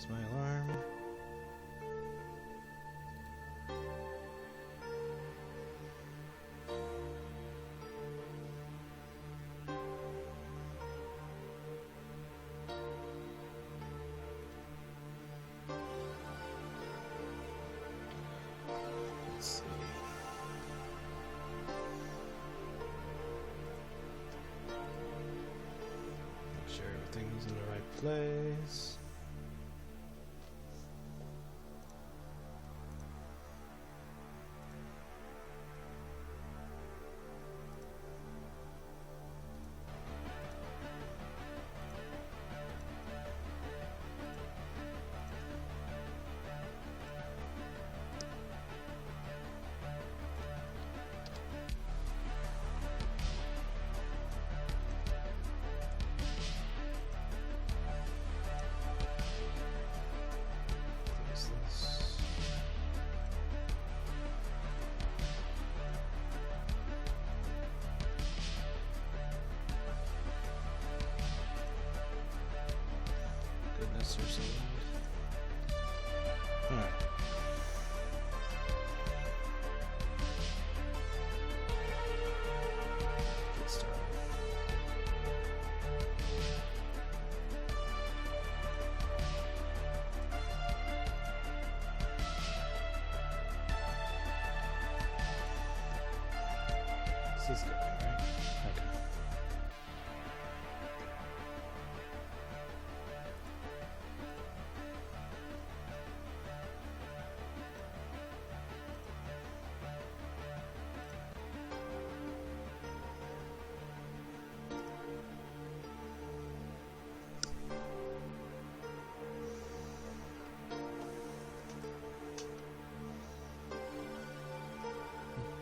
Where's my alarm? Let's see. Make sure everything's in the right place. Goodness or something. Alright. Get started. This is good, right? Okay.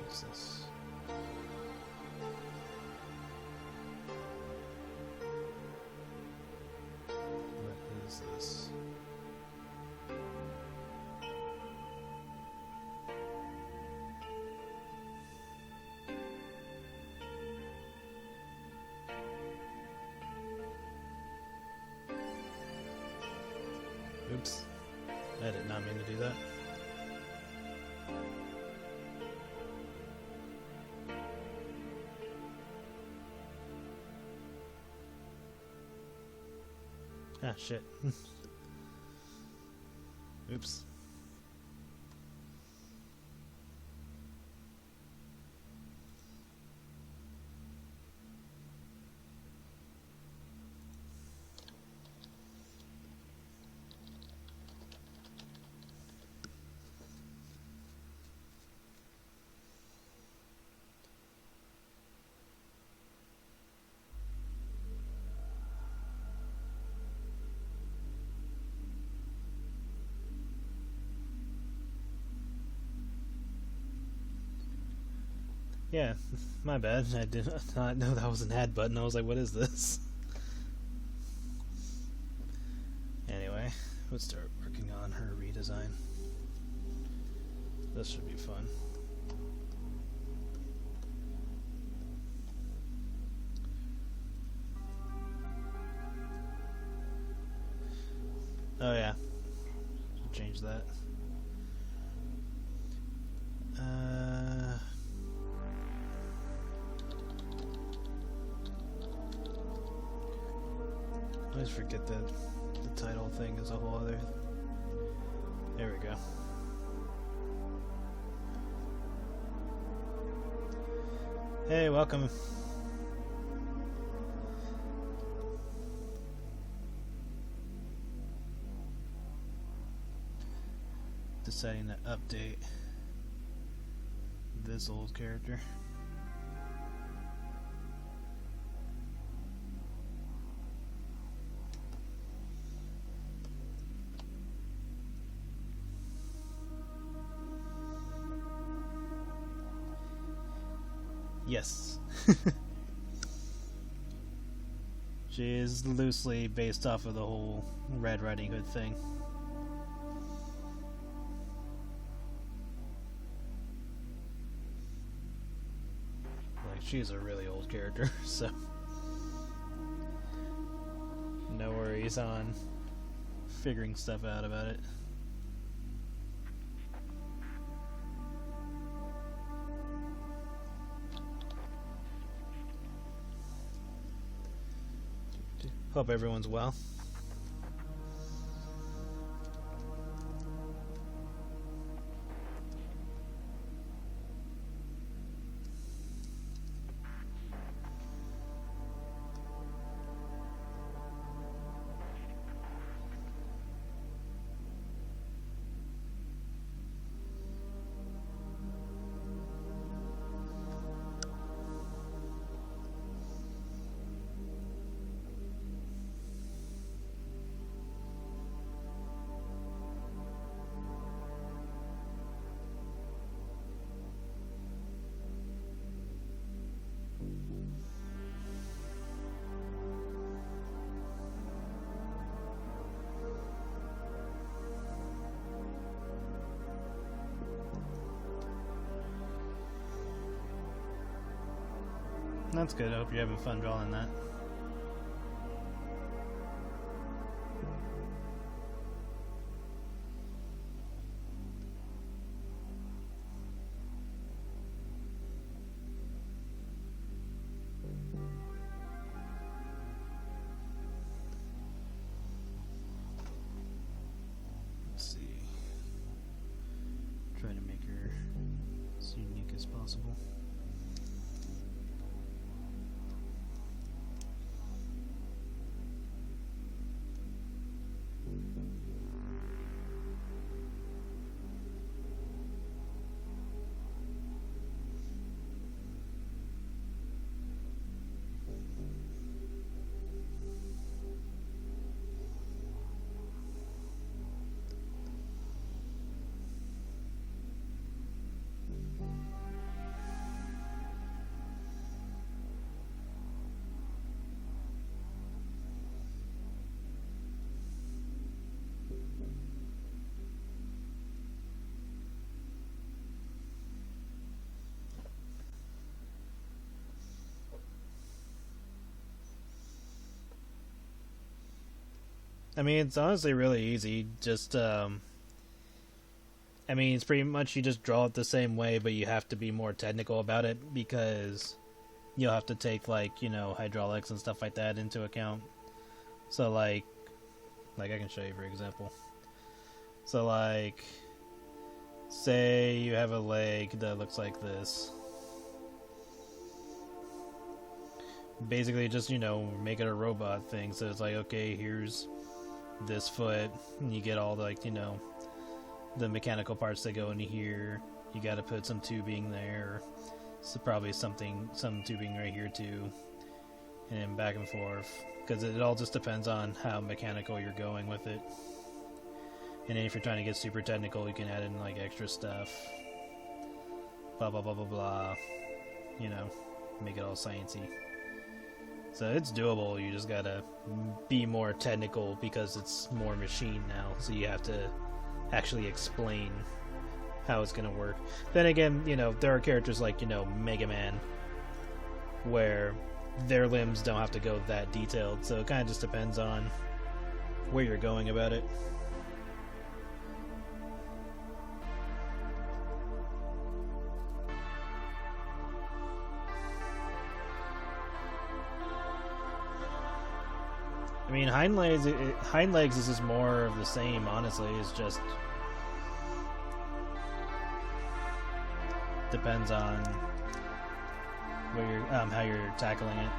What's this? What is this? Oops. I did not mean to do that. Ah, shit. Oops. Yeah, my bad. I did not know that was an add button. I was like, what is this? Anyway, let's start working on her redesign. This should be fun. Oh yeah, should change that. I always forget that the title thing is a whole other. There we go. Hey, welcome. Deciding to update this old character. Yes. She is loosely based off of the whole Red Riding Hood thing. Like, she's a really old character, so no worries on figuring stuff out about it. Hope everyone's well. That's good. I hope you're having fun drawing that. Let's see. Try to make her as unique as possible. I mean, it's honestly really easy. Just, I mean, it's pretty much you just draw it the same way, but you have to be more technical about it because you'll have to take, like, you know, hydraulics and stuff like that into account. So, like I can show you, for example. So, like, say you have a leg that looks like this. Basically, just, you know, make it a robot thing. So it's like, okay, here's this foot, and you get all the, like, you know, the mechanical parts that go into here. You got to put some tubing there, so probably some tubing right here too, and then back and forth, because it all just depends on how mechanical you're going with it. And then if you're trying to get super technical, you can add in like extra stuff, blah blah blah blah blah, you know, make it all sciencey. So it's doable, you just gotta be more technical because it's more machine now, so you have to actually explain how it's gonna work. Then again, you know, there are characters like, you know, Mega Man, where their limbs don't have to go that detailed, so it kinda just depends on where you're going about it. I mean, hind legs is just more of the same, honestly. It's just depends on where you're, how you're tackling it.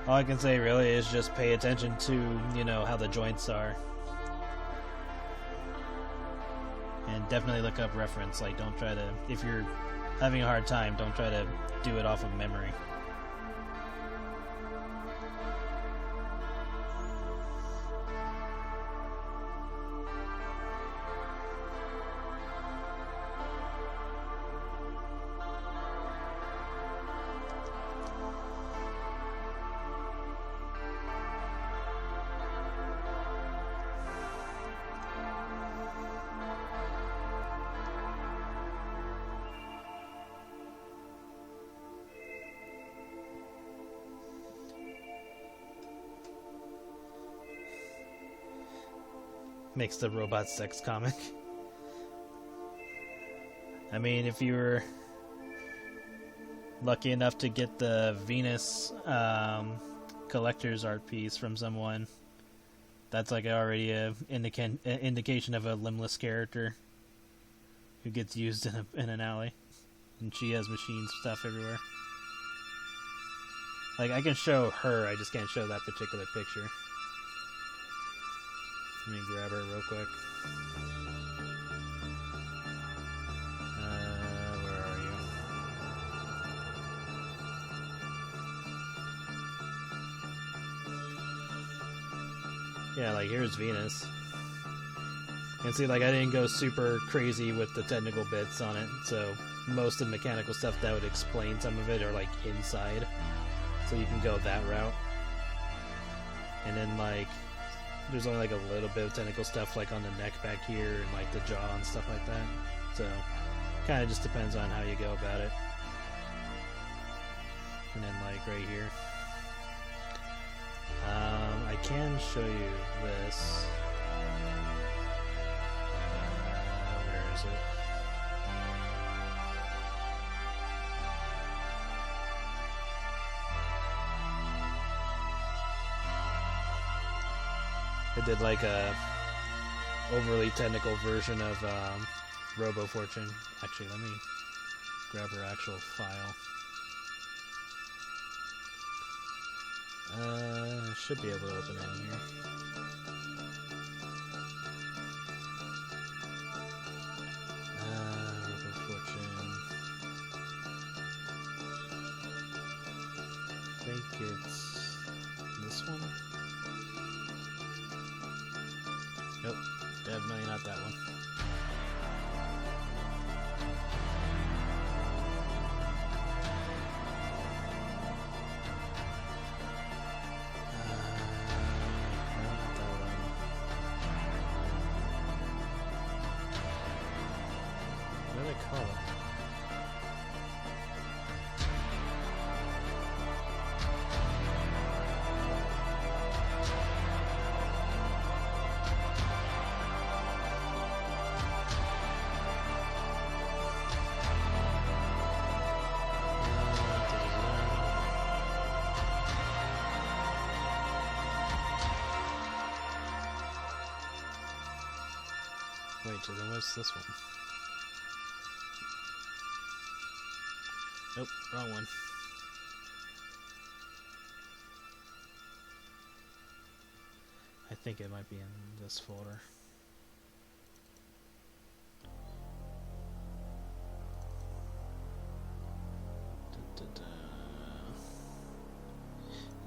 All I can say really is just pay attention to, you know, how the joints are. And definitely look up reference. Like, don't try to, if you're having a hard time, don't try to do it off of memory. makes the robot sex comic. I mean, if you were lucky enough to get the Venus collector's art piece from someone, that's like already a indication of a limbless character who gets used in an alley, and she has machine stuff everywhere. Like, I can show her, I just can't show that particular picture. Let me grab her real quick. Where are you? Yeah, like, here's Venus. And see, like, I didn't go super crazy with the technical bits on it, so most of the mechanical stuff that would explain some of it are, like, inside. So you can go that route. And then, like, there's only, like, a little bit of technical stuff, like, on the neck back here and, like, the jaw and stuff like that. So, kind of just depends on how you go about it. And then, like, right here. I can show you this. Where is it? I did like a overly technical version of Robo Fortune. Actually, let me grab her actual file. Should be able to open it in here. Robo Fortune. I think it's this one. Nope, definitely not that one. What do they call it? Wait, so then what's this one? Nope, wrong one. I think it might be in this folder.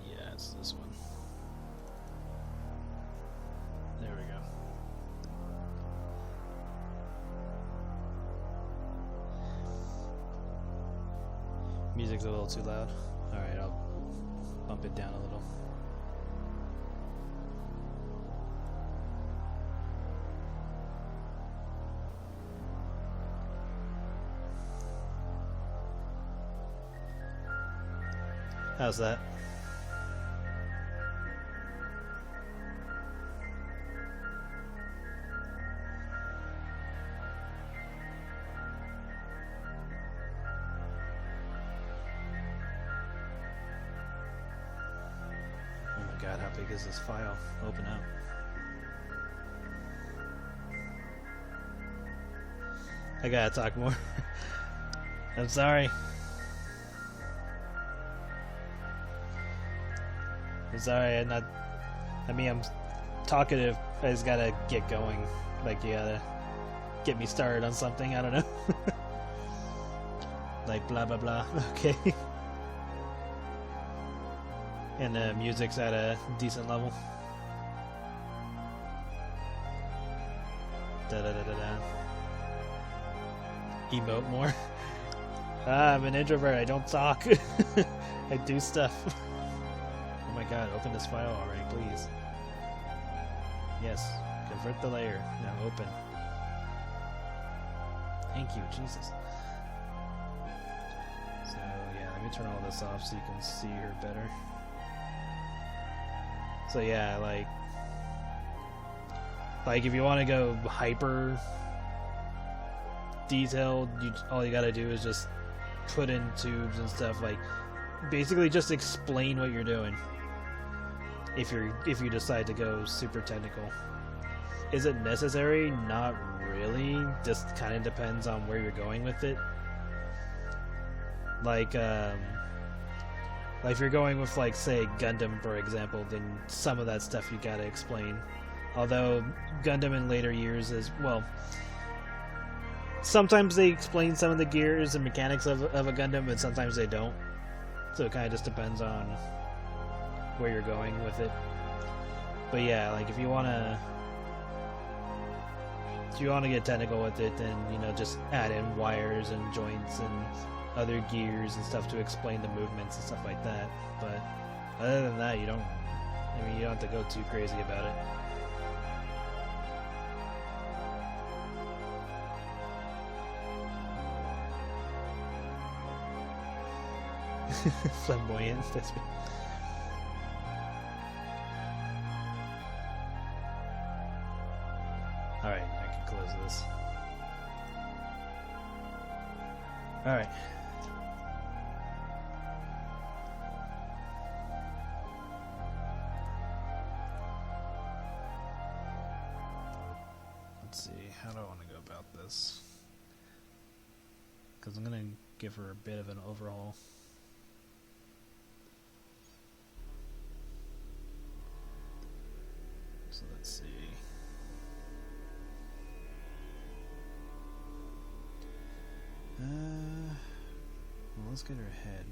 Yeah, it's this one. There we go. Music's a little too loud. Alright, I'll bump it down a little. How's that? God, how big is this file? Open up. I gotta talk more. I'm sorry. I'm sorry, I'm not... I mean, I'm talkative. I just gotta get going. Like, you gotta get me started on something, I don't know. Like, blah blah blah. Okay. And the music's at a decent level. Da da da da da. Emote more. I'm an introvert. I don't talk. I do stuff. Oh my god! Open this file already, please. Yes. Convert the layer. Now open. Thank you, Jesus. So yeah, let me turn all this off so you can see her better. So yeah, like, Like, if you want to go hyper detailed, all you gotta do is just put in tubes and stuff. Like, basically just explain what you're doing. If you decide to go super technical, is it necessary? Not really. Just kind of depends on where you're going with it. Like if you're going with, like, say Gundam, for example, then some of that stuff you gotta explain. Although Gundam in later years is, well, sometimes they explain some of the gears and mechanics of a Gundam, and sometimes they don't. So it kind of just depends on where you're going with it. But yeah, like, if you want to get technical with it, then, you know, just add in wires and joints and other gears and stuff to explain the movements and stuff like that. But other than that, you don't have to go too crazy about it. Flamboyant. That's me. Alright, I can close this. Alright. Let's see, how do I want to go about this? Because I'm going to give her a bit of an overhaul. So let's see. Well, let's get her head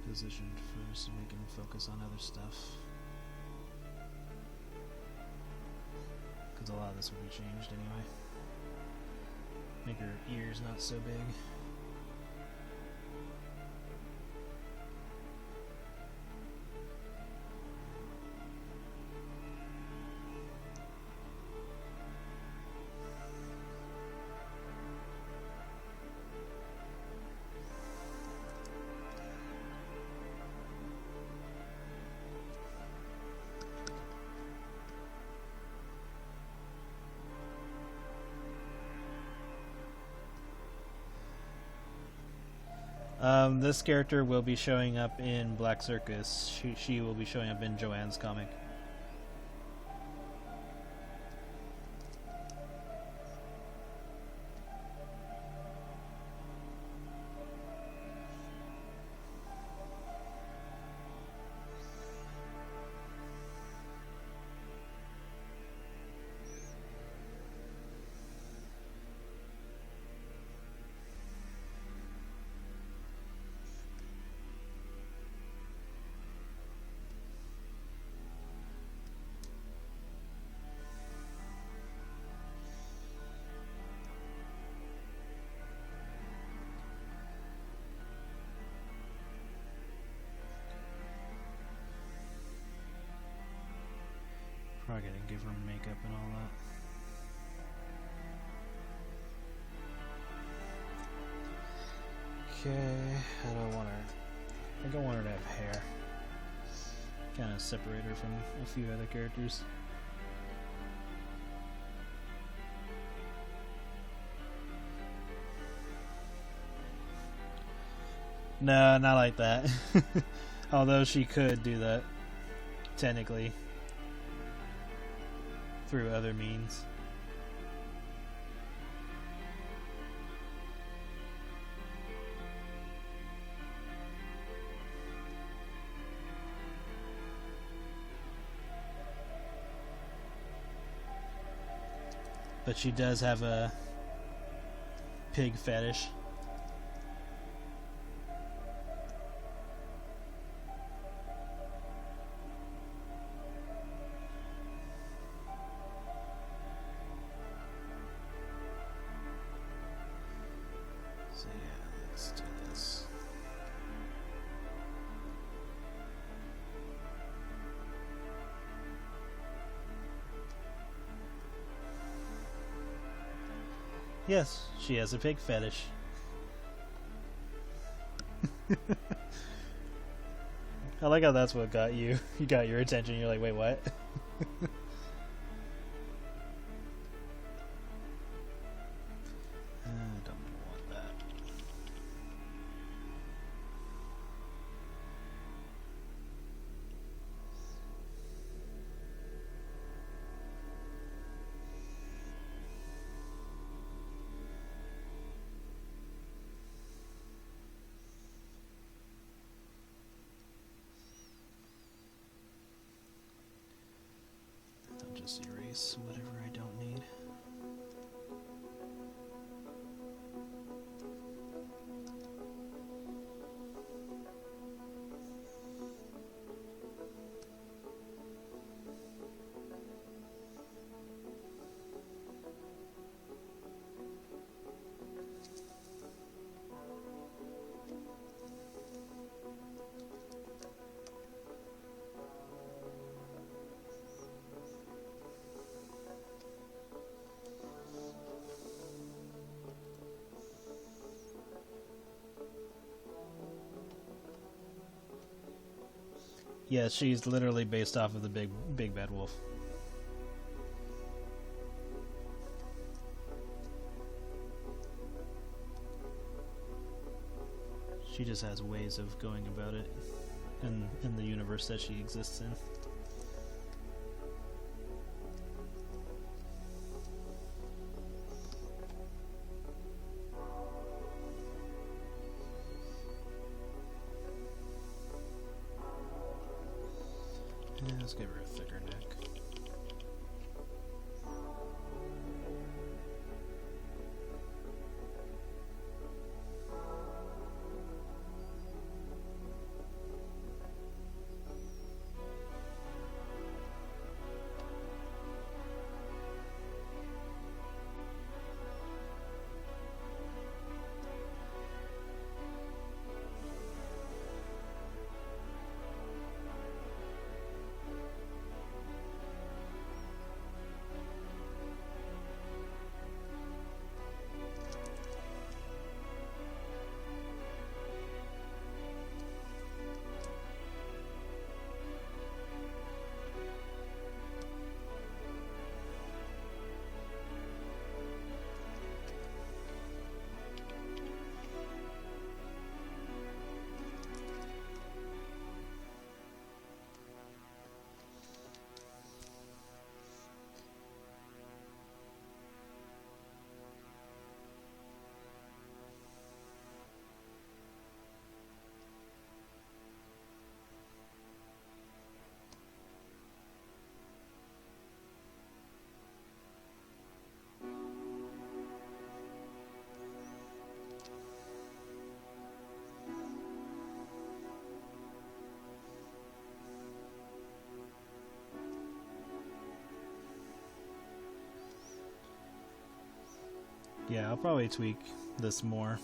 positioned first so we can focus on other stuff. Because a lot of this will be changed anyway. Make her ears not so big. This character will be showing up in Black Circus. She will be showing up in Joanne's comic. Probably gonna give her makeup and all that. Okay, I don't want her. I don't want her to have hair. Kind of separate her from a few other characters. No, not like that. Although she could do that, technically, through other means. But she does have a pig fetish. So yeah, let's do this. Yes, she has a pig fetish. I like how that's what got you. You got your attention. You're like, wait, what? don't want that. I'll just erase whatever I don't need. Yeah, she's literally based off of the big bad wolf. She just has ways of going about it in the universe that she exists in. Yeah, let's give her a thicker neck. Yeah, I'll probably tweak this more.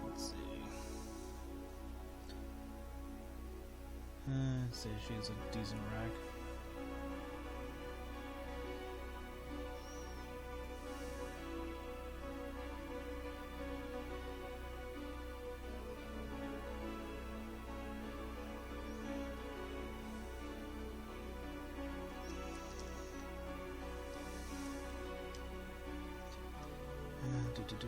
Let's see. Say she's a decent rack. Do-do-do.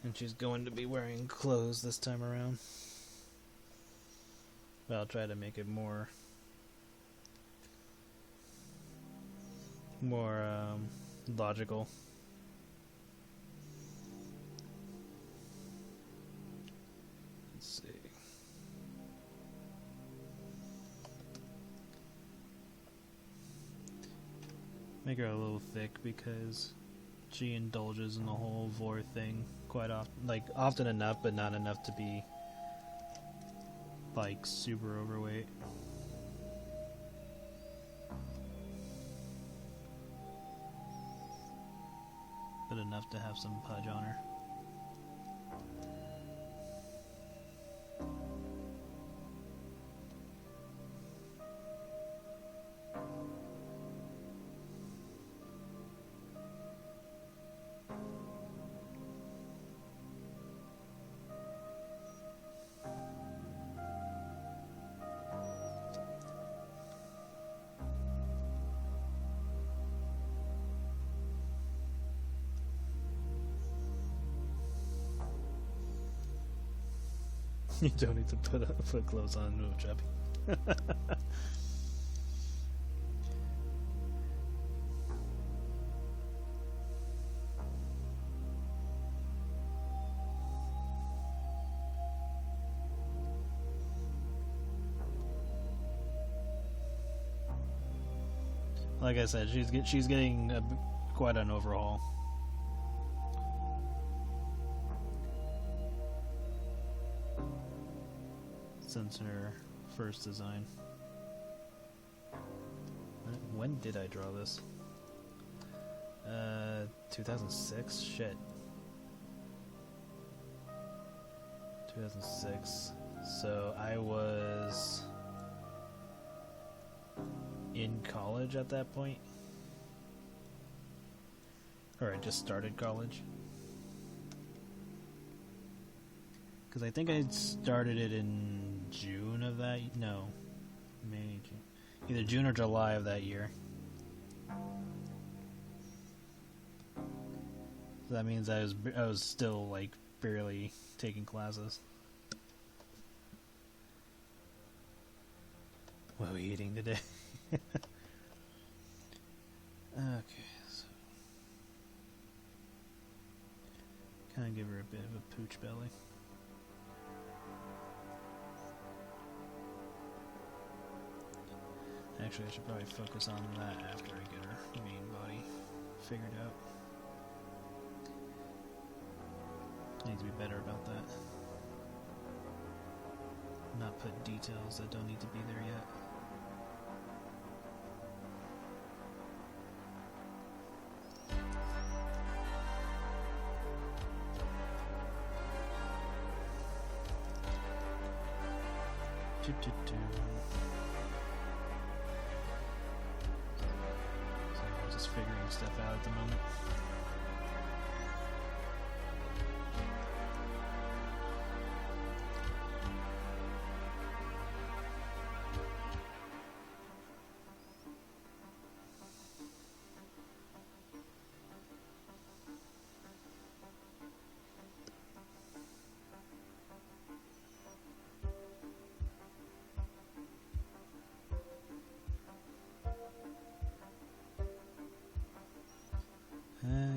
And she's going to be wearing clothes this time around. But I'll try to make it more logical. Let's see. Make her a little thick because She indulges in the whole vor thing quite often, like often enough, but not enough to be like super overweight. But enough to have some pudge on her. You don't need to put clothes on, no, chubby. Like I said, she's getting quite an overhaul. Since her first design. When did I draw this? 2006? Shit. 2006. So I was in college at that point. Or I just started college. Because I think I started it in June of that. No, May, June. Either June or July of that year. So that means I was still like barely taking classes. What are we eating today? Okay, so kind of give her a bit of a pooch belly. Actually, I should probably focus on that after I get her main body figured out. I need to be better about that. Not put details that don't need to be there yet. So I'm just figuring stuff out at the moment.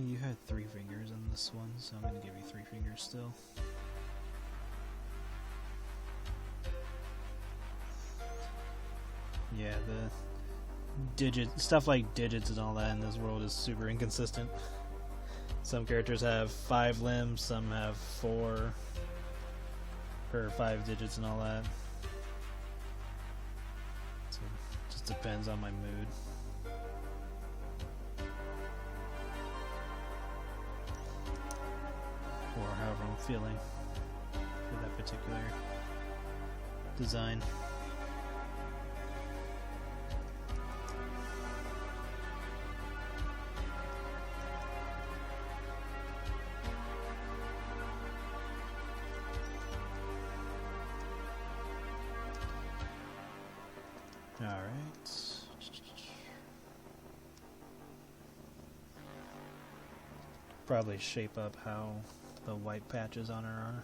You had 3 fingers in this one, so I'm going to give you 3 fingers still. Yeah, the stuff like digits and all that in this world is super inconsistent. Some characters have 5 limbs, some have 4, or 5 digits and all that. So it just depends on my mood. Or however I'm feeling for that particular design. Alright. Probably shape up how the white patches on her are.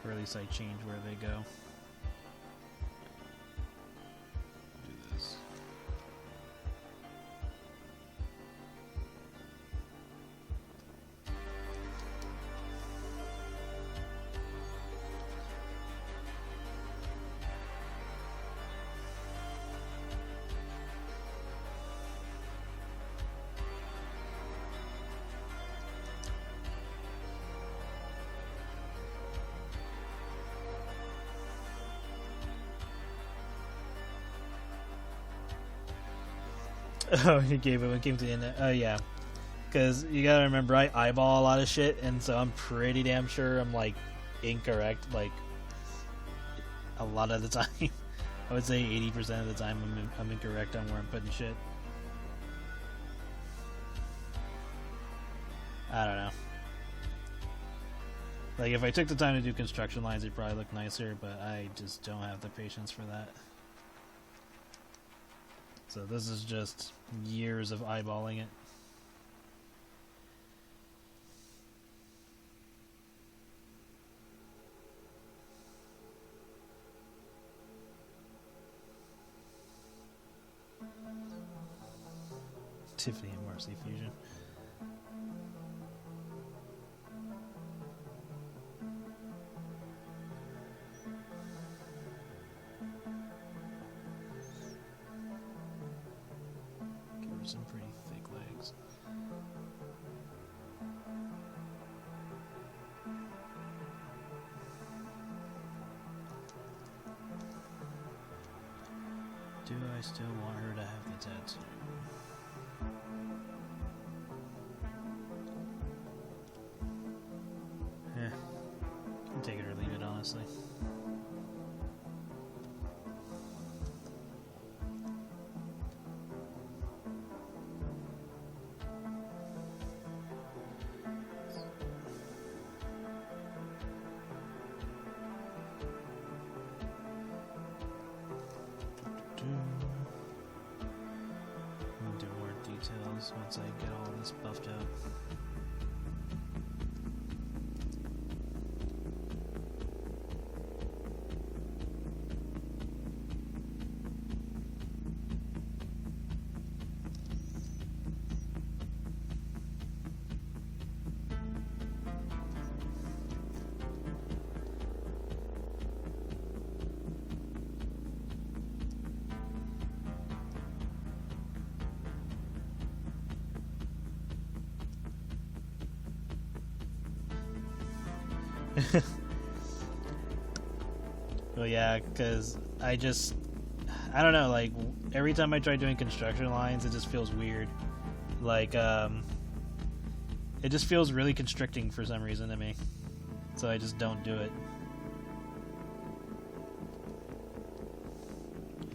Or at least I change where they go. Do this. Oh, he gave it when it came to the end. Oh, yeah. Because you gotta remember, I eyeball a lot of shit, and so I'm pretty damn sure I'm, like, incorrect, like, a lot of the time. I would say 80% of the time I'm incorrect on where I'm putting shit. I don't know. Like, if I took the time to do construction lines, it'd probably look nicer, but I just don't have the patience for that. So this is just years of eyeballing it. Tiffany and Marcy fusion. Give her some pretty thick legs. Do I still want her to have the tattoo? Take it or leave it, honestly. Do more details once I get all this buffed out. Well, yeah, because I don't know, like, every time I try doing construction lines, it just feels weird. Like, it just feels really constricting for some reason to me. So I just don't do it.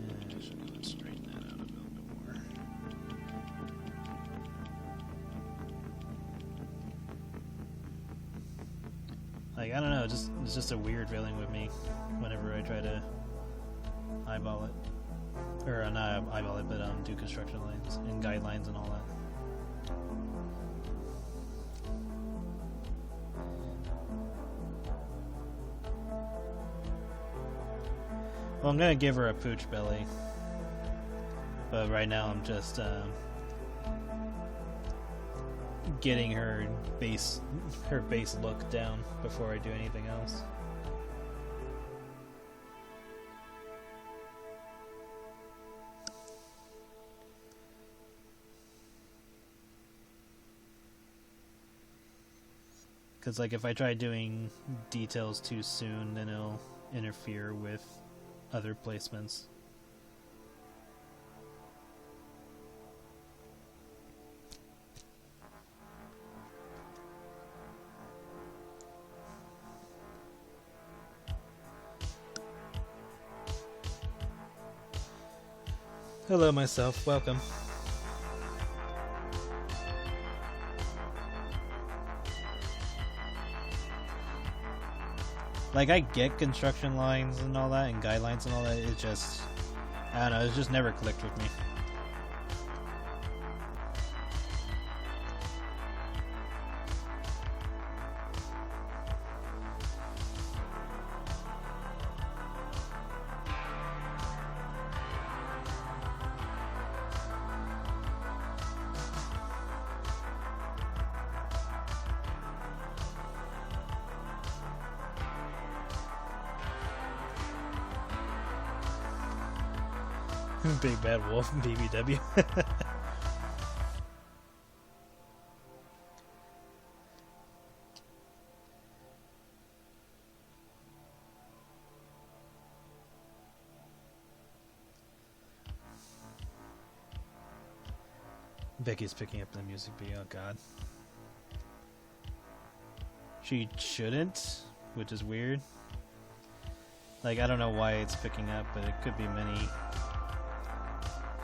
I should straighten that out a little bit more. Like, I don't know, it's just a weird feeling with me whenever I try to eyeball it. Or not eyeball it, but do construction lines and guidelines and all that. Well, I'm gonna give her a pooch belly, but right now I'm just getting her base look down before I do anything else. Because, like, if I try doing details too soon, then it'll interfere with other placements. Hello, myself. Welcome. Like, I get construction lines and all that, and guidelines and all that, it just, I don't know, it's just never clicked with me. Big Bad Wolf, BBW. Becky's picking up the music beat. Oh god. She shouldn't, which is weird. Like, I don't know why it's picking up, but it could be many...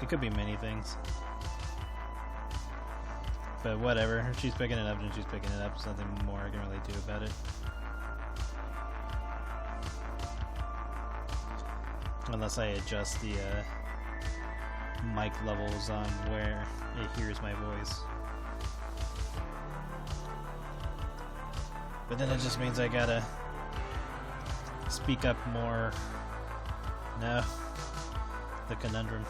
It could be many things. But whatever. If she's picking it up, then she's picking it up. There's nothing more I can really do about it. Unless I adjust the mic levels on where it hears my voice. But then it just means I gotta speak up more. No. The conundrum.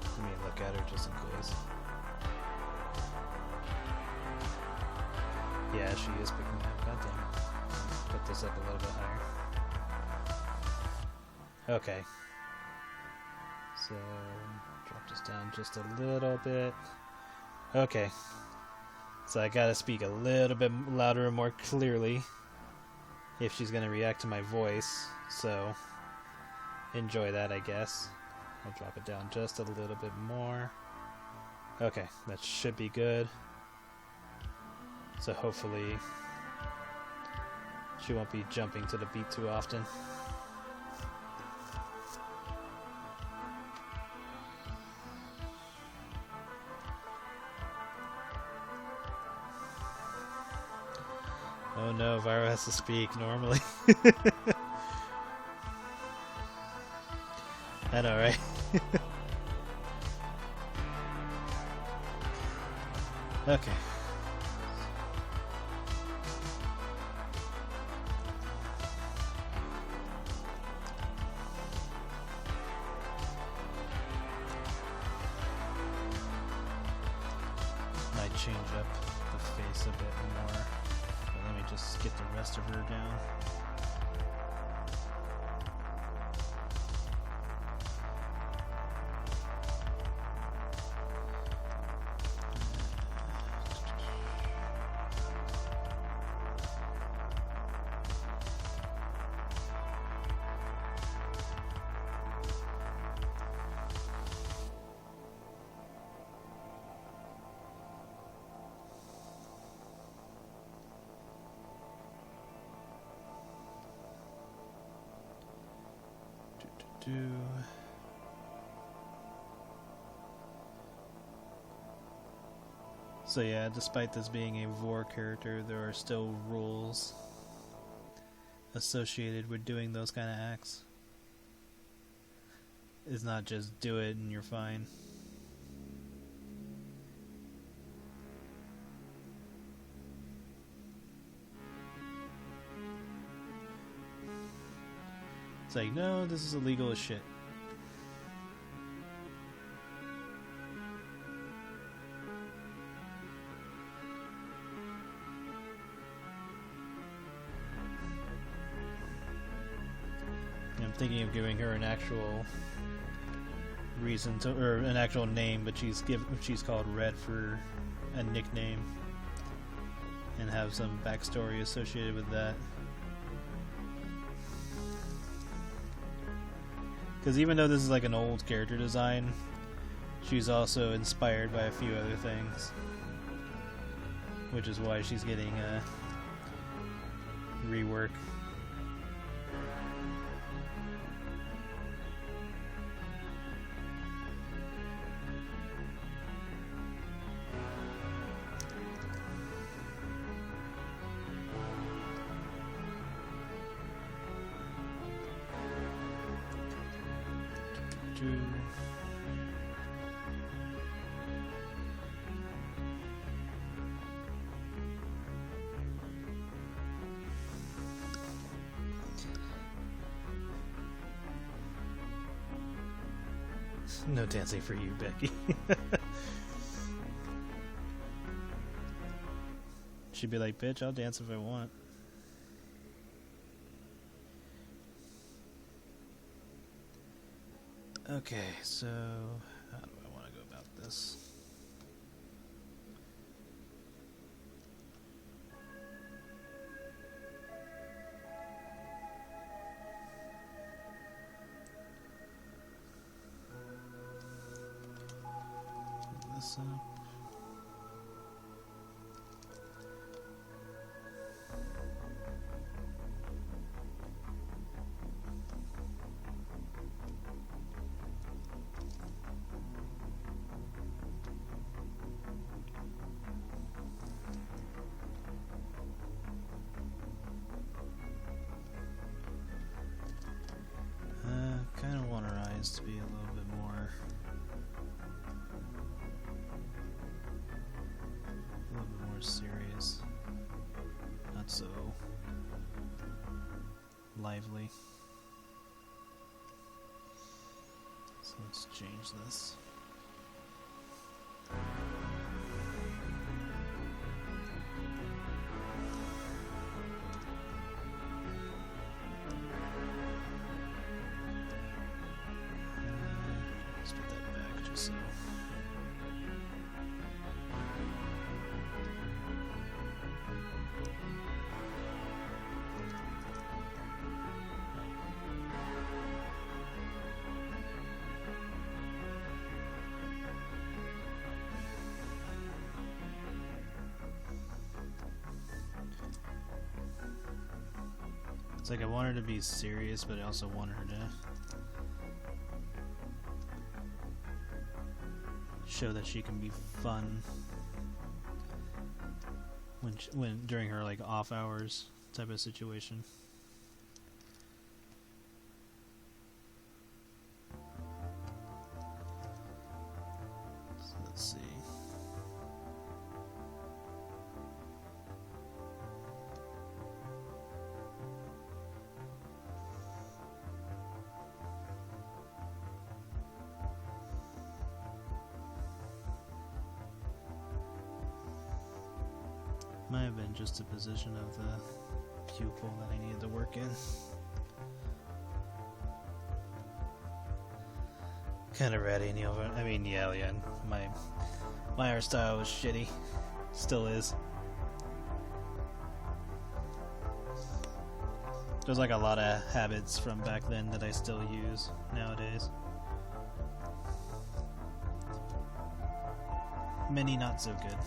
Let me look at her just in case. Yeah, she is picking up. God damn. Put this up a little bit higher. Okay. So, drop this down just a little bit. Okay. So I gotta speak a little bit louder and more clearly if she's gonna react to my voice. So, enjoy that, I guess. I'll drop it down just a little bit more. Okay, that should be good. So hopefully she won't be jumping to the beat too often. Oh no, Viro has to speak normally. I know, right? Okay. Might change up the face a bit more. But let me just get the rest of her down. So yeah, despite this being a vor character, there are still rules associated with doing those kind of acts. It's not just do it and you're fine. It's like, no, this is illegal as shit. I'm thinking of giving her an actual reason to, or an actual name, but she's called Red for a nickname, and have some backstory associated with that. Because even though this is like an old character design, she's also inspired by a few other things, which is why she's getting a rework. No dancing for you, Becky. She'd be like, bitch, I'll dance if I want. Okay, so how do I want to go about this? this up. Kind of want our eyes to be a little bit more serious, not so lively. So let's change this. Let's put that back just so. It's like I want her to be serious, but I also want her to show that she can be fun when during her like off hours type of situation. So let's see. Might have been just a position of the pupil that I needed to work in. Kind of ratty, you know. I mean, yeah. My art style was shitty, still is. There's like a lot of habits from back then that I still use nowadays. Many not so good.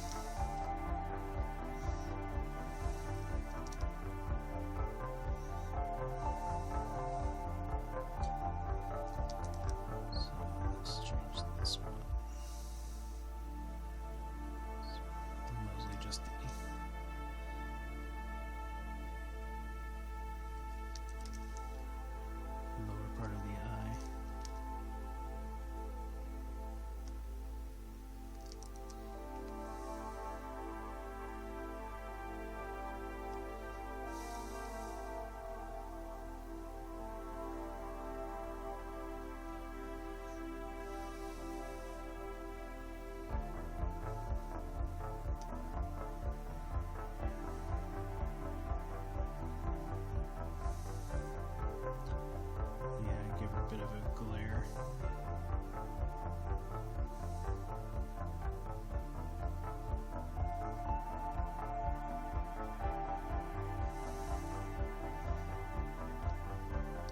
Bit of a glare.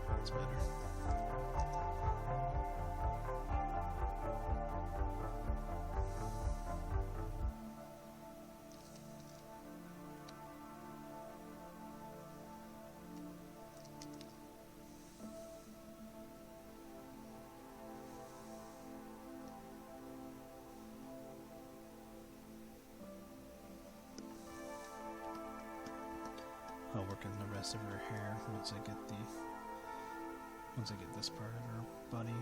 That's better. I'll work on the rest of her hair once I get this part of her body.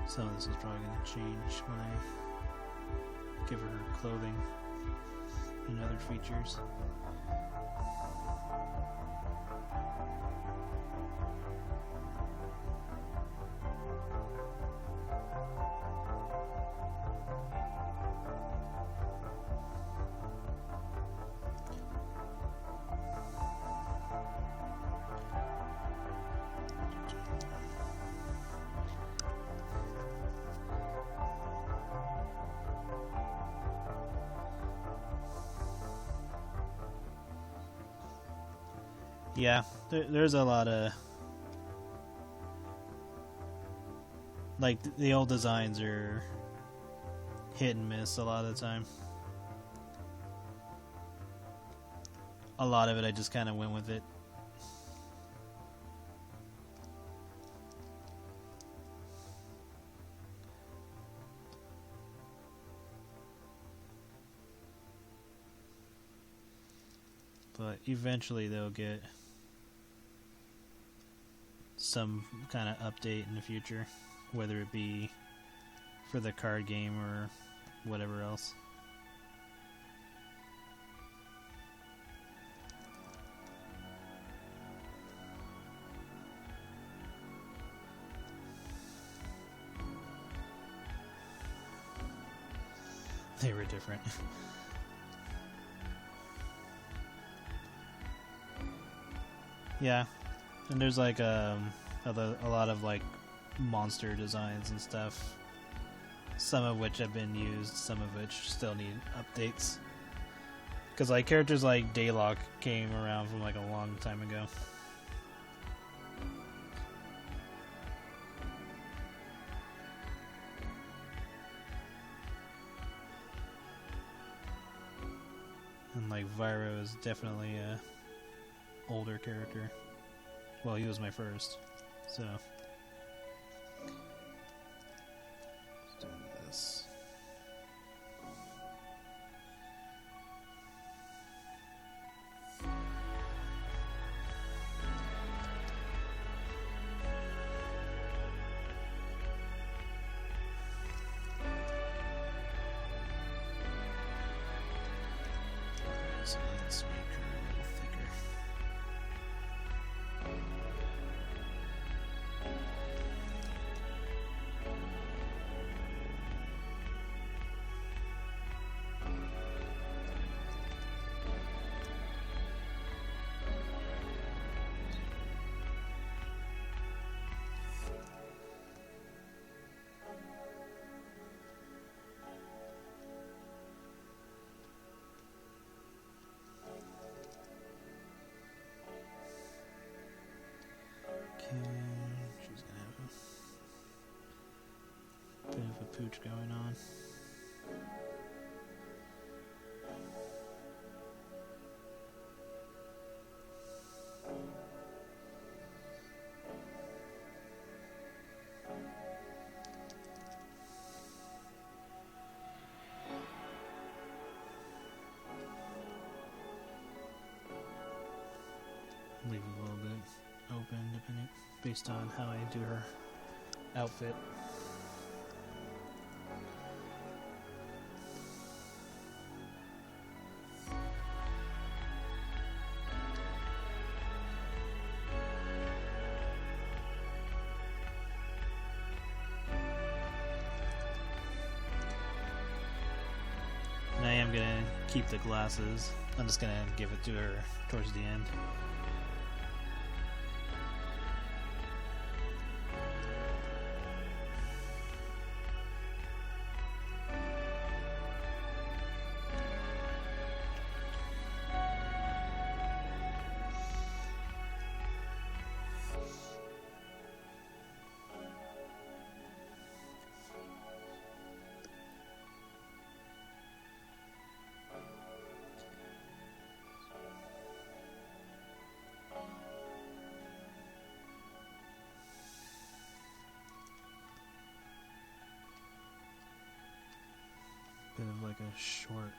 Some of this is probably going to change when I give her her clothing and other features. Yeah, there's a lot of like the old designs are hit and miss a lot of the time. A lot of it I just kind of went with it. But eventually they'll get some kind of update in the future, whether it be for the card game or whatever else. They were different. Yeah, and there's like a lot of like monster designs and stuff. Some of which have been used, some of which still need updates. Because like characters like Daylock came around from like a long time ago. And like Viro is definitely a older character. Well, he was my first, so. Let's do this. So let's make her a little thicker. She's gonna have a bit of a pooch going on. Leave it a little bit open depending based on how I do her outfit. And I am gonna keep the glasses. I'm just gonna give it to her towards the end. Bit of like a short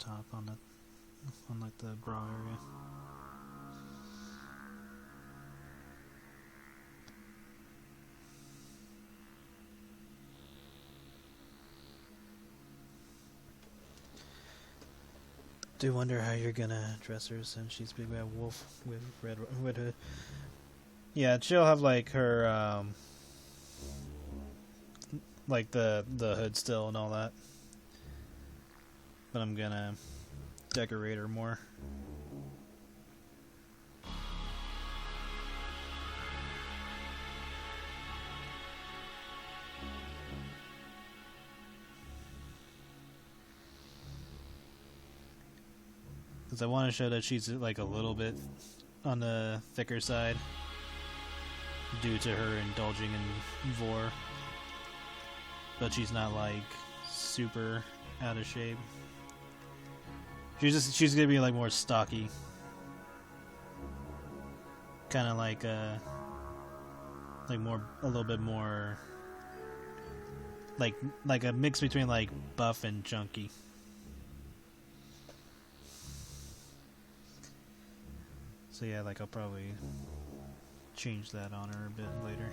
top on like the bra area. Do wonder how you're gonna dress her since she's Big Bad Wolf with red hood. Yeah, she'll have like her like the hood still and all that. But I'm gonna decorate her more. because I want to show that she's like a little bit on the thicker side due to her indulging in Vor, but she's not like super out of shape. She's gonna be like more stocky, kind of like more a little bit more like a mix between like buff and chunky. So yeah, like I'll probably change that on her a bit later.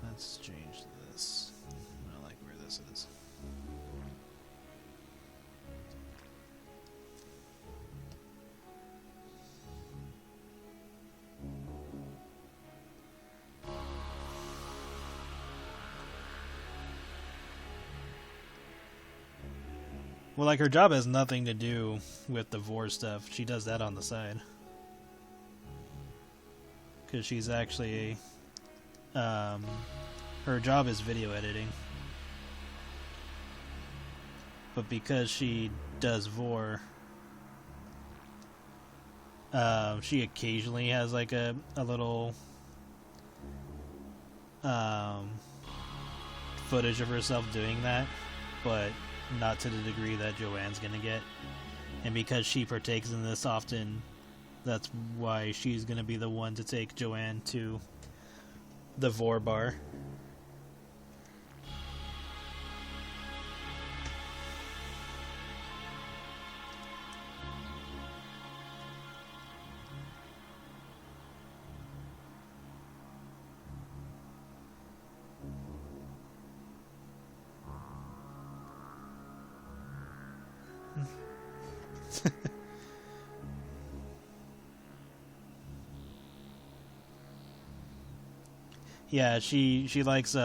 Let's change this. I like where this is. Well, like her job has nothing to do with the Vor stuff. She does that on the side. Because she's actually... her job is video editing. But because she does Vor... she occasionally has like a little... footage of herself doing that. But not to the degree that Joanne's gonna get. And because she partakes in this often, that's why she's gonna be the one to take Joanne to the Vor bar. Yeah, she likes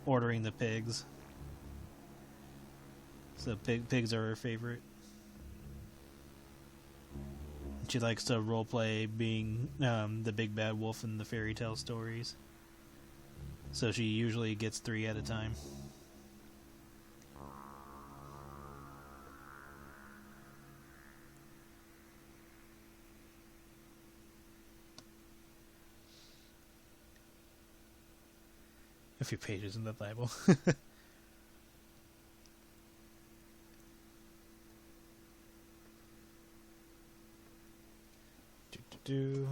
ordering the pigs. So pigs are her favorite. She likes to roleplay being the big bad wolf in the fairy tale stories. So she usually gets 3 at a time. A few pages in the Bible. do.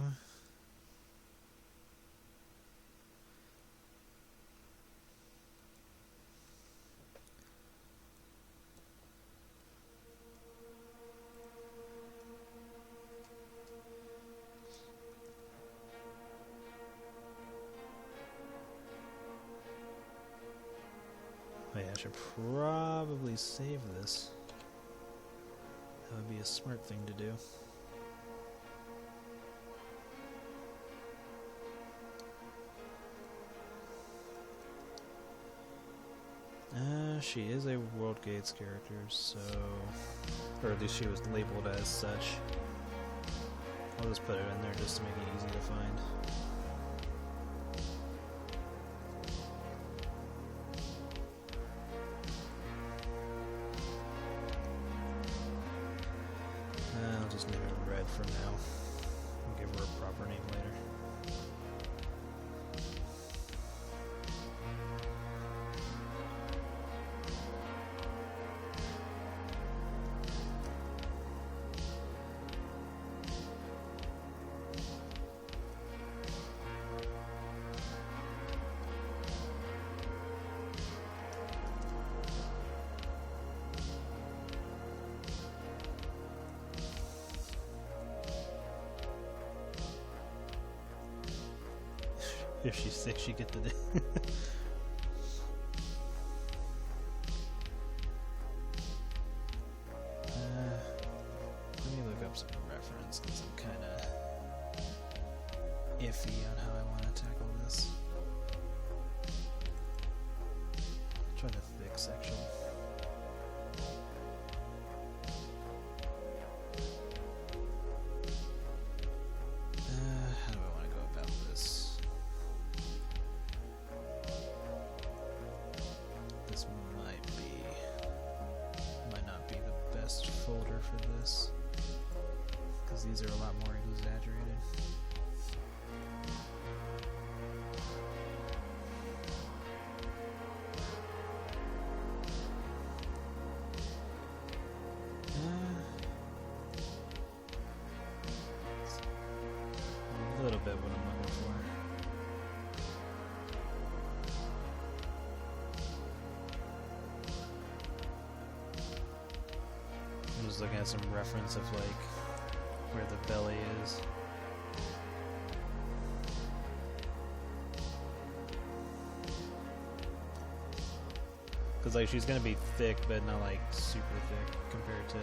Oh yeah, I should probably save this. That would be a smart thing to do. She is a World Gates character, so... Or at least she was labeled as such. I'll just put it in there just to make it easy to find. I'll just name it Red for now. I'll give her a proper name later. If she's sick, she get the day. Let me look up some reference because I'm kind of iffy on how I want to tackle this. Try the thick section. How do I want to go about this? This might not be the best because these are a lot more exaggerated. A little bit what I'm looking for. I'm just looking at some reference of like where the belly is. Because like she's gonna be thick, but not like super thick compared to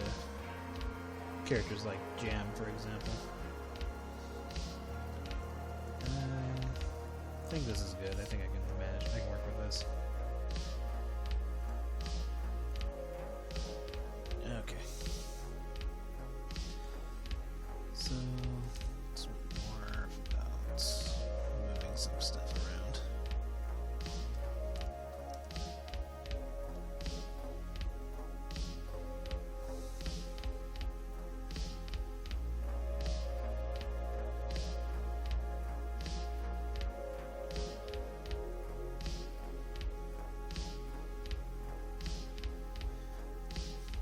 characters like Jam, for example. I think this is good. I think I can manage. I can work with this. Okay. So, it's more about moving some stuff around.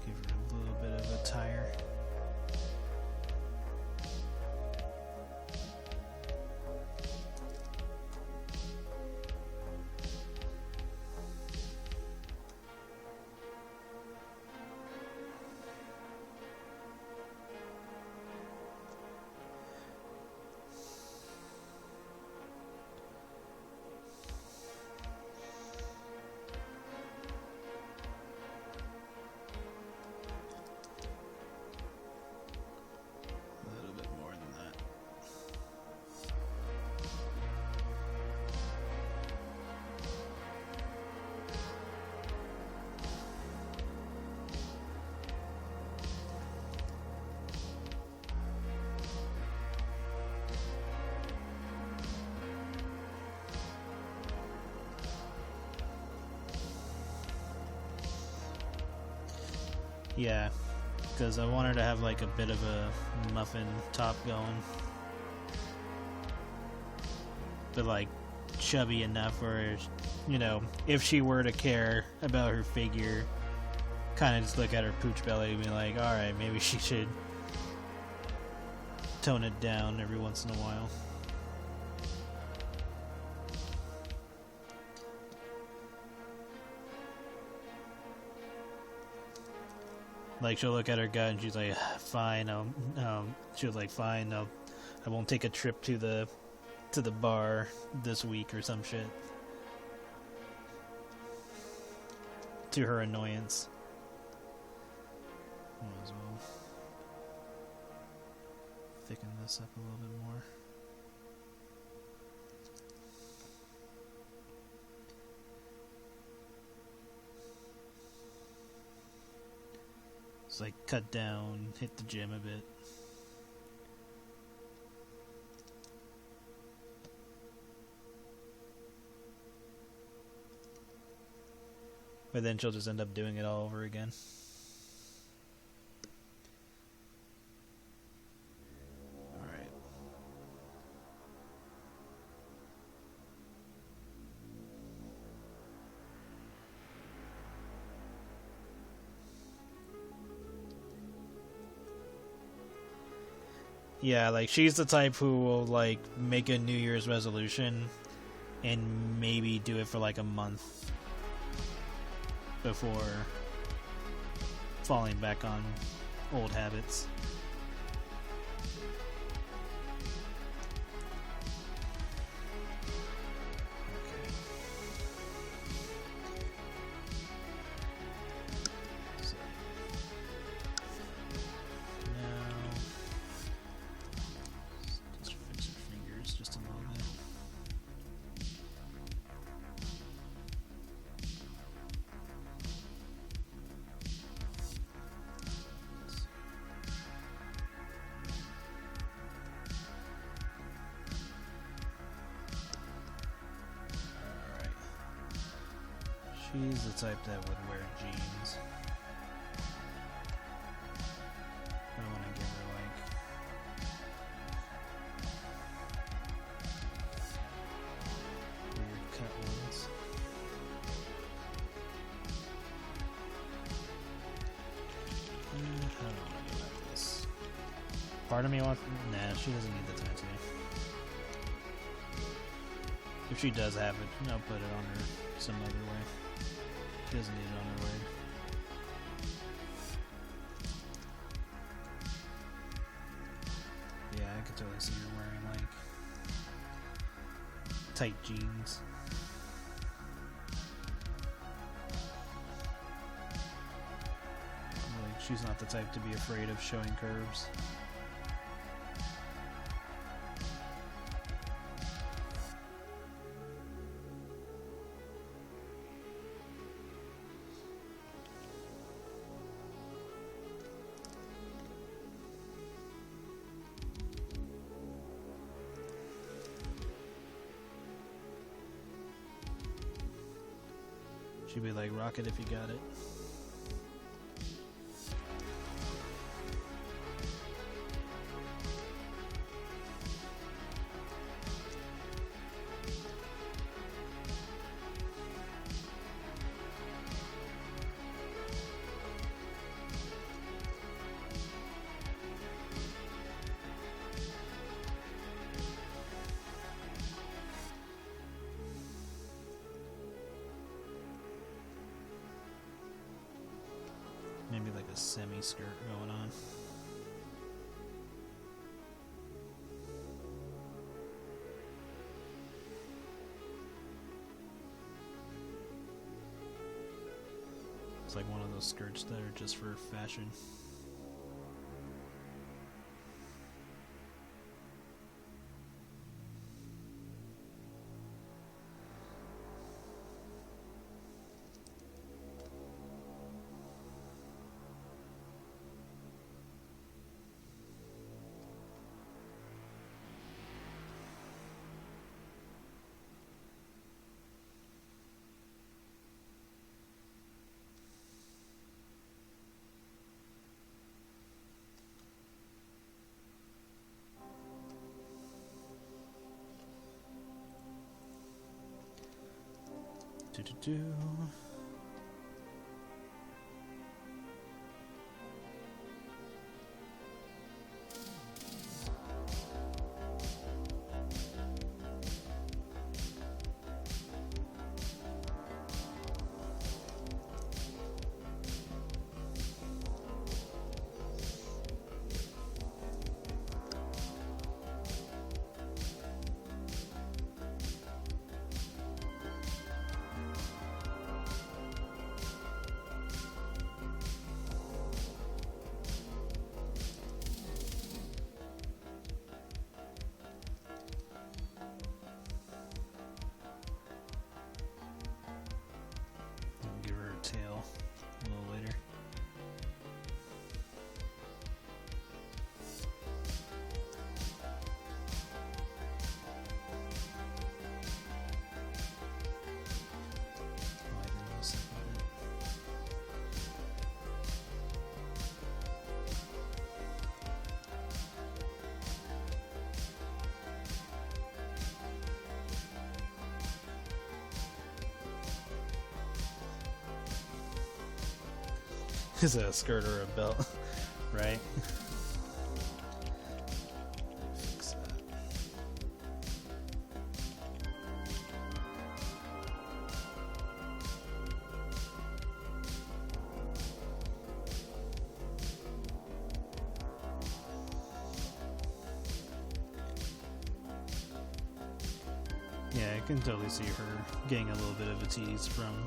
Give her a little bit of a tire. A little bit more than that. Yeah, because I want her to have like a bit of a muffin top going, but like chubby enough where, you know, if she were to care about her figure, kind of just look at her pooch belly and be like, alright, maybe she should tone it down every once in a while. Like she'll look at her gut and she's like, fine, she was like, fine, I won't take a trip to the bar this week or some shit. To her annoyance. Might as well thicken this up a little bit more. It's like cut down, hit the gym a bit. But then she'll just end up doing it all over again. Alright. Yeah, like she's the type who will like make a New Year's resolution and maybe do it for like a month before falling back on old habits. She's the type that would wear jeans. I don't want to give her like Part of me wants... Nah, she doesn't need the tattoo. If she does have it, I'll put it on her some other way. She doesn't need it on her way. Yeah, I could totally see her wearing, like, tight jeans. Like, she's not the type to be afraid of showing curves. She'd be like, rock it if you got it. Maybe like a semi-skirt going on. It's like one of those skirts that are just for fashion. Do. Tail a little later. Is it a skirt or a belt? Right? Fix that. Yeah, I can totally see her getting a little bit of a tease from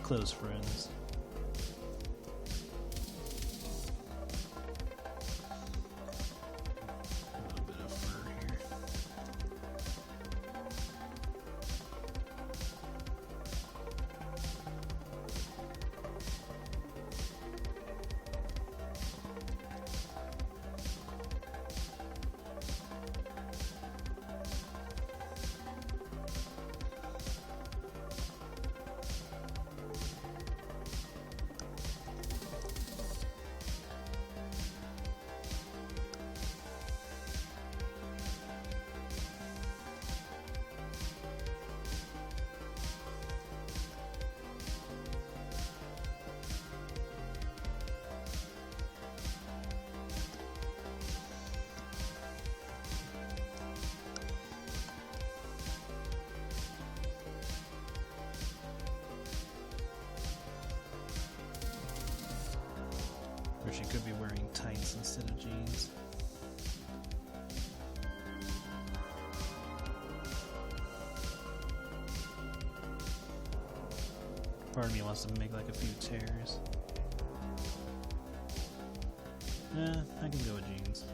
close friends. could be wearing tights instead of jeans. Part of me wants to make like a few tears. I can go with jeans.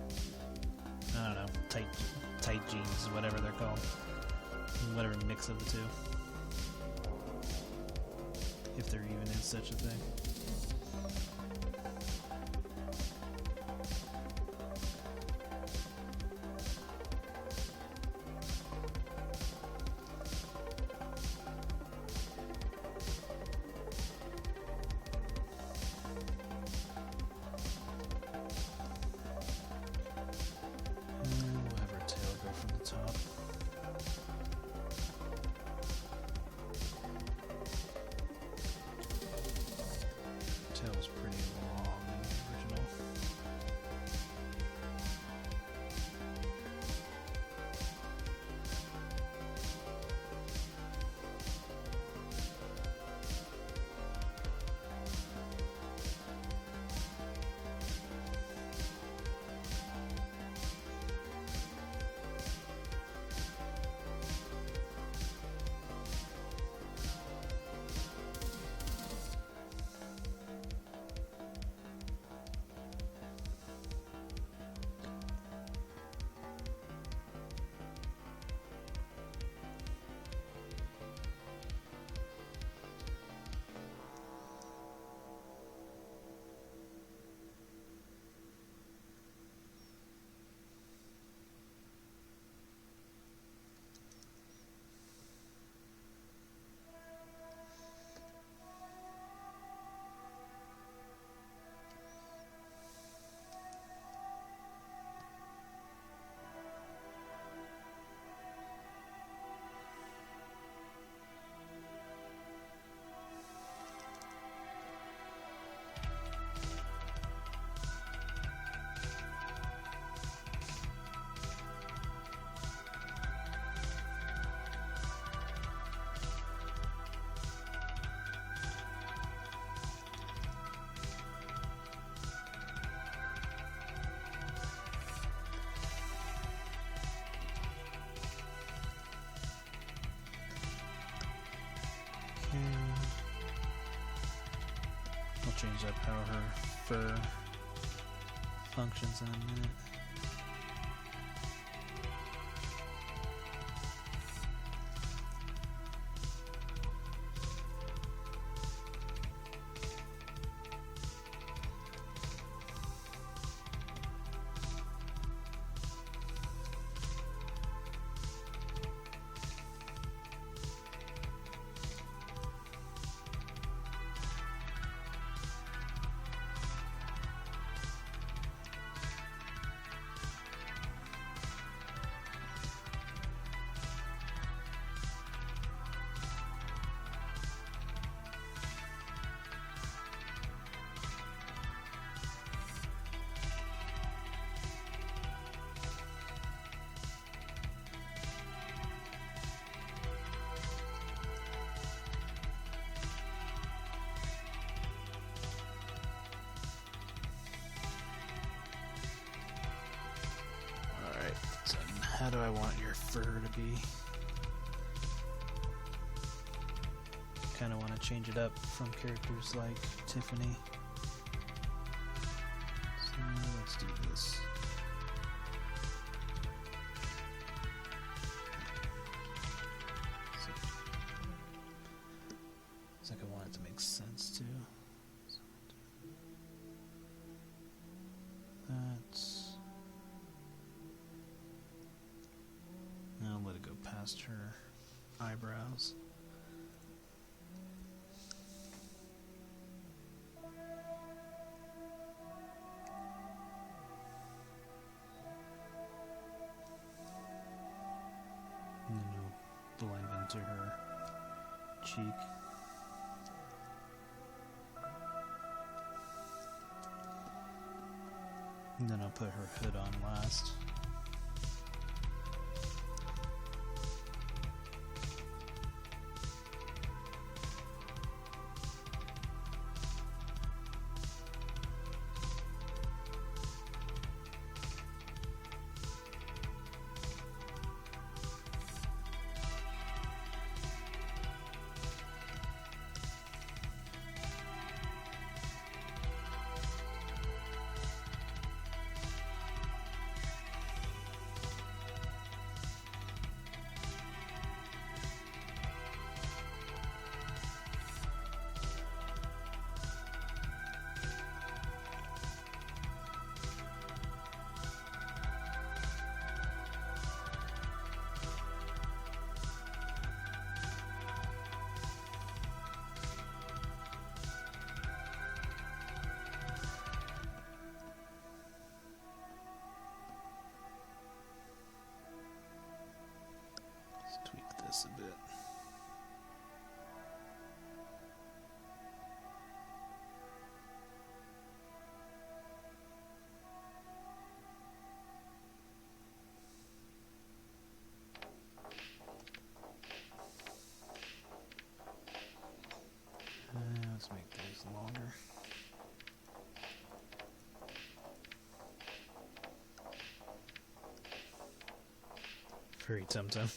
I don't know, tight jeans, whatever they're called. Whatever mix of the two. If there even is such a thing. Tail's pretty long in the original. I'll change up how her fur functions in a minute. How do I want your fur to be? Kind of want to change it up from characters like Tiffany. So let's do this. It's like I want it to make sense too. That's. I'll let it go past her eyebrows. And then we'll blend into her cheek. And then I'll put her hood on last. takes longer. Very tempting.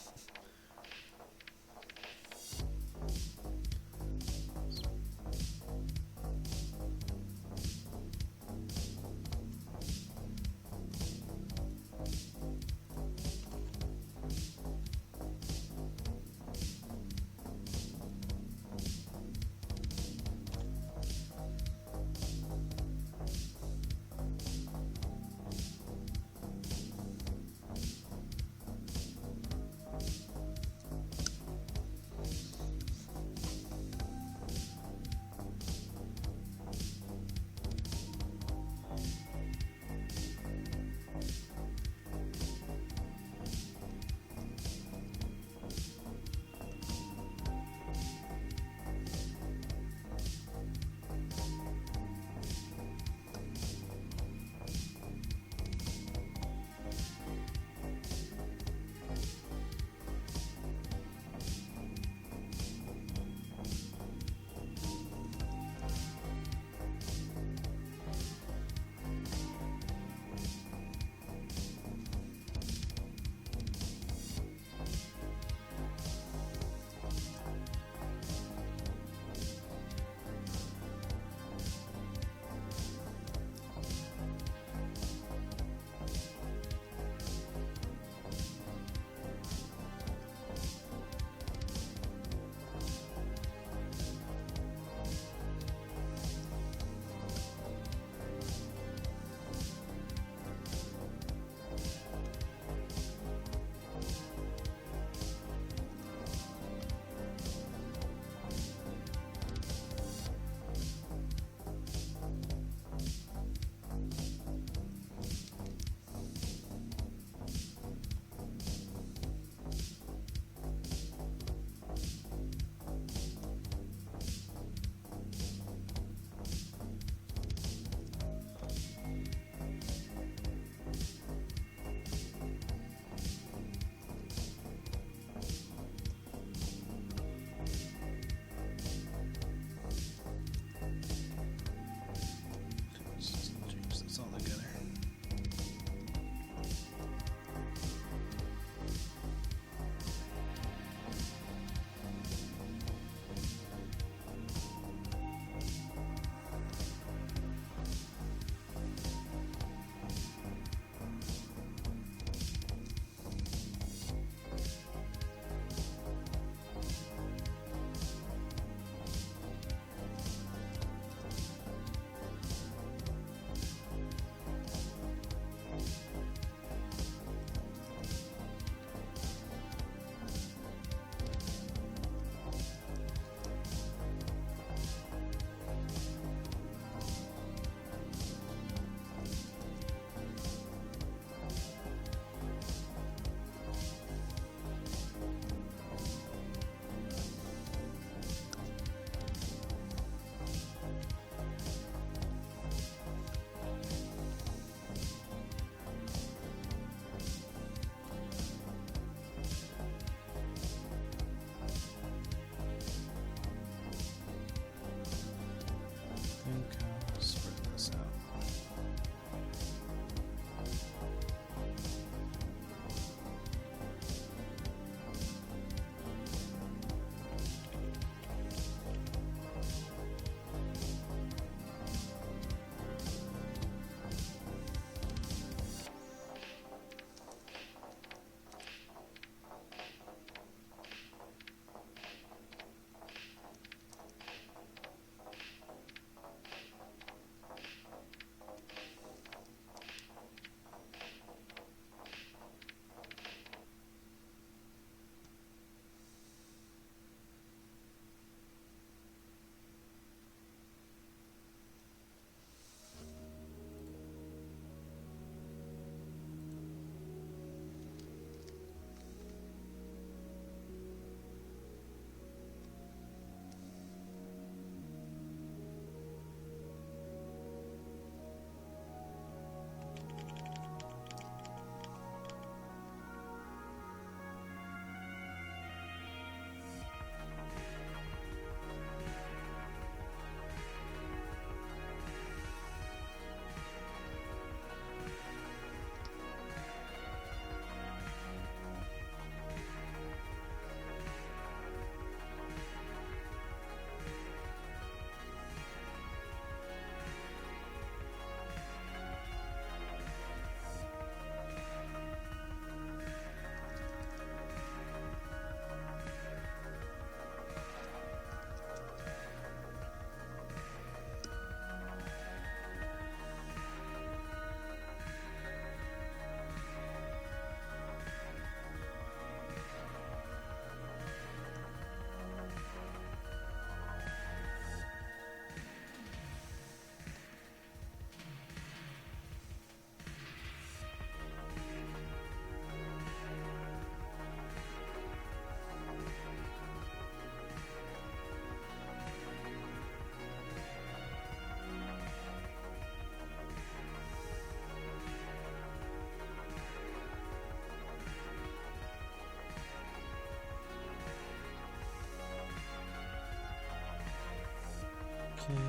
Okay.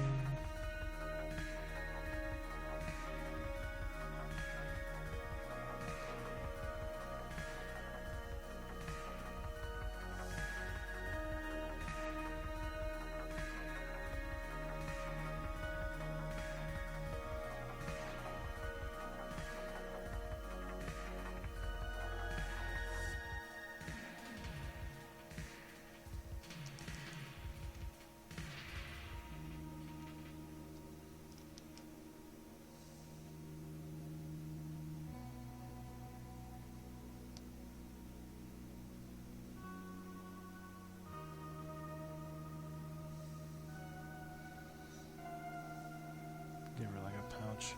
Give her like a pouch.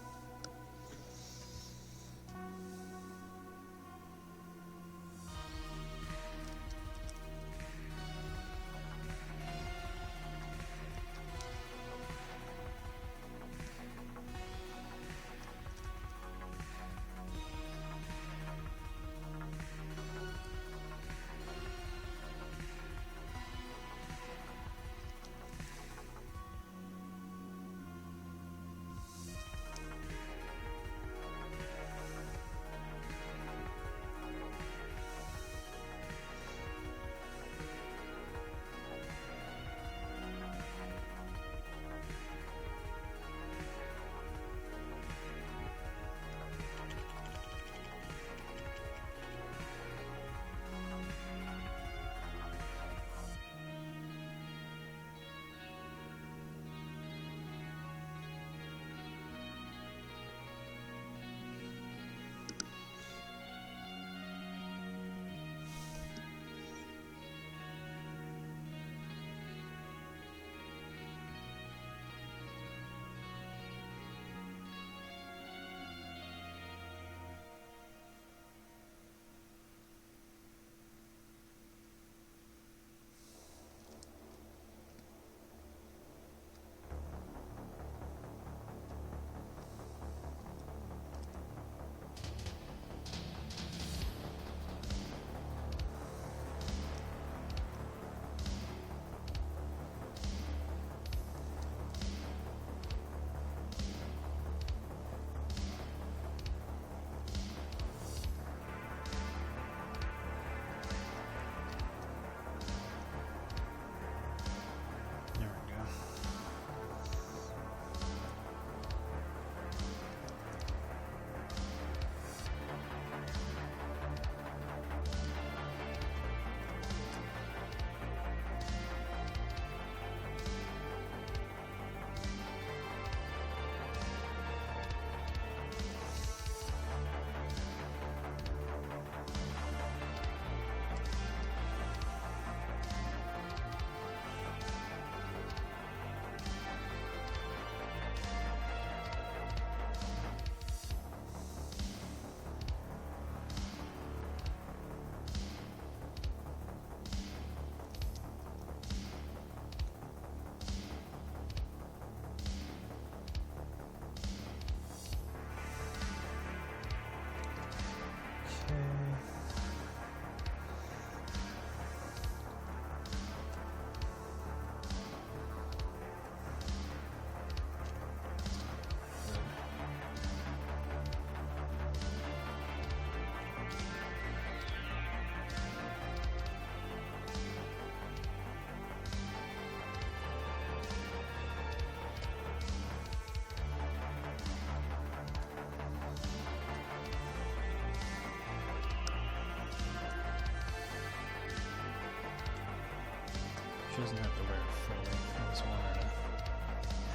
She doesn't have to wear it fully. I just want her to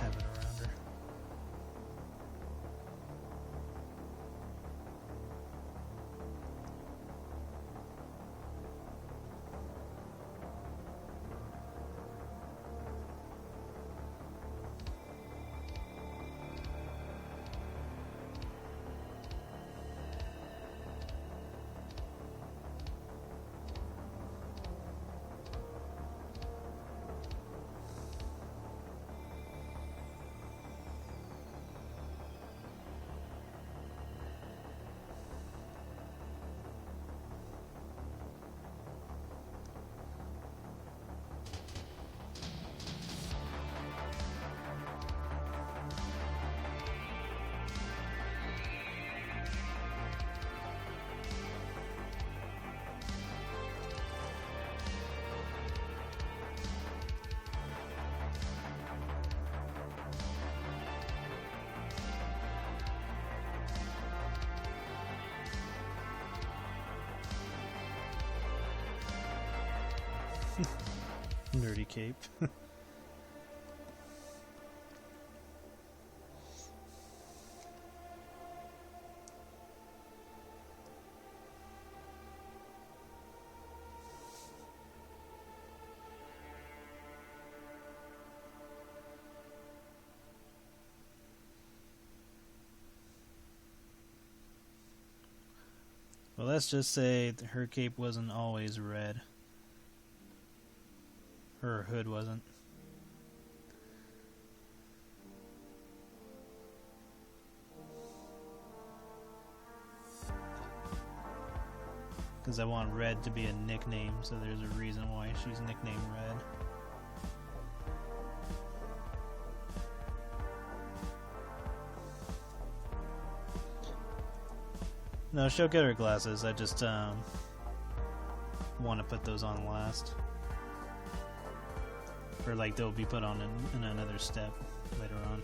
have it around her. Nerdy cape. Well, let's just say that her cape wasn't always red. Her hood wasn't. Because I want Red to be a nickname, so there's a reason why she's nicknamed Red. No, she'll get her glasses. I just want to put those on last. Or like they'll be put on in another step later on.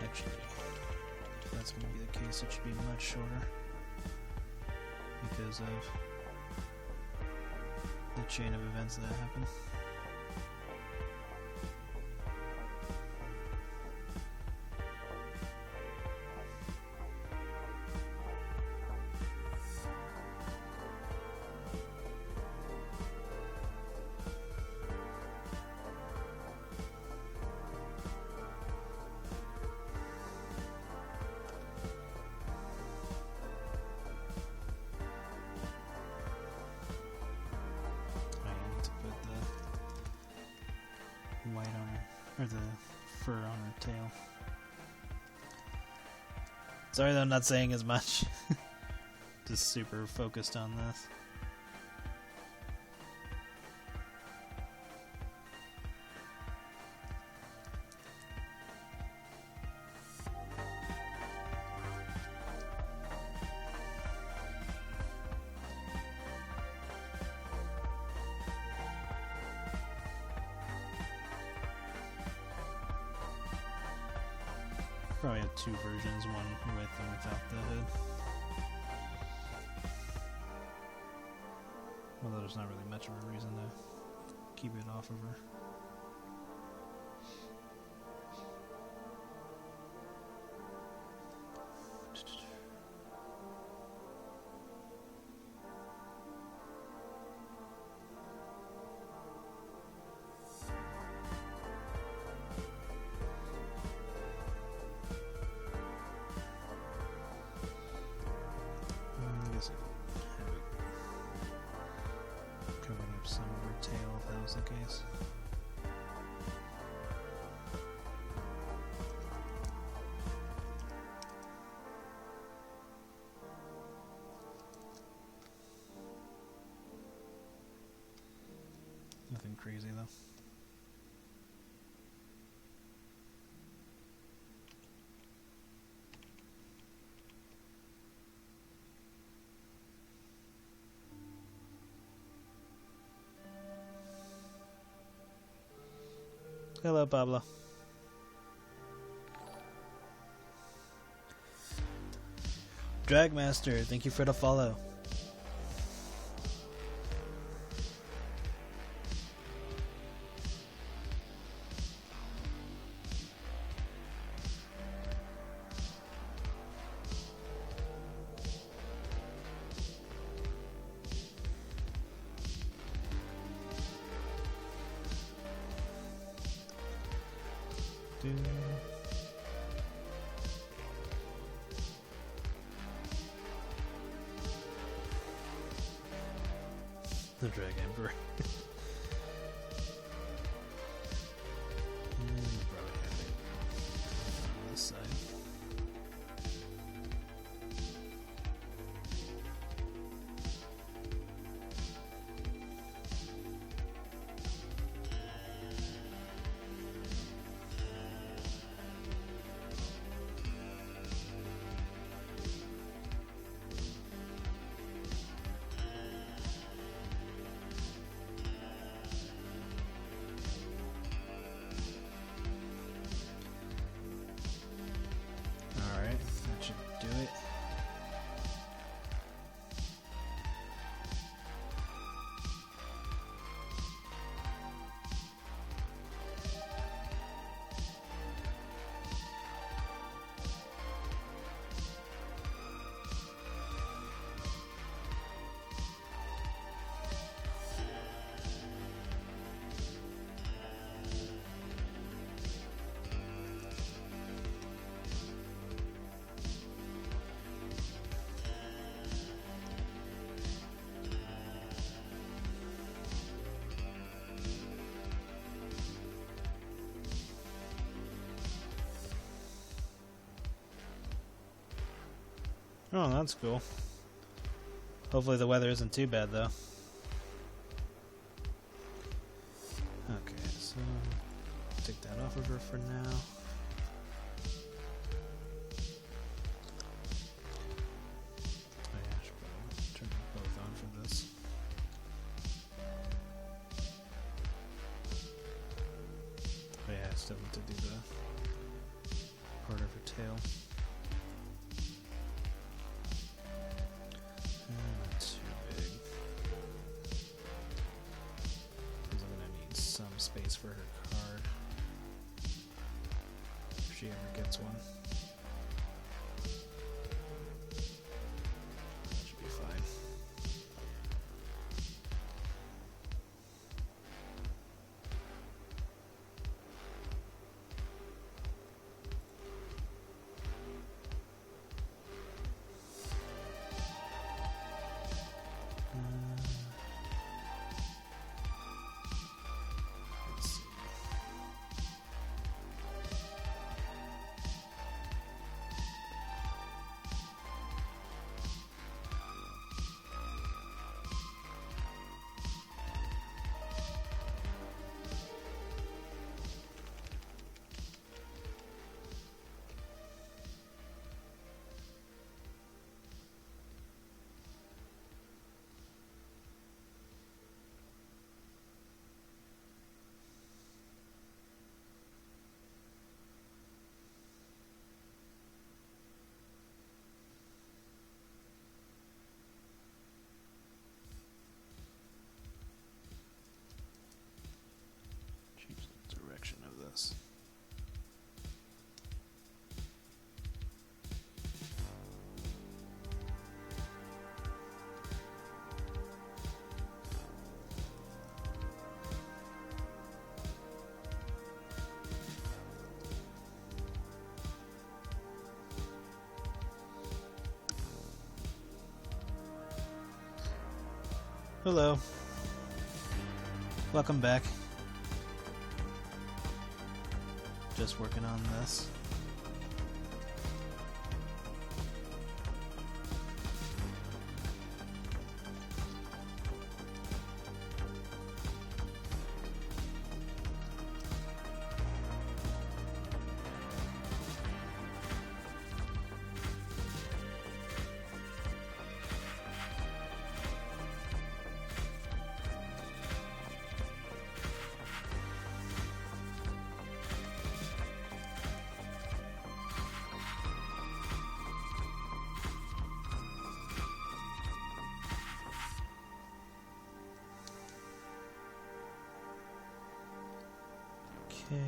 Actually, if that's going to be the case, it should be much shorter because of the chain of events that happen. White on her, or the fur on her tail. Sorry that I'm not saying as much. Just super focused on this. Probably have two versions, one with and without the hood. Although there's not really much of a reason to keep it off of her. Covering up some of her tail if that was the case. Nothing crazy though. Hello, Pablo. Dragmaster, thank you for the follow. The Drag Emperor. Probably have it on this side. Alright, that should do it. Oh, that's cool. Hopefully the weather isn't too bad, though. Okay, so take that off of her for now. Oh yeah, I should probably turn them both on for this. Oh yeah, I still need to do the part of her tail. Not too big. Because I'm gonna need some space for her card. If she ever gets one. That should be fine. Let's see. Change the direction of this. Hello. Welcome back. Just working on this. Okay.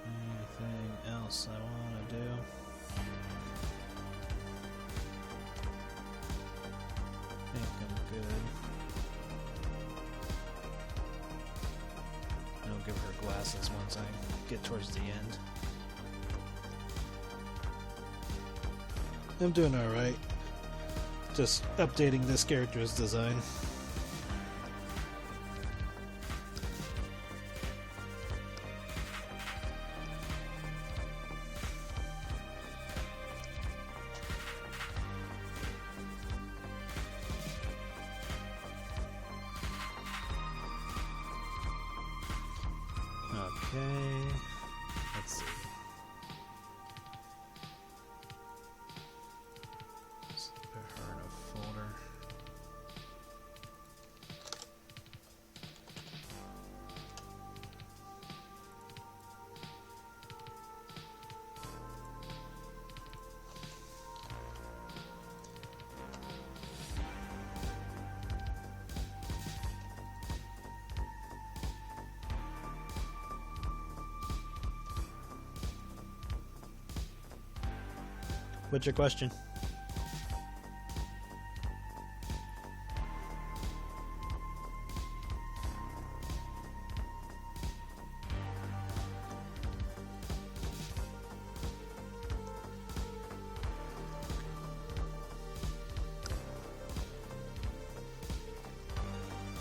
Anything else I want to do? I think I'm good. I'll give her get towards the end. I'm doing alright. Just updating this character's design. Okay, let's see. Let's put her in a folder. What's your question?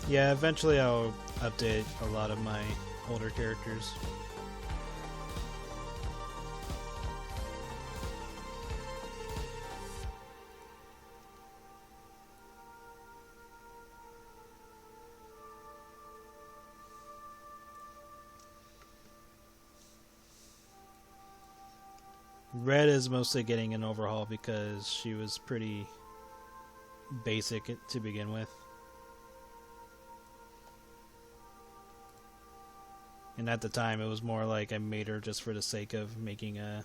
Yeah, eventually I'll update a lot of my older characters. Red is mostly getting an overhaul because she was pretty basic to begin with. And at the time, it was more like I made her just for the sake of making a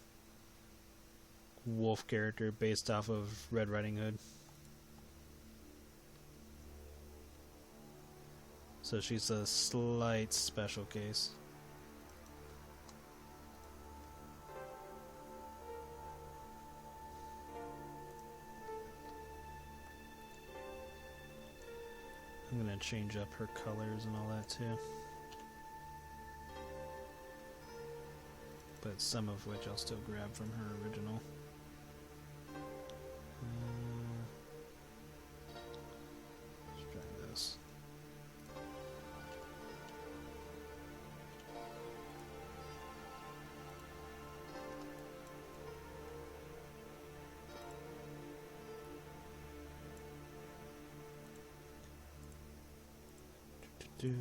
wolf character based off of Red Riding Hood. So she's a slight special case. I'm gonna change up her colors and all that too. But some of which I'll still grab from her original. Let's try this. Do.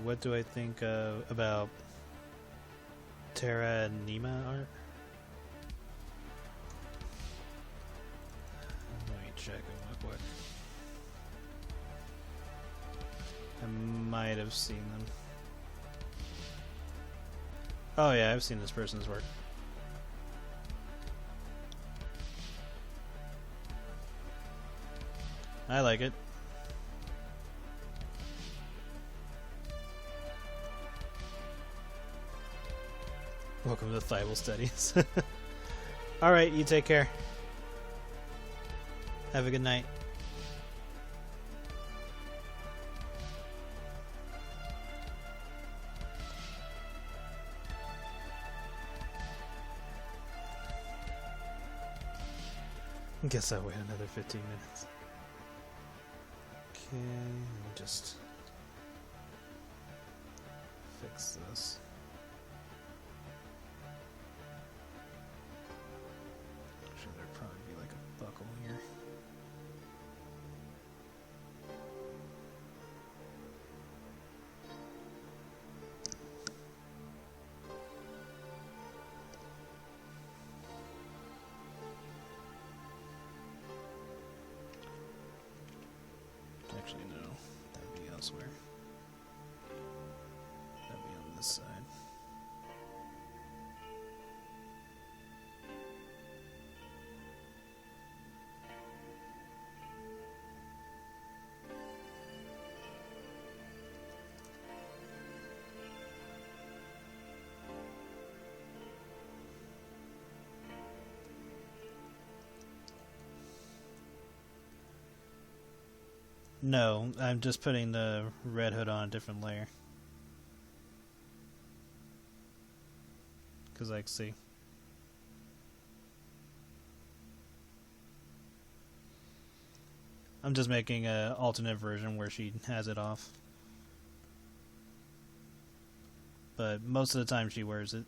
What do I think about Terra and Nima art? Let me check real quick. I might have seen them. Oh yeah, I've seen this person's work. I like it. Welcome to Thibal Studies. Alright, you take care. Have a good night. Guess I'll wait another 15 minutes. Okay, let me just fix this. Actually, there'd probably be like a buckle here. Actually, no. That'd be elsewhere. That'd be on this side. No, I'm just putting the red hood on a different layer. Because, like, see. I'm just making an alternate version where she has it off. But most of the time she wears it.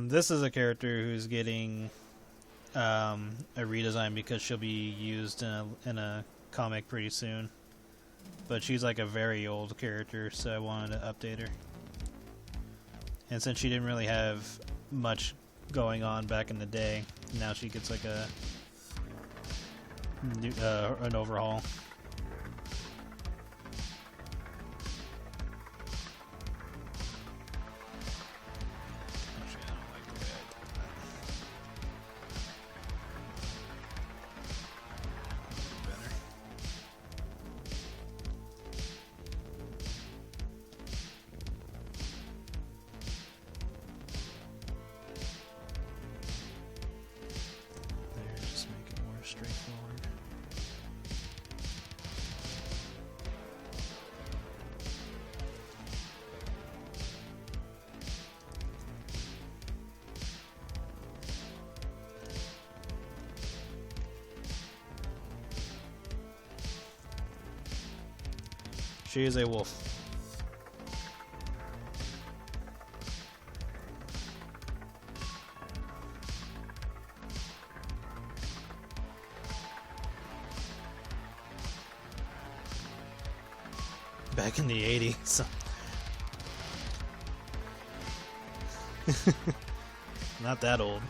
This is a character who's getting a redesign because she'll be used in a comic pretty soon. But she's like a very old character, so I wanted to update her. And since she didn't really have much going on back in the day, now she gets like a new, an overhaul. Straightforward. She is a wolf. Back in the 80s. Not that old.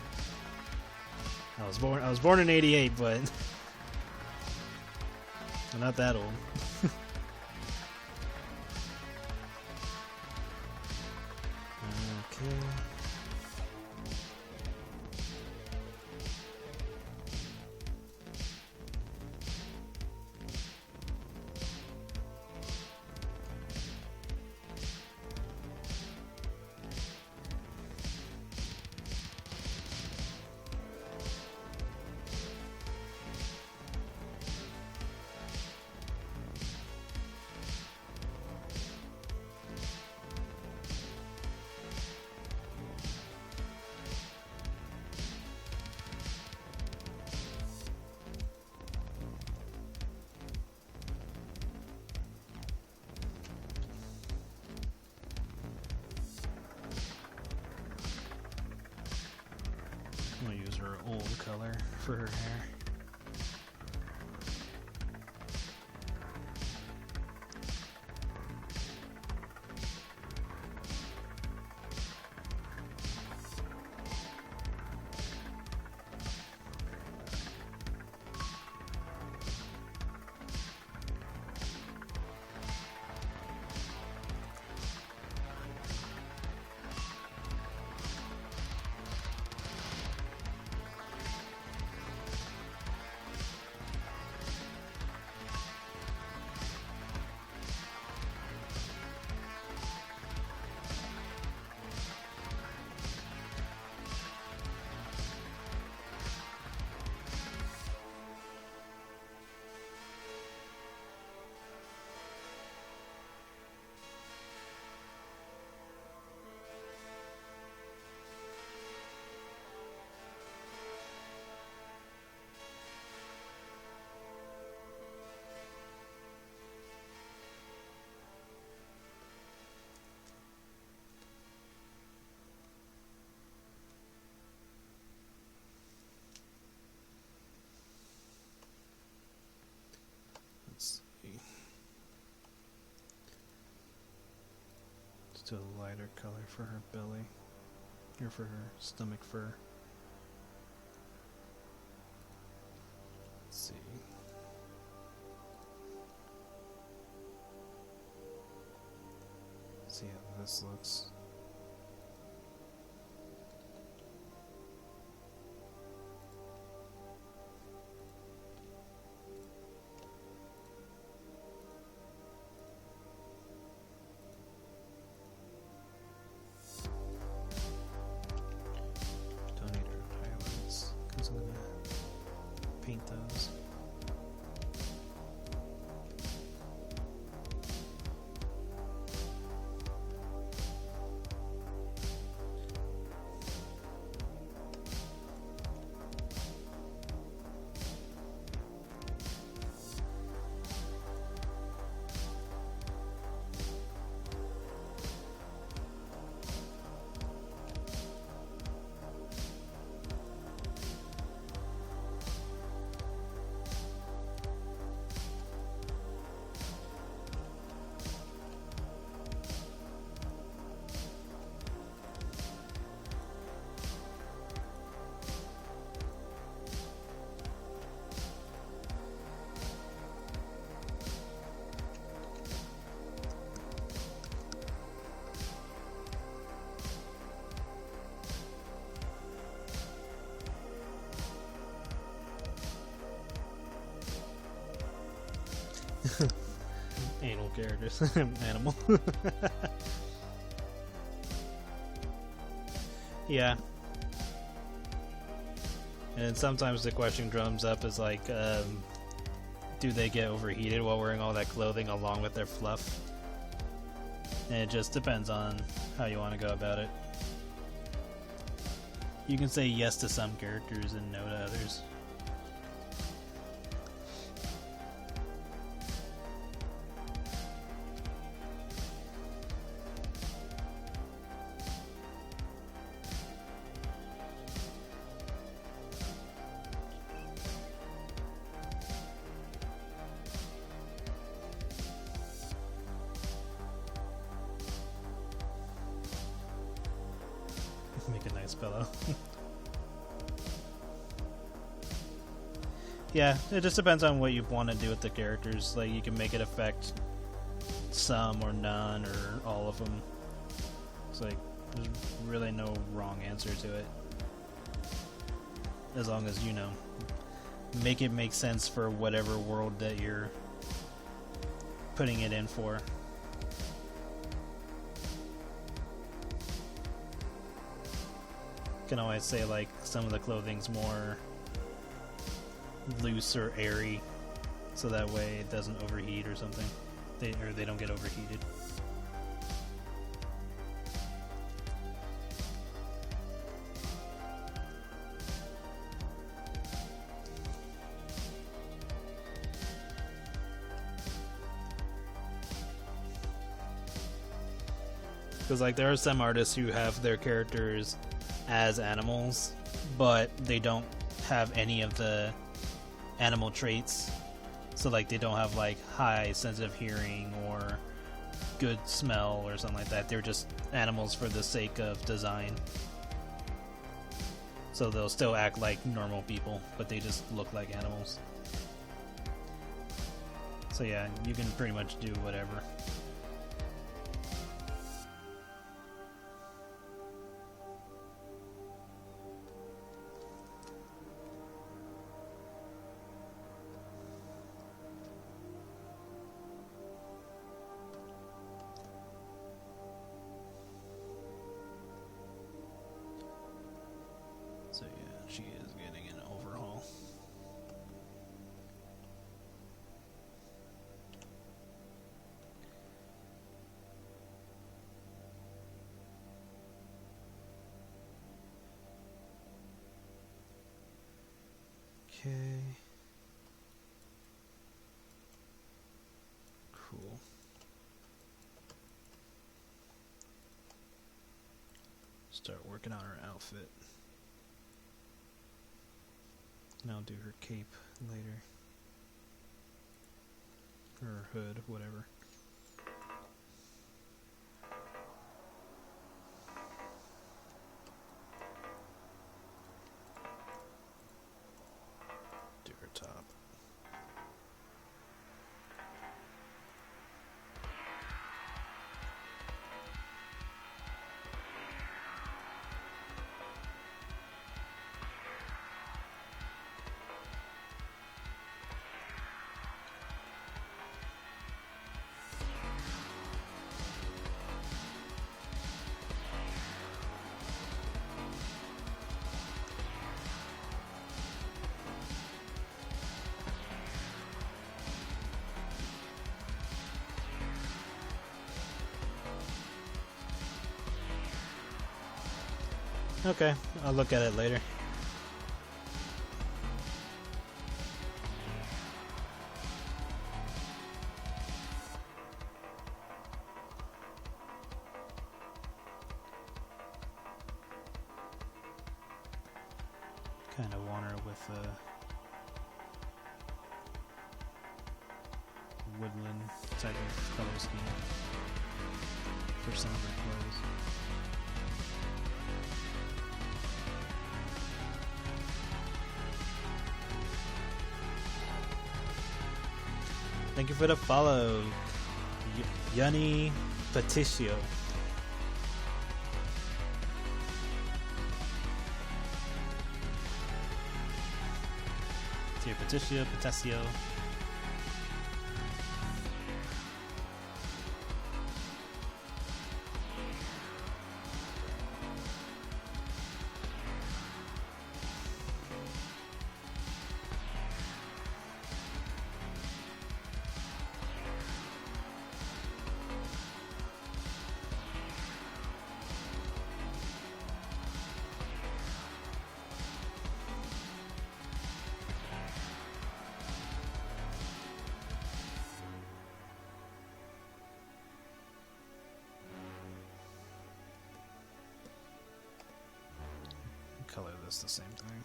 I was born in 88, but I'm not that old. Okay. I'm gonna use her old color for her hair. Let's see. Let's do a lighter color for her belly, or for her stomach fur. Let's see. See how this looks. Anal characters. Animal. Yeah. And sometimes the question drums up is like, do they get overheated while wearing all that clothing along with their fluff? And it just depends on how you want to go about it. You can say yes to some characters and no to others. Make a nice pillow. Yeah, it just depends on what you want to do with the characters. Like, you can make it affect some or none or all of them. It's like, there's really no wrong answer to it. As long as, you know, make it make sense for whatever world that you're putting it in for. Can always say like some of the clothing's more loose or airy, so that way it doesn't overheat or something. They don't get overheated. Because like there are some artists who have their characters as animals, but they don't have any of the animal traits. So like they don't have like high sensitive hearing or good smell or something like that. They're just animals for the sake of design. So they'll still act like normal people, but they just look like animals. So yeah, you can pretty much do whatever. So yeah, she is getting an overhaul. Okay. Cool. Start working on her outfit. And I'll do her cape later. Or hood, whatever. Do her top. Okay, I'll look at it later. Kind of want her with a woodland type of color scheme for some of her clothes. Thank you for the follow, Yanni Patricio. Dear Patricio, Patasio. color this the same thing.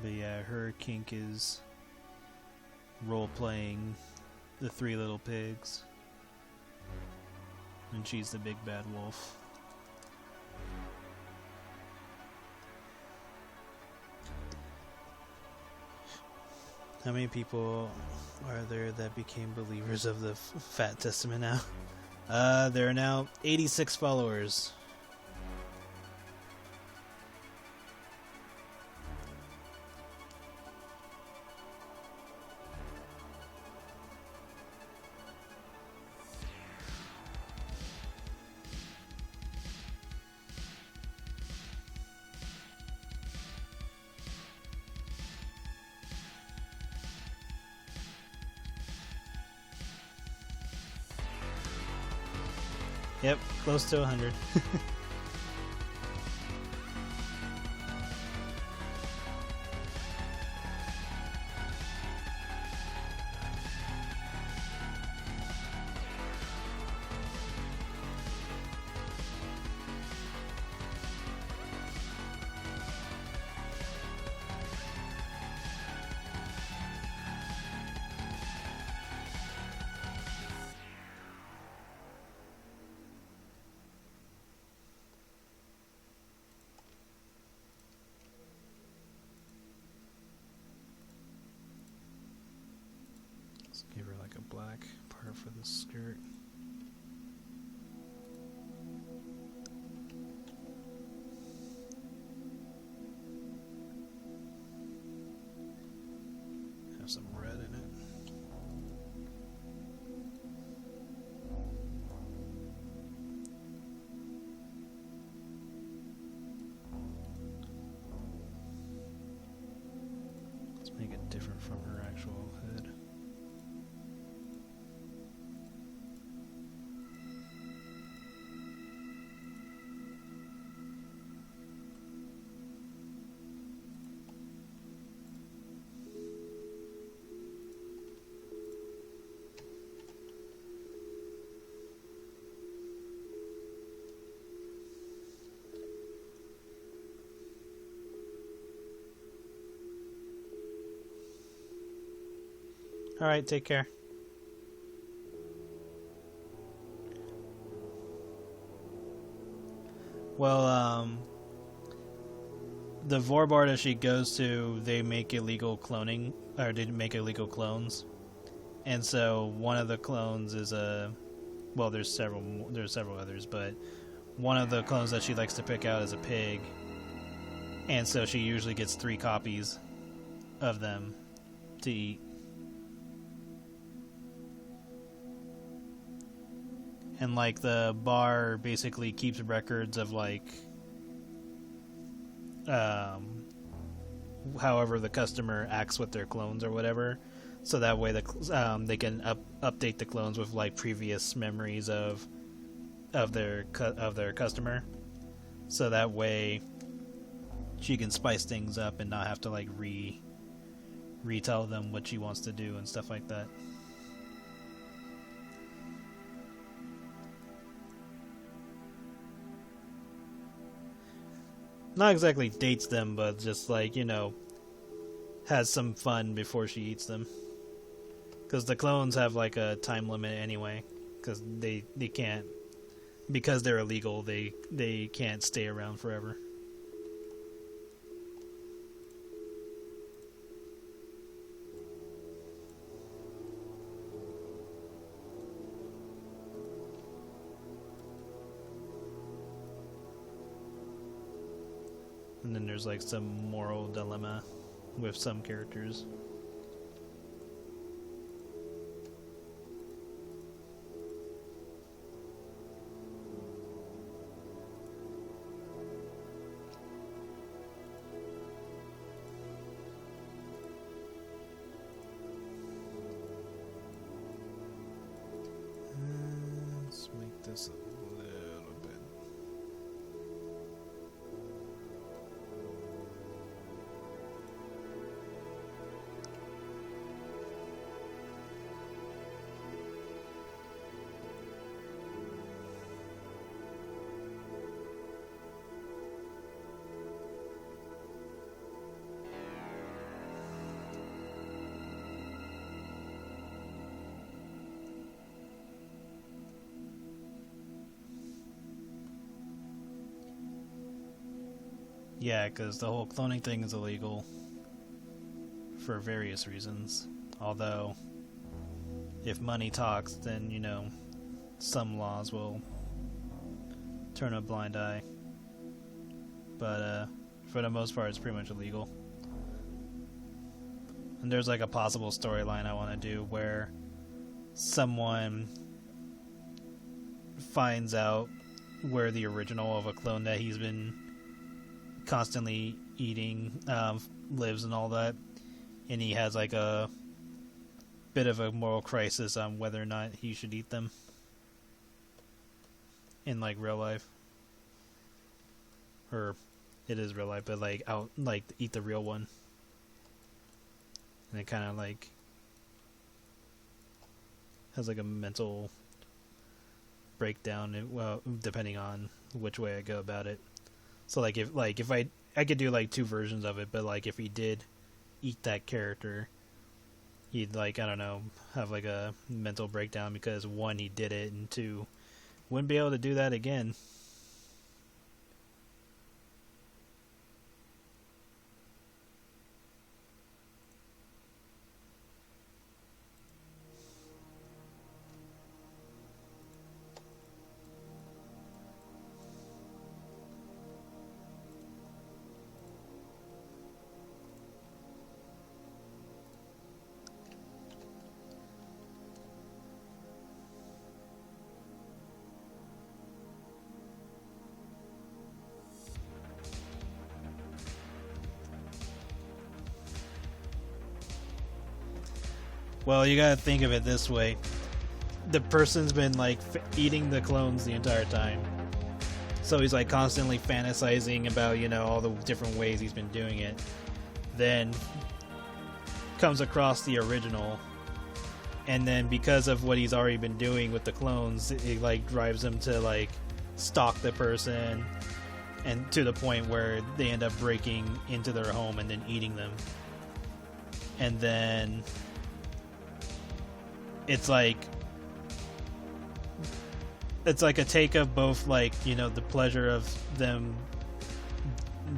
But yeah, her kink is role-playing the Three Little Pigs. And she's the big bad wolf. How many people are there that became believers of the Fat Testament now? There are now 86 followers. Yep, close to 100. Give her like a black part for the skirt. Have some red in it. Let's make it different from her actual head. Alright, take care. Well, the Vorbar that she goes to, they make illegal cloning, or they make illegal clones. And so one of the clones is well, there's several others, but one of the clones that she likes to pick out is a pig. And so she usually gets 3 copies of them to eat. And like the bar basically keeps records of like however the customer acts with their clones or whatever, so that way they can update the clones with like previous memories of their customer, so that way she can spice things up and not have to like retell them what she wants to do and stuff like that. Not exactly dates them, but just like, you know, has some fun before she eats them. Because the clones have like a time limit anyway. Because they can't, because they're illegal, they can't stay around forever. And then there's like some moral dilemma with some characters. Let's make this a little bit. Yeah, because the whole cloning thing is illegal for various reasons. Although, if money talks, then, you know, some laws will turn a blind eye. But, for the most part, it's pretty much illegal. And there's like a possible storyline I want to do where someone finds out where the original of a clone that he's been constantly eating lives and all that, and he has like a bit of a moral crisis on whether or not he should eat them in like real life, or it is real life, but like out like eat the real one, and it kind of like has like a mental breakdown, well, depending on which way I go about it. So like if I could do like two versions of it, but like if he did eat that character, he'd like, I don't know, have like a mental breakdown because one, he did it, and two, wouldn't be able to do that again. Well, you gotta think of it this way. The person's been like eating the clones the entire time. So he's like constantly fantasizing about, you know, all the different ways he's been doing it. Then comes across the original, and then because of what he's already been doing with the clones, it like drives him to like stalk the person, and to the point where they end up breaking into their home and then eating them. And then it's like a take of both, like, you know, the pleasure of them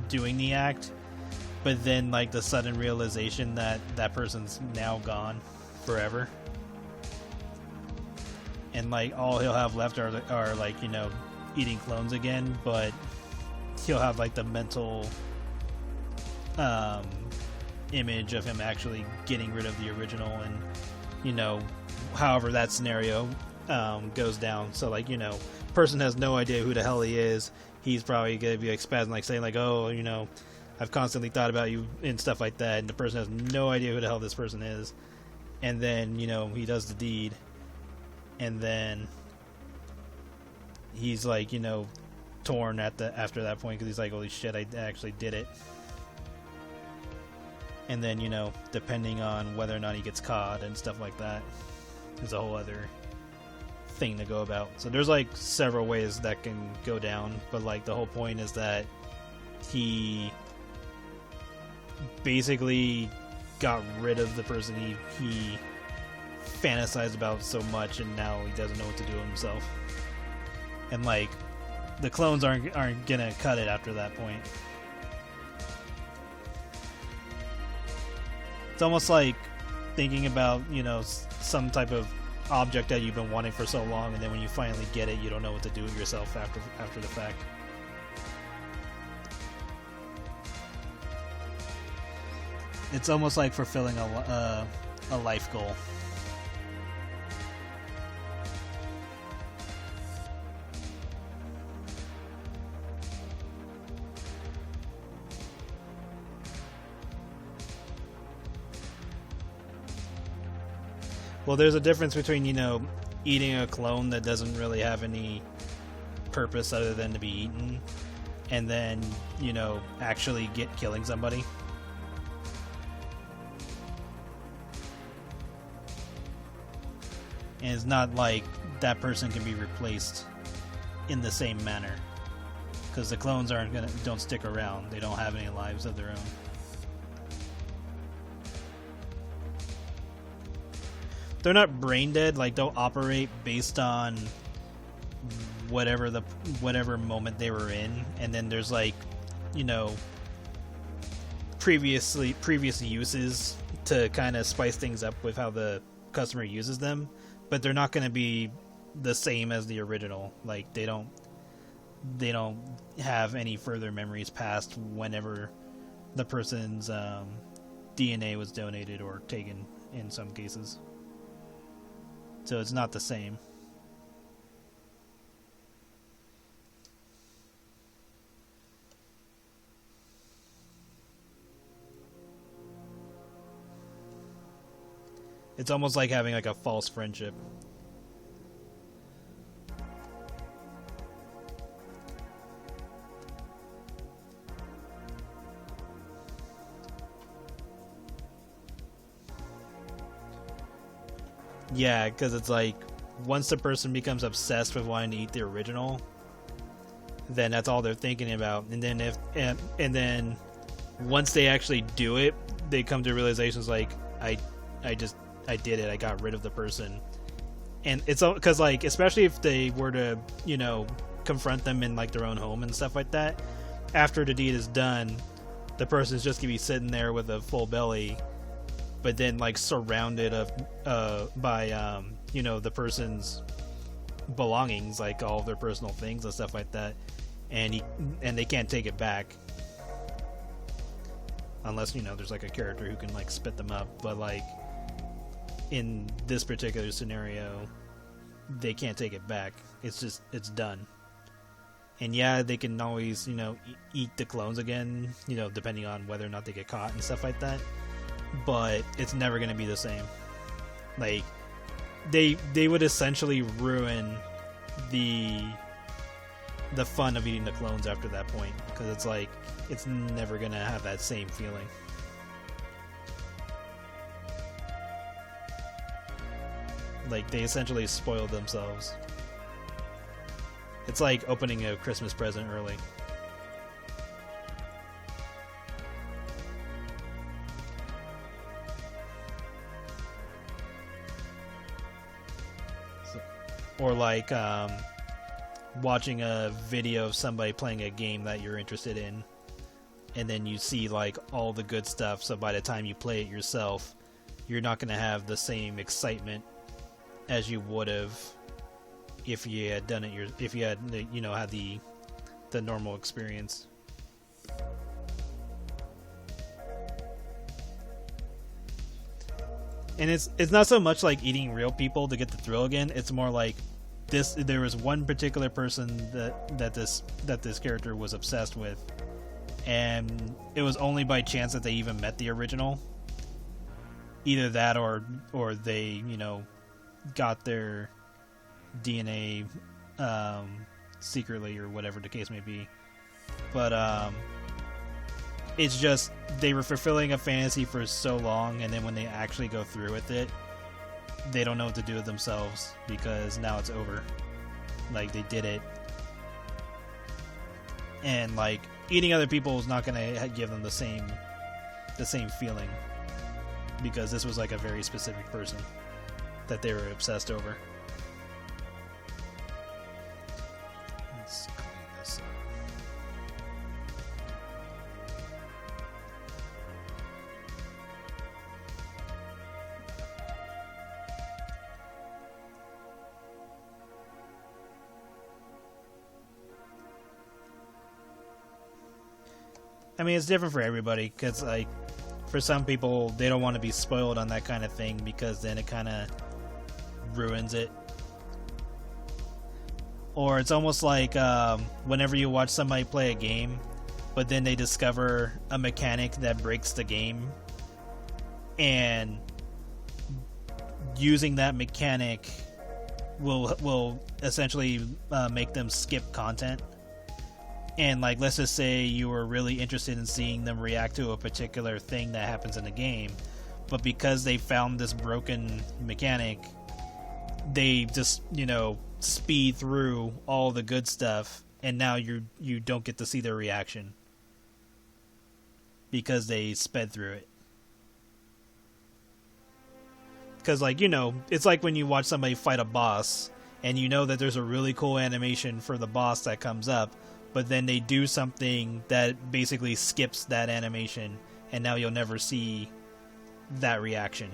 doing the act, but then like the sudden realization that that person's now gone forever, and like all he'll have left are like, you know, eating clones again, but he'll have like the mental image of him actually getting rid of the original, and, you know, however that scenario goes down. So like, you know, person has no idea who the hell he is. He's probably gonna be like spazzing, like saying like, oh, you know, I've constantly thought about you and stuff like that, and the person has no idea who the hell this person is. And then, you know, he does the deed, and then he's like, you know, torn after that point, because he's like, holy shit, I actually did it. And then, you know, depending on whether or not he gets caught and stuff like that, is a whole other thing to go about. So there's like several ways that can go down, but like the whole point is that he basically got rid of the person he fantasized about so much, and now he doesn't know what to do with himself. And like the clones aren't gonna cut it after that point. It's almost like thinking about, you know, some type of object that you've been wanting for so long, and then when you finally get it, you don't know what to do with yourself after the fact. It's almost like fulfilling a life goal. Well, there's a difference between, you know, eating a clone that doesn't really have any purpose other than to be eaten, and then, you know, actually killing somebody. And it's not like that person can be replaced in the same manner, because the clones don't stick around. They don't have any lives of their own. They're not brain dead. Like, they'll operate based on whatever moment they were in, and then there's like, you know, previous uses to kind of spice things up with how the customer uses them, but they're not going to be the same as the original. Like they don't have any further memories past whenever the person's DNA was donated or taken in some cases. So it's not the same. It's almost like having like a false friendship. Yeah, because it's like once the person becomes obsessed with wanting to eat the original, then that's all they're thinking about. And then and then once they actually do it, they come to realizations like I did it. I got rid of the person. And it's because like especially if they were to confront them in like their own home and stuff like that, after the deed is done, the person's just gonna be sitting there with a full belly, but then like surrounded by the person's belongings, like all of their personal things and stuff like that, and they can't take it back unless there's like a character who can like spit them up. But like in this particular scenario, they can't take it back. It's done. And yeah, they can always eat the clones again, depending on whether or not they get caught and stuff like that. But it's never going to be the same. Like they would essentially ruin the fun of eating the clones after that point, because it's like it's never going to have that same feeling. Like they essentially spoiled themselves. It's like opening a Christmas present early. Or like watching a video of somebody playing a game that you're interested in, and then you see like all the good stuff, so by the time you play it yourself, you're not going to have the same excitement as you would have if you had done it if you had had the normal experience. And it's not so much like eating real people to get the thrill again. It's more like there was one particular person that this character was obsessed with, and it was only by chance that they even met the original. Either that or they got their DNA secretly, or whatever the case may be. But it's just they were fulfilling a fantasy for so long, and then when they actually go through with it, they don't know what to do with themselves, because now it's over. Like they did it, and like eating other people is not going to give them the same feeling, because this was like a very specific person that they were obsessed over. Let's clean this up. I mean, it's different for everybody, because like for some people they don't want to be spoiled on that kind of thing, because then it kind of ruins it. Or it's almost like whenever you watch somebody play a game, but then they discover a mechanic that breaks the game, and using that mechanic will essentially make them skip content. And like, let's just say you were really interested in seeing them react to a particular thing that happens in the game, but because they found this broken mechanic, they just speed through all the good stuff, and now you don't get to see their reaction because they sped through it. Because like it's like when you watch somebody fight a boss, and you know that there's a really cool animation for the boss that comes up, but then they do something that basically skips that animation, and now you'll never see that reaction.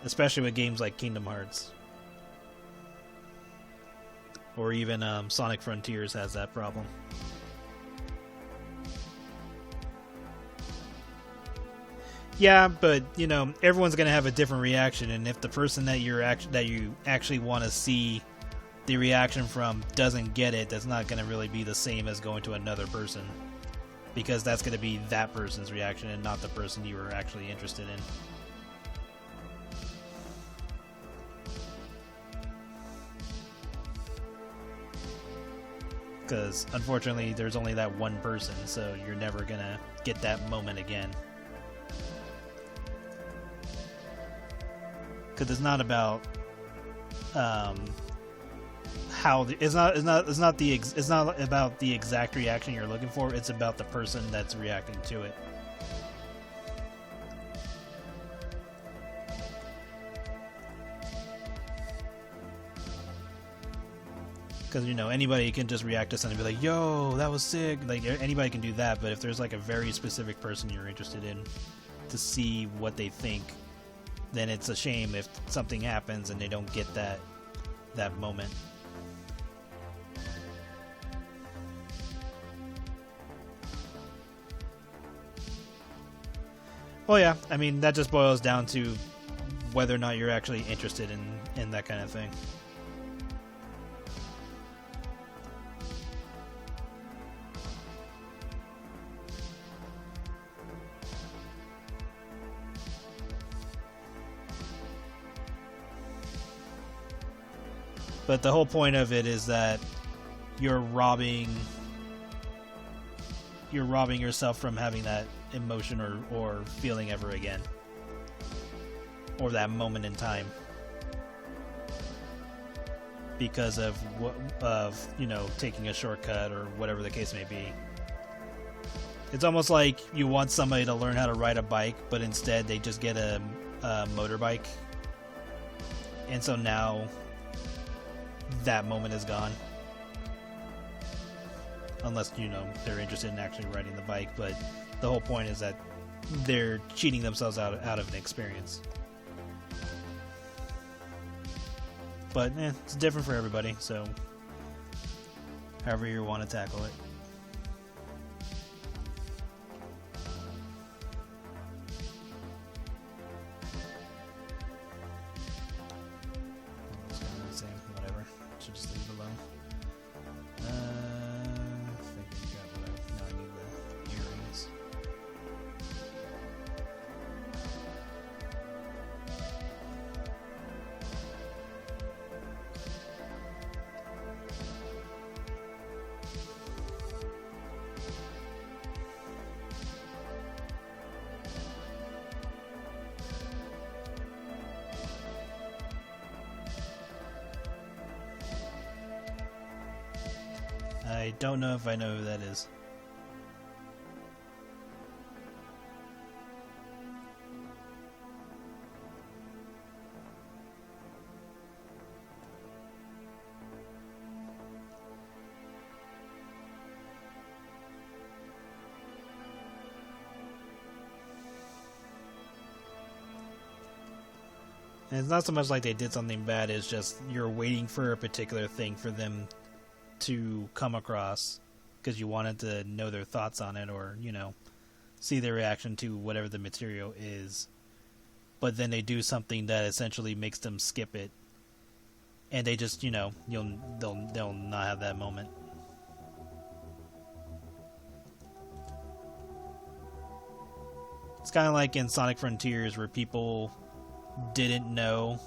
Especially with games like Kingdom Hearts. Or even Sonic Frontiers has that problem. Yeah, but you know, everyone's gonna have a different reaction, and if the person that you actually want to see the reaction from doesn't get it, that's not gonna really be the same as going to another person, because that's gonna be that person's reaction and not the person you were actually interested in. Because unfortunately there's only that one person, so you're never gonna get that moment again. Because it's not about it's not about the exact reaction you're looking for, it's about the person that's reacting to it. Because, you know, anybody can just react to something and be like, yo, that was sick. Like, anybody can do that, but if there's like a very specific person you're interested in to see what they think, then it's a shame if something happens and they don't get that moment. Well, yeah, I mean, that just boils down to whether or not you're actually interested in that kind of thing. But the whole point of it is that you're robbing yourself from having that emotion or feeling ever again, or that moment in time, because of you know, taking a shortcut or whatever the case may be. It's almost like you want somebody to learn how to ride a bike, but instead they just get a motorbike, and so now that moment is gone. Unless, you know, they're interested in actually riding the bike, but the whole point is that they're cheating themselves out of an experience. But it's different for everybody, so however you want to tackle it. Should just leave it alone. I think I got what now I need the earrings. I don't know if I know who that is. And it's not so much like they did something bad, it's just you're waiting for a particular thing for them to come across because you wanted to know their thoughts on it, or, you know, see their reaction to whatever the material is. But then they do something that essentially makes them skip it, and they just, you know, they'll not have that moment. It's kind of like in Sonic Frontiers, where people didn't know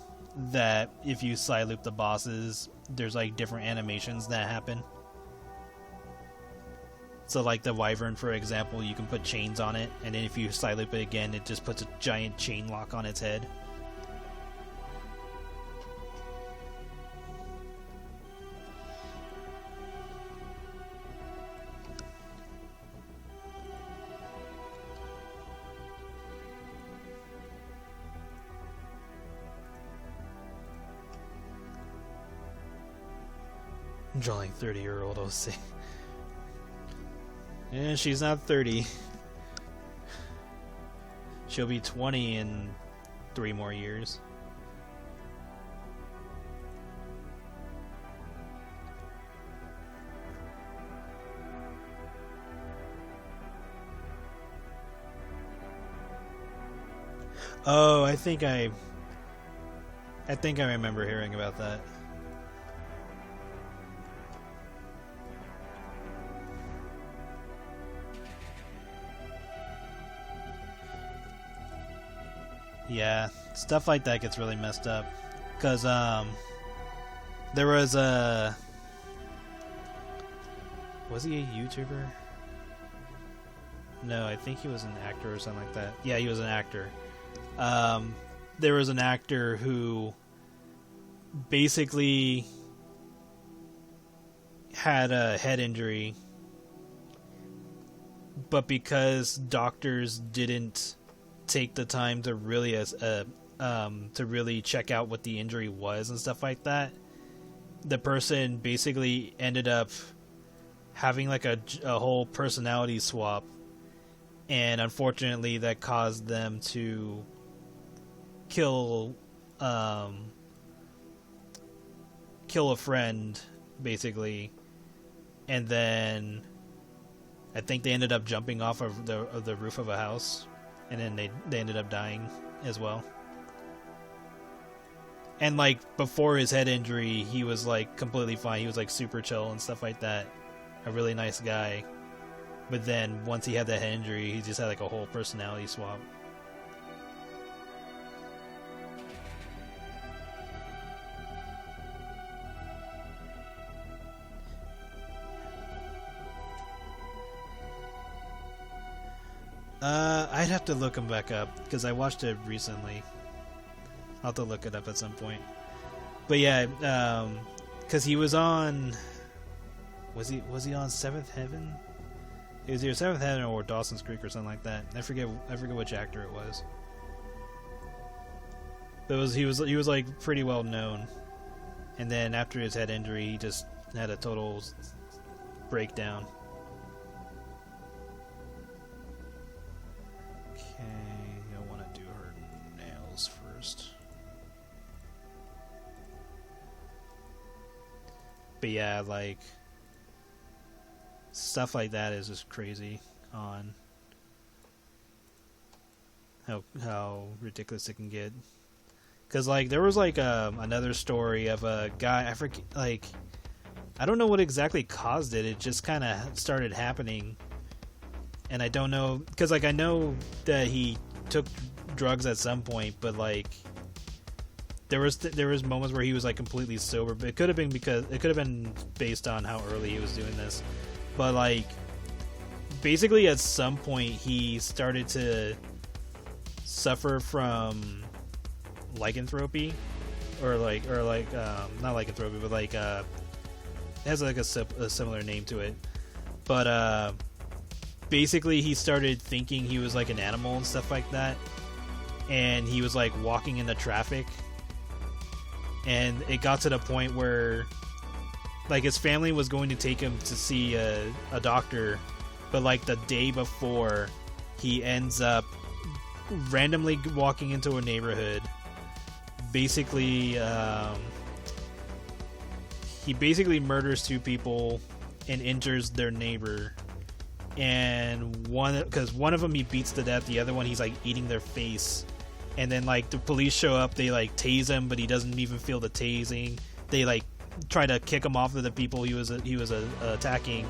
that if you side loop the bosses, there's like different animations that happen. So like the Wyvern, for example, you can put chains on it, and then if you side loop it again, it just puts a giant chain lock on its head. Drawing 30-year-old OC. And she's not 30. She'll be 20 in 3 more years. Oh, I think I remember hearing about that. Yeah, stuff like that gets really messed up. Cause there was he a YouTuber? No, I think he was an actor or something like that. Yeah, he was an actor. There was an actor who basically had a head injury, but because doctors didn't take the time to really check out what the injury was and stuff like that, the person basically ended up having like a whole personality swap, and unfortunately that caused them to kill a friend, basically, and then I think they ended up jumping off of the roof of a house, and then they ended up dying as well. And like before his head injury, he was like completely fine. He was like super chill and stuff like that. A really nice guy. But then once he had that head injury, he just had like a whole personality swap. I'd have to look him back up because I watched it recently. I'll have to look it up at some point. But yeah, because he was on. Was he on Seventh Heaven? It was either Seventh Heaven or Dawson's Creek or something like that. I forget which actor it was. But he was like pretty well known. And then after his head injury, he just had a total breakdown. I want to do her nails first. But yeah, like stuff like that is just crazy on how ridiculous it can get. Cause like there was like another story of a guy, I don't know what exactly caused it. It just kind of started happening. And I don't know, because like I know that he took drugs at some point, but like there was moments where he was like completely sober. But it could have been based on how early he was doing this. But like basically at some point he started to suffer from lycanthropy, or not lycanthropy, but like it has like a similar name to it. But basically he started thinking he was like an animal and stuff like that, and he was like walking in the traffic, and it got to the point where like his family was going to take him to see a doctor, but like the day before he ends up randomly walking into a neighborhood. Basically he basically murders 2 people and injures their neighbor. And one of them he beats to death, the other one he's like eating their face. And then like the police show up, they like tase him, but he doesn't even feel the tasing. They like try to kick him off of the people he was attacking,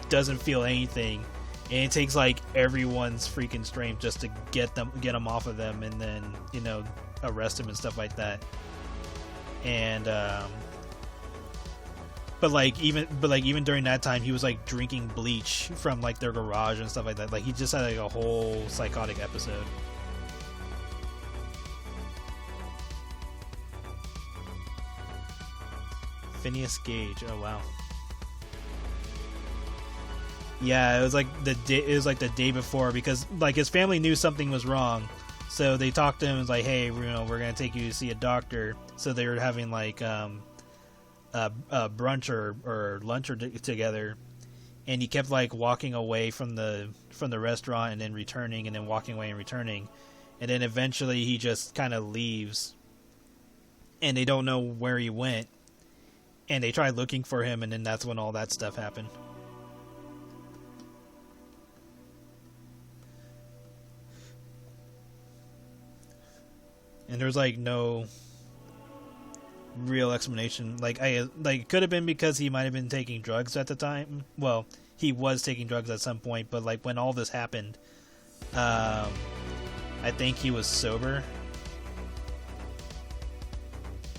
doesn't feel anything. And it takes like everyone's freaking strength just to get him off of them, and then, you know, arrest him and stuff like that. And But even during that time, he was like drinking bleach from like their garage and stuff like that. Like he just had like a whole psychotic episode. Phineas Gage. Oh wow. Yeah, it was like the day before, because like his family knew something was wrong, so they talked to him and was like, "Hey, you know, we're gonna take you to see a doctor." So they were having like brunch or lunch together, and he kept like walking away from the restaurant and then returning and then walking away and returning, and then eventually he just kind of leaves, and they don't know where he went, and they try looking for him, and then that's when all that stuff happened. And there's like no real explanation. Like it could have been because he might have been taking drugs at the time. Well, he was taking drugs at some point, but like when all this happened, I think he was sober,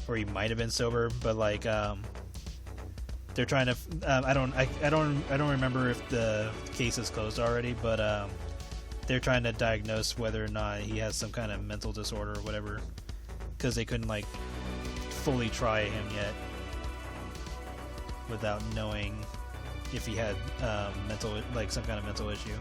or he might have been sober. But like they're trying to. I don't remember if the case is closed already, but they're trying to diagnose whether or not he has some kind of mental disorder or whatever, because they couldn't like fully try him yet without knowing if he had some kind of mental issue.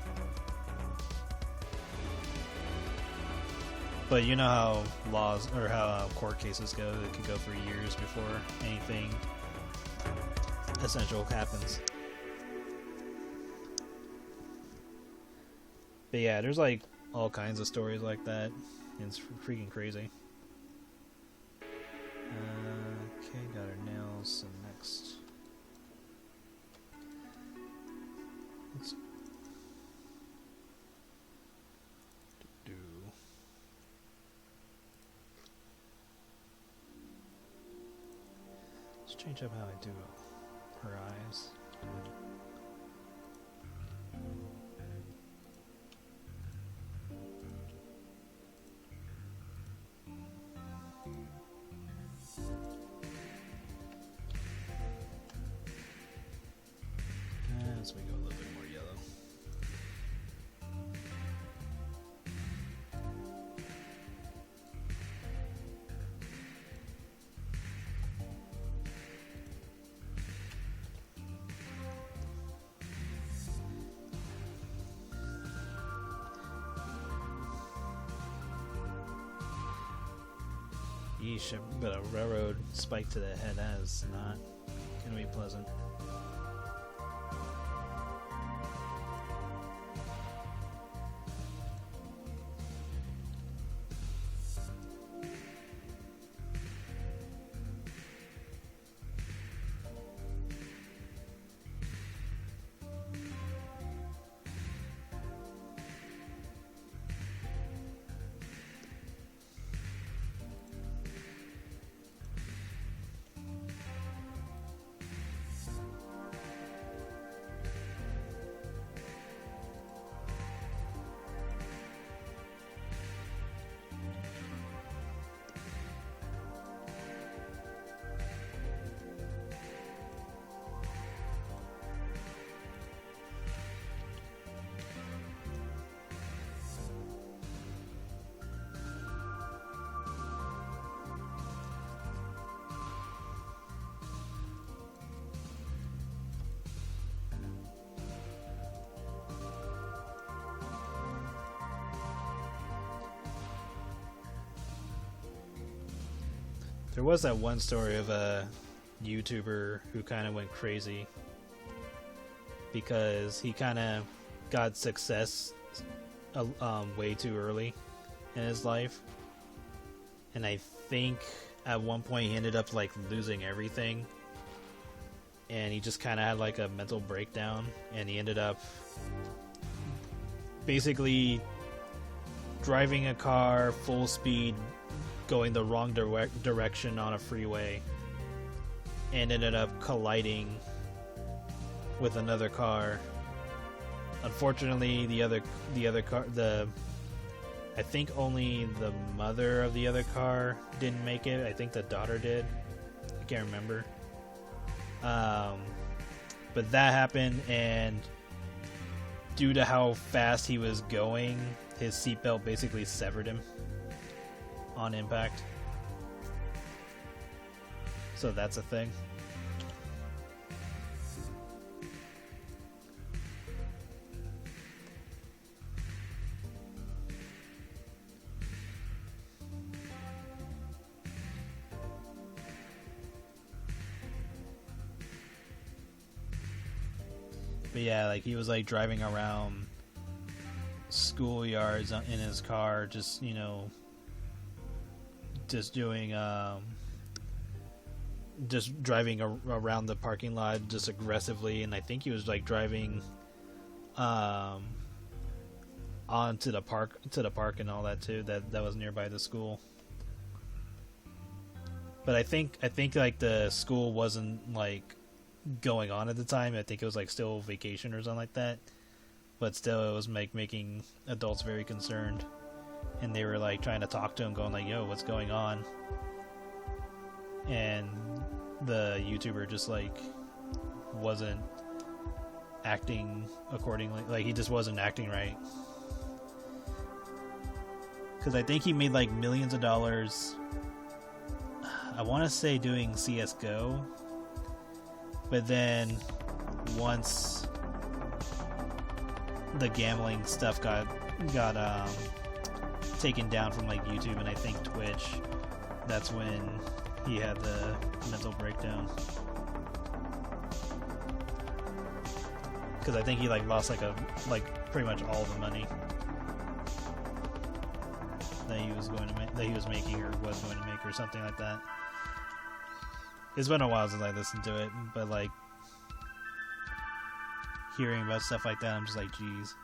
But you know how laws or how court cases go; it can go for years before anything essential happens. But yeah, there's like all kinds of stories like that. It's freaking crazy. Okay, got our nails. And next, let's do. Let's change up how I do her eyes. As we go a little bit more yellow. Yeesh, but a railroad spike to the head, that is not going to be pleasant. There was that one story of a YouTuber who kind of went crazy because he kind of got success way too early in his life, and I think at one point he ended up like losing everything, and he just kind of had like a mental breakdown, and he ended up basically driving a car full speed, going the wrong direction on a freeway, and ended up colliding with another car. Unfortunately, the other car, I think only the mother of the other car didn't make it. I think the daughter did. I can't remember. But that happened, and due to how fast he was going, his seatbelt basically severed him on impact. So that's a thing. But yeah, like he was like driving around schoolyards in his car, just just doing just driving around the parking lot just aggressively, and I think he was like driving onto the park and all that too. That was nearby the school. But I think like the school wasn't like going on at the time. I think it was like still vacation or something like that. But still, it was making adults very concerned, and they were like trying to talk to him, going like, "Yo, what's going on?" And the YouTuber just like wasn't acting accordingly. Like he just wasn't acting right. Because I think he made like millions of dollars. I want to say doing CS:GO, but then once the gambling stuff got taken down from like YouTube and I think Twitch, that's when he had the mental breakdown. Because I think he like lost like pretty much all the money that he was making or was going to make or something like that. It's been a while since I listened to it, but like hearing about stuff like that, I'm just like, geez.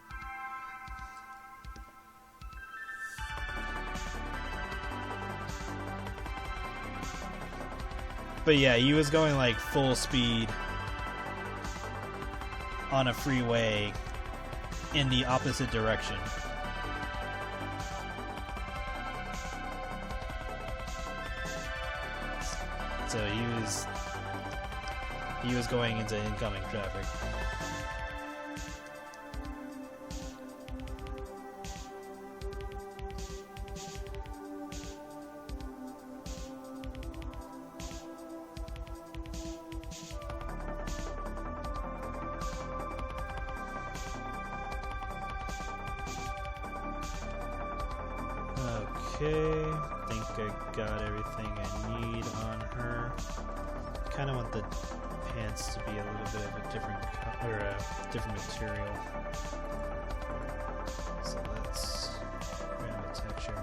But yeah, he was going like full speed on a freeway in the opposite direction. So he was going into incoming traffic. Okay, I think I got everything I need on her. I kind of want the pants to be a little bit of a different color, a different material. So let's grab a texture.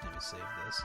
Let me save this.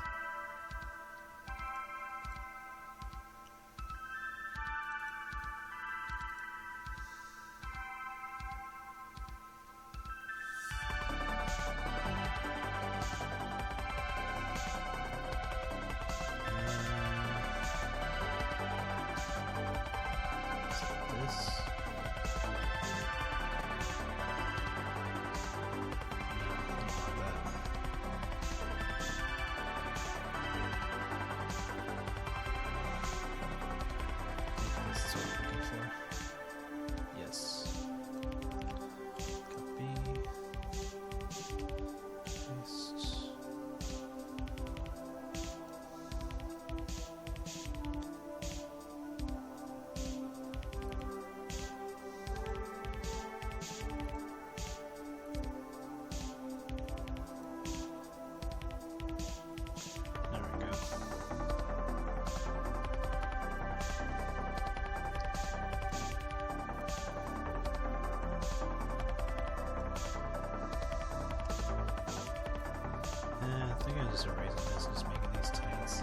I think I'm just erasing this, just making these tights. I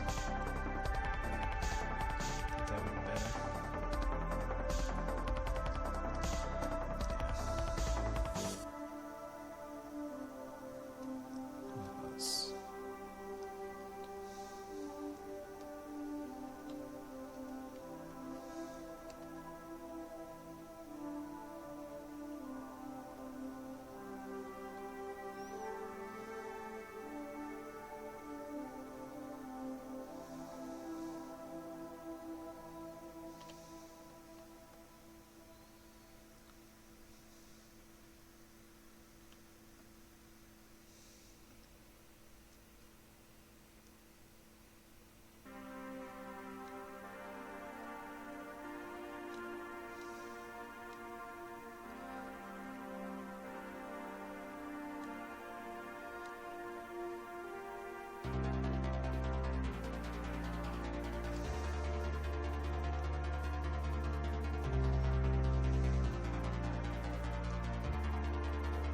think that would be better. Let's...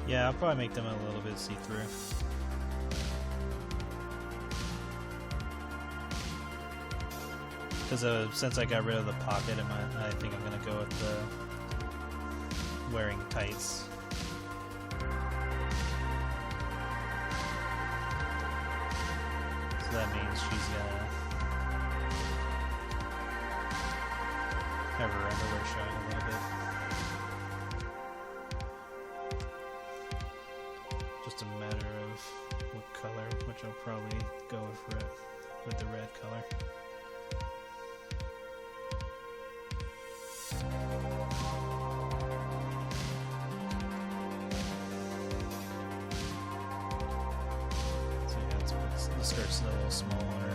Yeah, I'll probably make them a little bit see-through. Because since I got rid of the pocket, I think I'm gonna go with the wearing tights. So that means she's gonna have her underwear showing a little bit. Just a matter of what color, which I'll probably go with the red color. The skirt's a little smaller.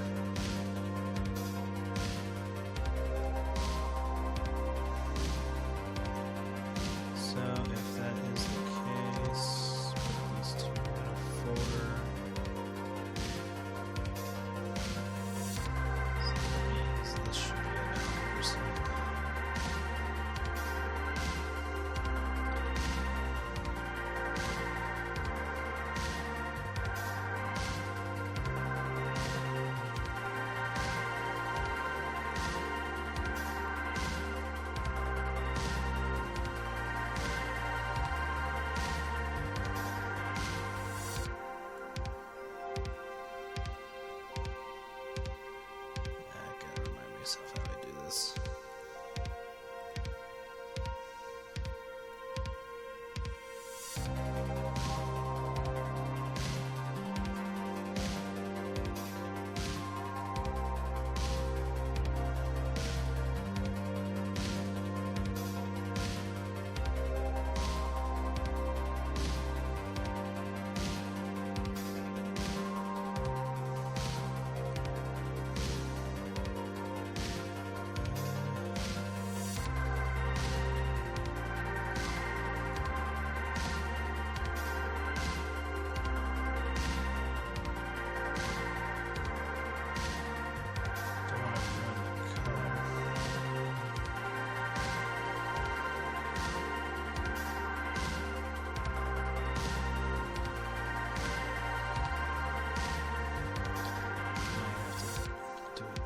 So if that is the case, put these two in a folder. So that means this should be at 100%. How I do this.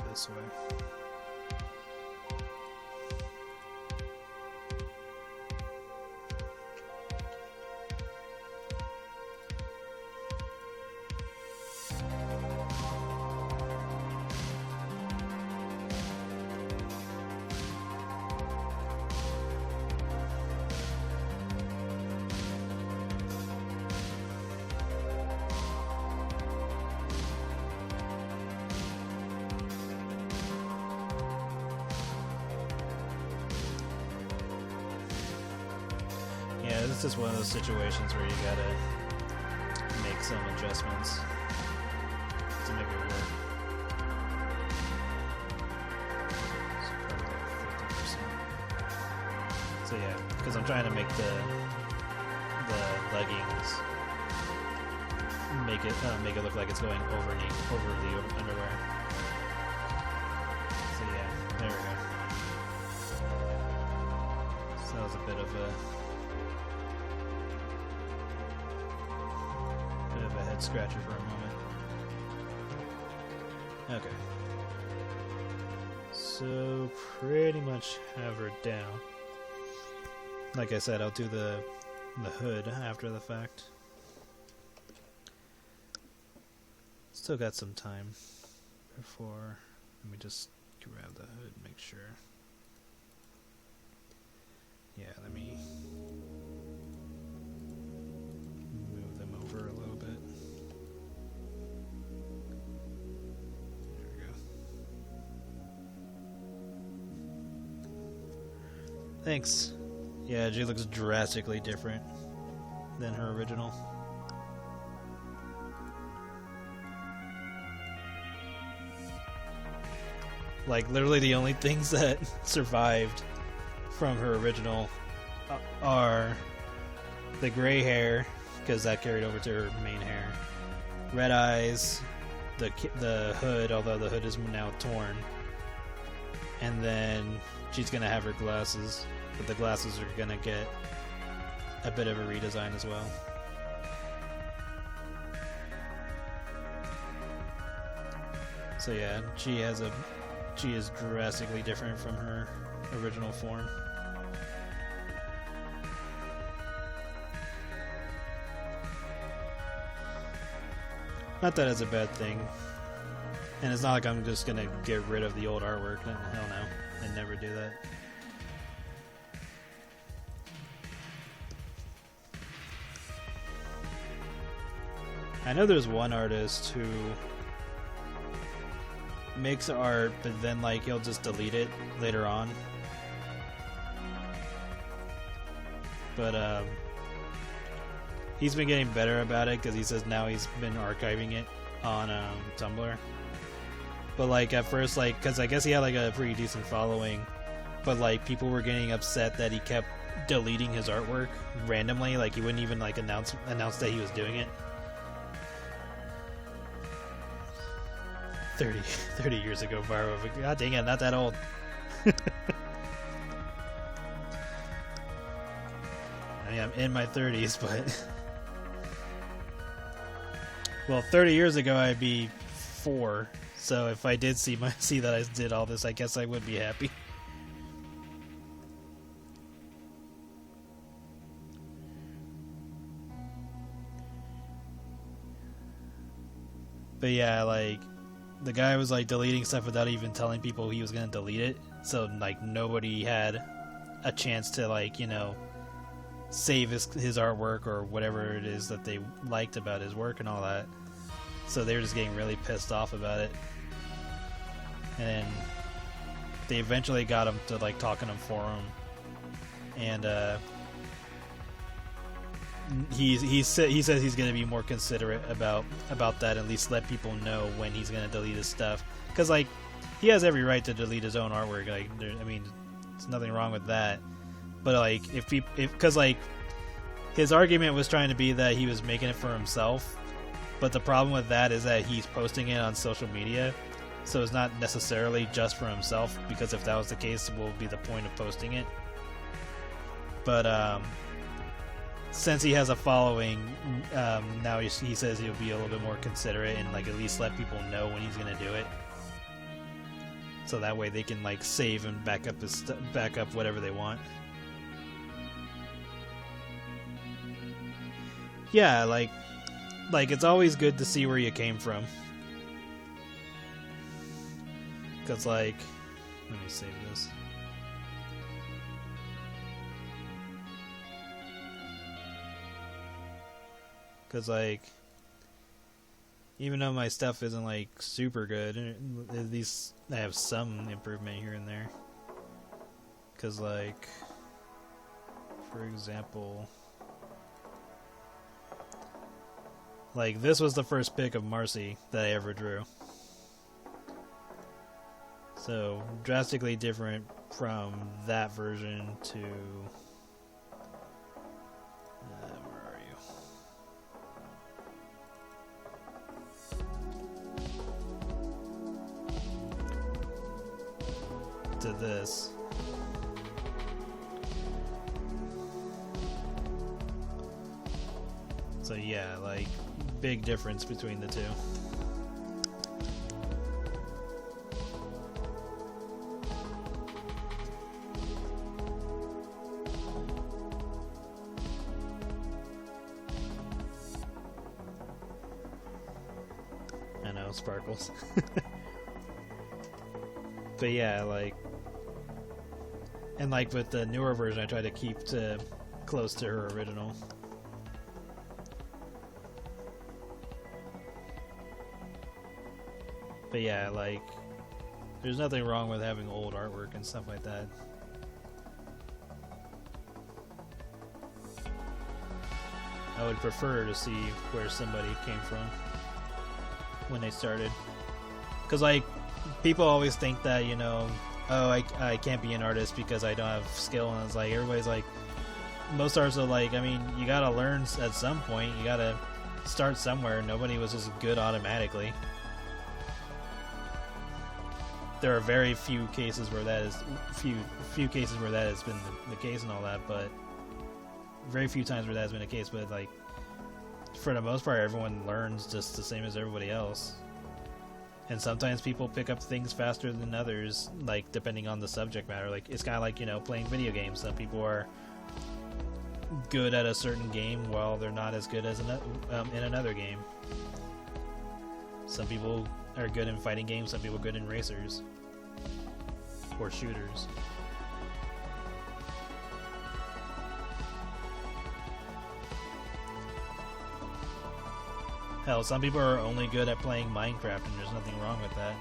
This way. Yeah, this is one of those situations where you gotta make some adjustments to make it work. So probably like 50%. So yeah, because I'm trying to make the leggings make it look like it's going over the underwear. So yeah, there we go. So that was a bit of a head scratcher for a moment. Okay. So pretty much have her down. Like I said, I'll do the hood after the fact. Still got some time before. Let me just grab the hood, make sure. Yeah, let me move them over a little bit. There we go. Thanks. Yeah, she looks drastically different than her original. Like, literally the only things that survived from her original are the gray hair, because that carried over to her main hair, red eyes, the hood, although the hood is now torn, and then she's going to have her glasses, but the glasses are going to get a bit of a redesign as well. So yeah, she is drastically different from her original form. Not that it's a bad thing. And it's not like I'm just gonna get rid of the old artwork. No, hell no. I'd never do that. I know there's one artist who makes art, but then like he'll just delete it later on. But he's been getting better about it because he says now he's been archiving it on Tumblr. But like at first, like, because I guess he had like a pretty decent following, but like people were getting upset that he kept deleting his artwork randomly. Like he wouldn't even like announce that he was doing it. 30 years ago, Viro. God dang it, not that old. I mean, I'm in my 30s, but well, 30 years ago I'd be 4. So if I did see that I did all this, I guess I would be happy. But yeah, like the guy was like deleting stuff without even telling people he was gonna delete it. So like nobody had a chance to like, you know, save his artwork or whatever it is that they liked about his work and all that. So they were just getting really pissed off about it. And then they eventually got him to like talk in a forum, and he says he's going to be more considerate about that, at least let people know when he's going to delete his stuff, because like he has every right to delete his own artwork. Like I mean, there's nothing wrong with that. But like because like his argument was trying to be that he was making it for himself, but the problem with that is that he's posting it on social media. So it's not necessarily just for himself, because if that was the case, what would be the point of posting it? But since he has a following, now he says he'll be a little bit more considerate and like at least let people know when he's gonna do it. So that way they can like save and back up whatever they want. Yeah, like it's always good to see where you came from. Because, like, let me save this. Because, like, even though my stuff isn't, like, super good, at least I have some improvement here and there. Because, like, for example, like, this was the first pic of Marcy that I ever drew. So, drastically different from that version to... where are you? To this. So yeah, like, big difference between the two. Sparkles. But yeah, like, and like with the newer version I try to keep close to her original. But yeah, like, there's nothing wrong with having old artwork and stuff like that. I would prefer to see where somebody came from when they started, because like people always think that, you know, oh, I can't be an artist because I don't have skill, and it's like everybody's like, most artists are like, I mean, you gotta learn at some point, you gotta start somewhere. Nobody was just good automatically. There are very few cases where that is few cases where that has been the case and all that, but very few times where that has been the case. But like, for the most part, everyone learns just the same as everybody else. And sometimes people pick up things faster than others, like depending on the subject matter. Like it's kind of like, you know, playing video games. Some people are good at a certain game while they're not as good as in another game. Some people are good in fighting games, some people are good in racers or shooters. Hell, some people are only good at playing Minecraft, and there's nothing wrong with that.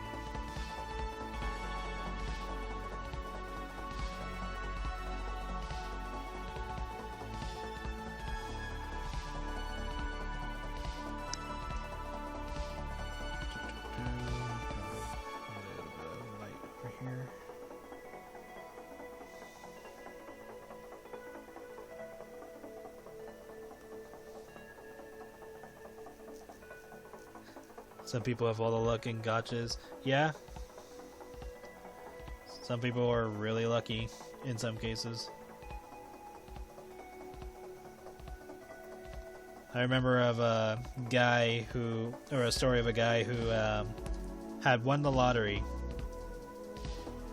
Some people have all the luck in gotchas. Yeah. Some people are really lucky in some cases. I remember of a guy who, or a story of a guy who had won the lottery.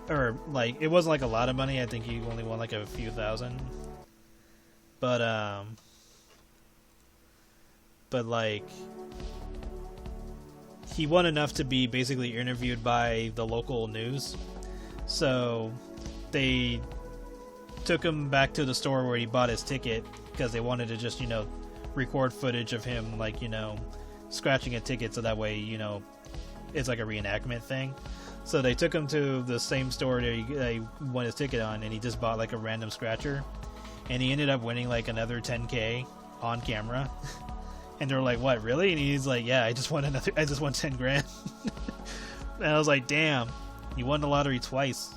Or, like, it wasn't like a lot of money. I think he only won like a few thousand. But like, he won enough to be basically interviewed by the local news. So they took him back to the store where he bought his ticket because they wanted to just, you know, record footage of him, like, you know, scratching a ticket so that way, you know, it's like a reenactment thing. So they took him to the same store that he won his ticket on, and he just bought like a random scratcher, and he ended up winning like another 10K on camera. And they were like, "What, really?" And he's like, "Yeah, I just won 10 grand." And I was like, "Damn, you won the lottery twice."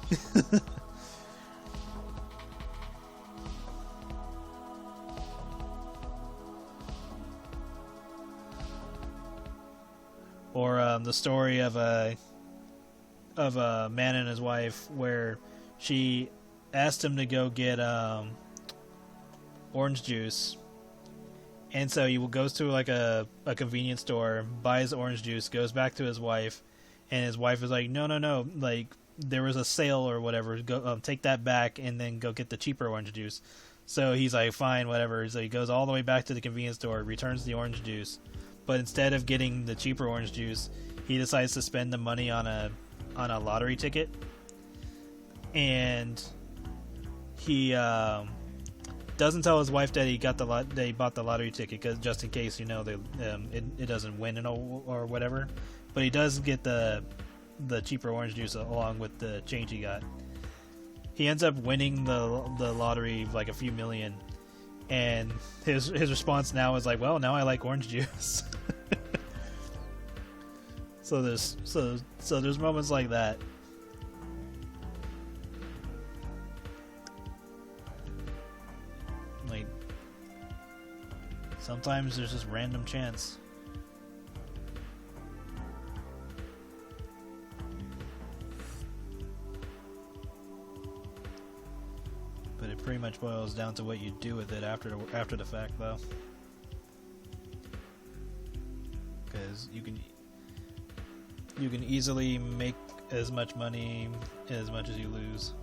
Or the story of a man and his wife where she asked him to go get orange juice. And so he goes to like a convenience store, buys orange juice, goes back to his wife, and his wife is like, no, like, there was a sale or whatever, go take that back and then go get the cheaper orange juice. So he's like, fine, whatever. So he goes all the way back to the convenience store, returns the orange juice, but instead of getting the cheaper orange juice, he decides to spend the money on a lottery ticket. And he doesn't tell his wife that he bought the lottery ticket, cause just in case, you know, it doesn't win or whatever. But he does get the cheaper orange juice along with the change he got. He ends up winning the lottery like a few million, and his response now is like, well, now I like orange juice. So there's moments like that. Like, sometimes there's just random chance. But it pretty much boils down to what you do with it after the fact, though. Because you can easily make as much money as much as you lose.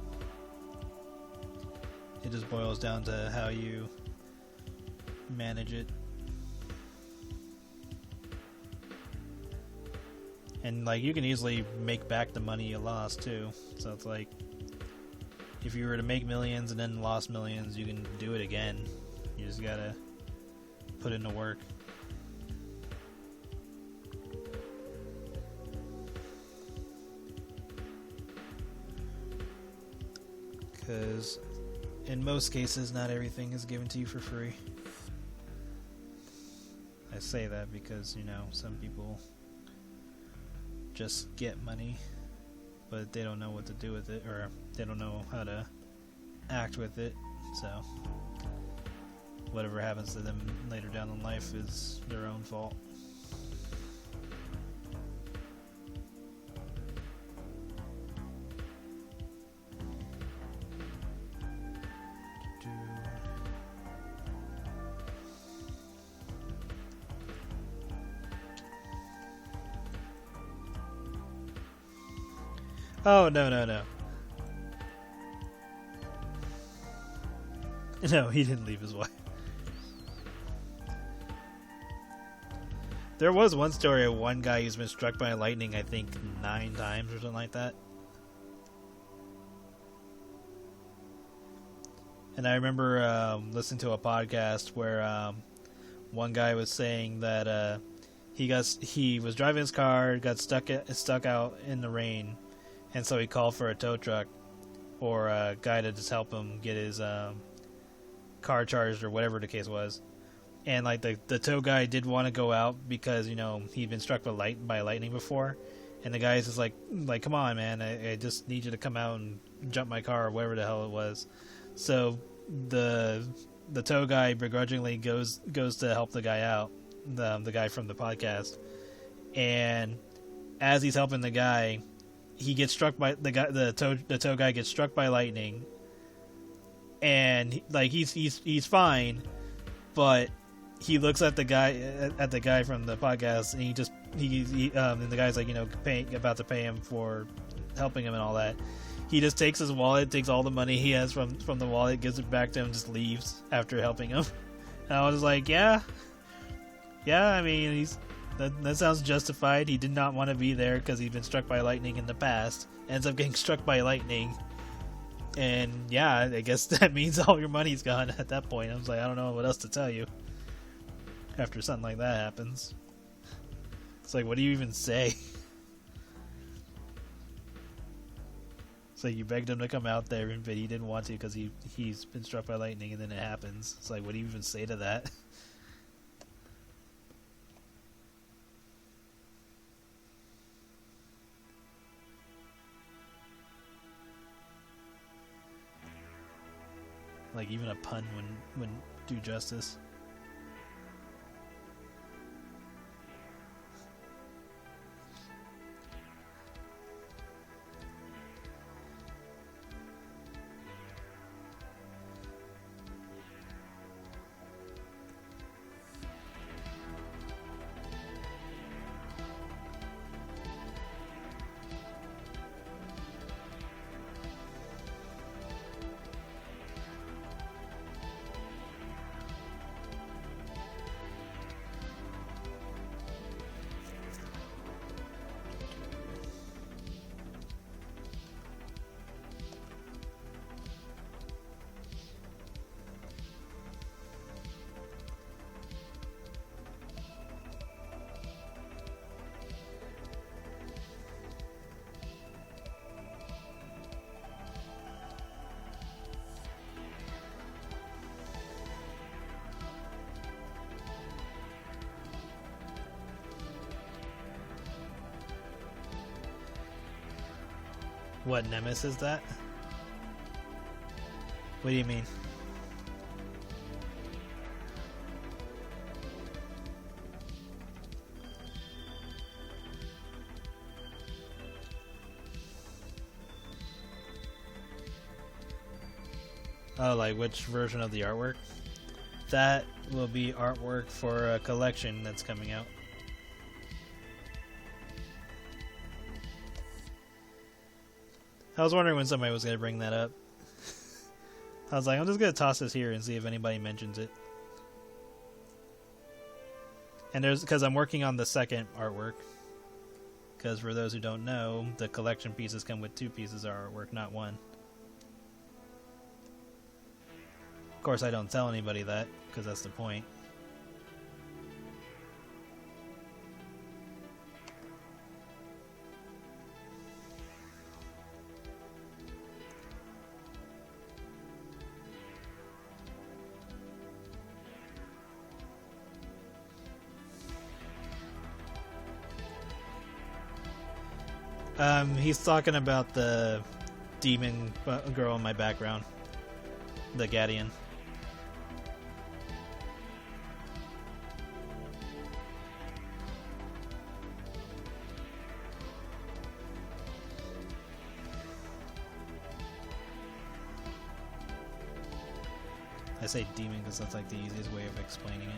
It just boils down to how you manage it. And like, you can easily make back the money you lost too. So it's like, if you were to make millions and then lost millions, you can do it again. You just gotta put in the work. Because in most cases, not everything is given to you for free. I say that because, you know, some people just get money, but they don't know what to do with it, or they don't know how to act with it. So whatever happens to them later down in life is their own fault. Oh, no, no, no. No, he didn't leave his wife. There was one story of one guy who's been struck by lightning, I think, 9 times or something like that. And I remember listening to a podcast where one guy was saying that he was driving his car, got stuck out in the rain, and so he called for a tow truck or a guy to just help him get his car charged or whatever the case was. And like the tow guy did want to go out because, you know, he'd been struck by lightning before, and the guy's just like come on, man, I just need you to come out and jump my car or whatever the hell it was. So the tow guy begrudgingly goes to help the guy out, the guy from the podcast, and as he's helping the guy, he gets struck by the tow guy gets struck by lightning, and he's fine, but he looks at the guy from the podcast, and and the guy's like, you know, about to pay him for helping him and all that. He just takes his wallet, takes all the money he has from the wallet, gives it back to him, and just leaves after helping him. And I was like, yeah, I mean, that sounds justified. He did not want to be there because he'd been struck by lightning in the past. Ends up getting struck by lightning. And yeah, I guess that means all your money's gone at that point. I was like, I don't know what else to tell you after something like that happens. It's like, what do you even say? It's like you begged him to come out there, but he didn't want to because he's been struck by lightning, and then it happens. It's like, what do you even say to that? Like, even a pun wouldn't do justice. What nemesis is that? What do you mean? Oh, like which version of the artwork? That will be artwork for a collection that's coming out. I was wondering when somebody was going to bring that up. I was like, I'm just going to toss this here and see if anybody mentions it. And because I'm working on the second artwork. Because for those who don't know, the collection pieces come with 2 pieces of artwork, not 1. Of course, I don't tell anybody that, because that's the point. He's talking about the demon girl in my background. The Gadian. I say demon because that's like the easiest way of explaining it.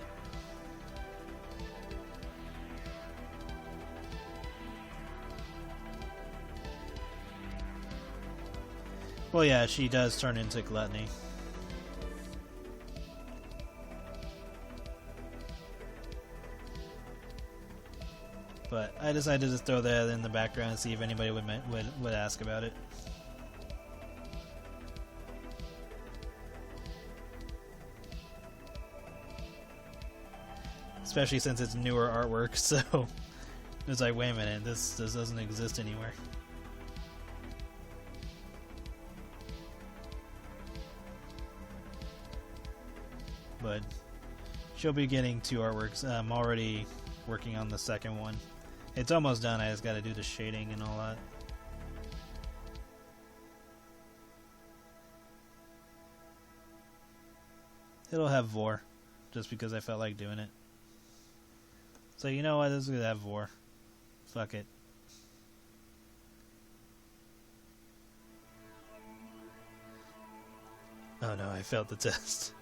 Well, yeah, she does turn into gluttony. But I decided to just throw that in the background and see if anybody would ask about it. Especially since it's newer artwork, so it's like, wait a minute, this doesn't exist anywhere. But she'll be getting 2 artworks. I'm already working on the second one. It's almost done, I just gotta do the shading and all that. It'll have vor, just because I felt like doing it. So you know what, this is gonna have vor. Fuck it. Oh no, I failed the test.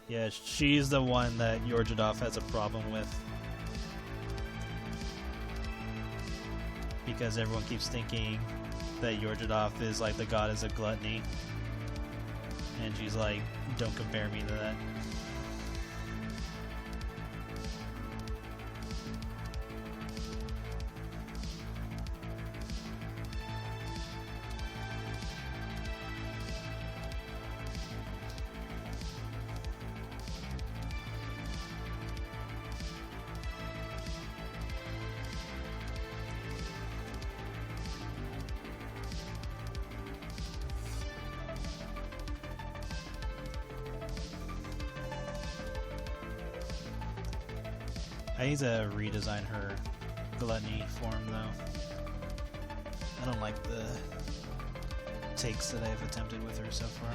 Yeah, she's the one that Yorjadov has a problem with. Because everyone keeps thinking that Yorjadov is like the goddess of gluttony. And she's like, don't compare me to that. I need to redesign her gluttony form though. I don't like the takes that I've attempted with her so far.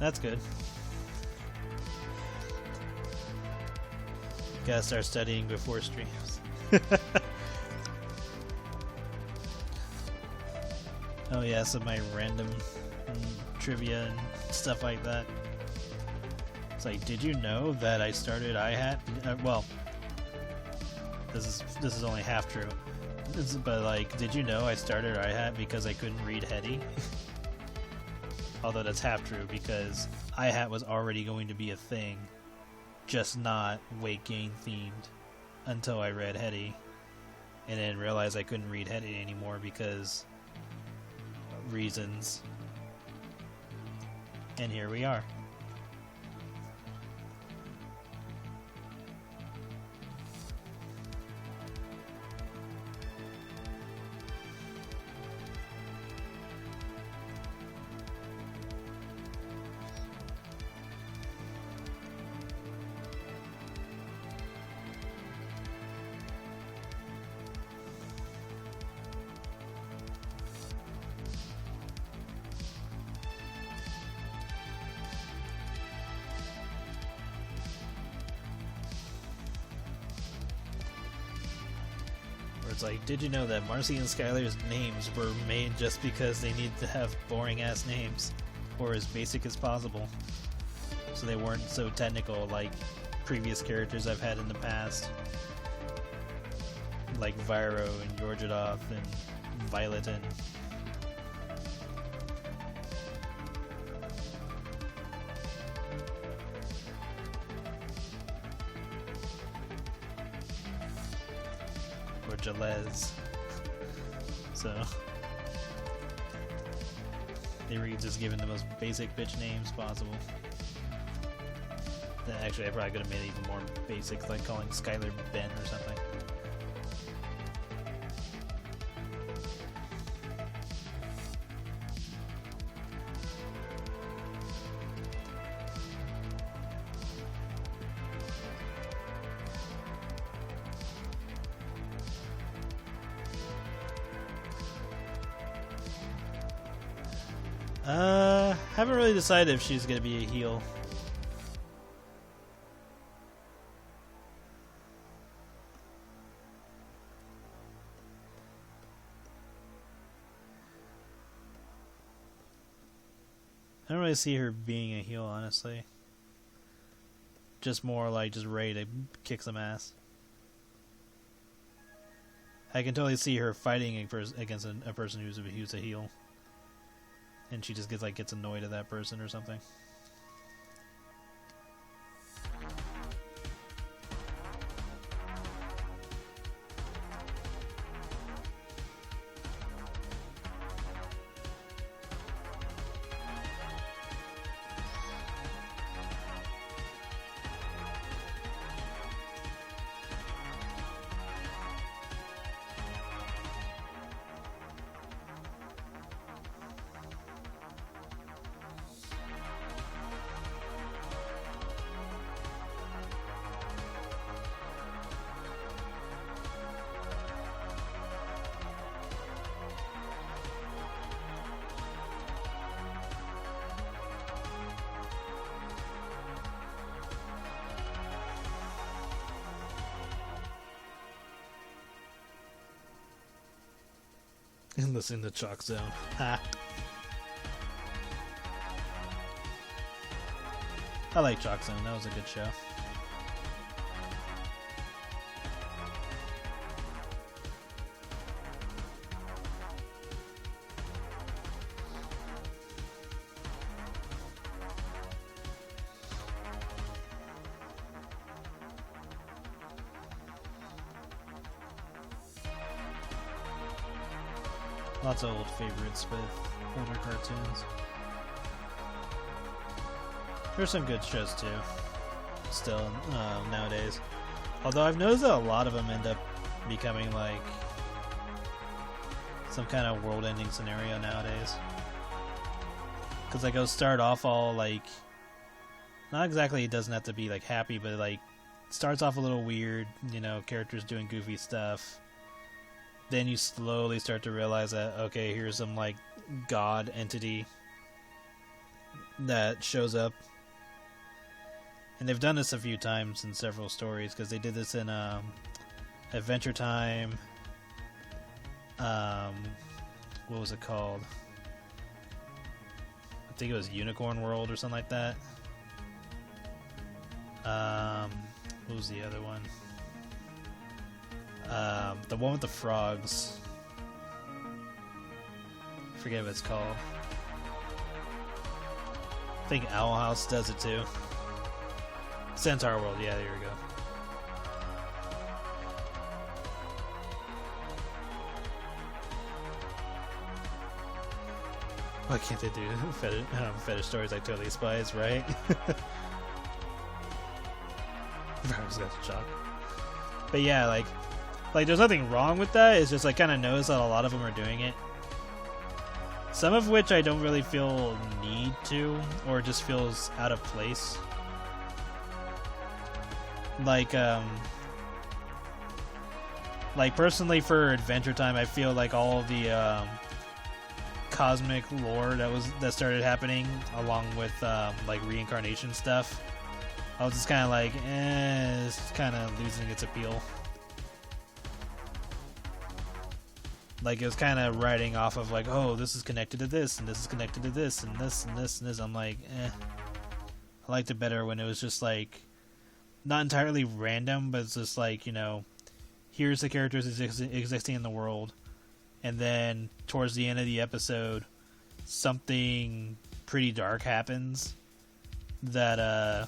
That's good. Gotta start studying before streams. Oh yeah, some of my random trivia and stuff like that. It's like, did you know that I started iHat? Well, this is only half true. But like, did you know I started iHat because I couldn't read Hetty? Although that's half true, because iHat was already going to be a thing, just not weight gain themed, until I read Hetty, and then realized I couldn't read Hetty anymore because reasons. And here we are. It's like, did you know that Marcy and Skylar's names were made just because they need to have boring ass names, or as basic as possible, so they weren't so technical like previous characters I've had in the past, like Viro and Yorjadov and Violeton. Jalez. So they were just given the most basic bitch names possible. Then actually I probably could have made it even more basic, like calling Skylar Ben or something. Haven't really decided if she's gonna be a heel. I don't really see her being a heel, honestly. Just more like just ready to kick some ass. I can totally see her fighting against a person who's a heel, and she just gets annoyed at that person or something. And listen to Chalk Zone. Ha. I like Chalk Zone. That was a good show. Lots of old favorites with older cartoons. There's some good shows too, still nowadays. Although I've noticed that a lot of them end up becoming like some kind of world-ending scenario nowadays. Because like it'll start off all like, not exactly, it doesn't have to be like happy, but like starts off a little weird, you know, characters doing goofy stuff. Then you slowly start to realize that, okay, here's some like god entity that shows up. And they've done this a few times in several stories, because they did this in Adventure Time. What was it called? I think it was Unicorn World or something like that. What was the other one? The one with the frogs. I forget what it's called. I think Owl House does it too. Centaur World, yeah, there we go. Why can't they do fetish stories like Totally Spies, right? I was got to chalk. But yeah, like there's nothing wrong with that. It's just I kind of notice that a lot of them are doing it. Some of which I don't really feel need to, or just feels out of place. Like personally for Adventure Time, I feel like all of the cosmic lore that started happening along with like reincarnation stuff, I was just kind of like, it's kind of losing its appeal. Like, it was kind of riding off of like, oh, this is connected to this, and this is connected to this, and this, and this, and this. I'm like, I liked it better when it was just like, not entirely random, but it's just like, you know, here's the characters existing in the world, and then towards the end of the episode, something pretty dark happens that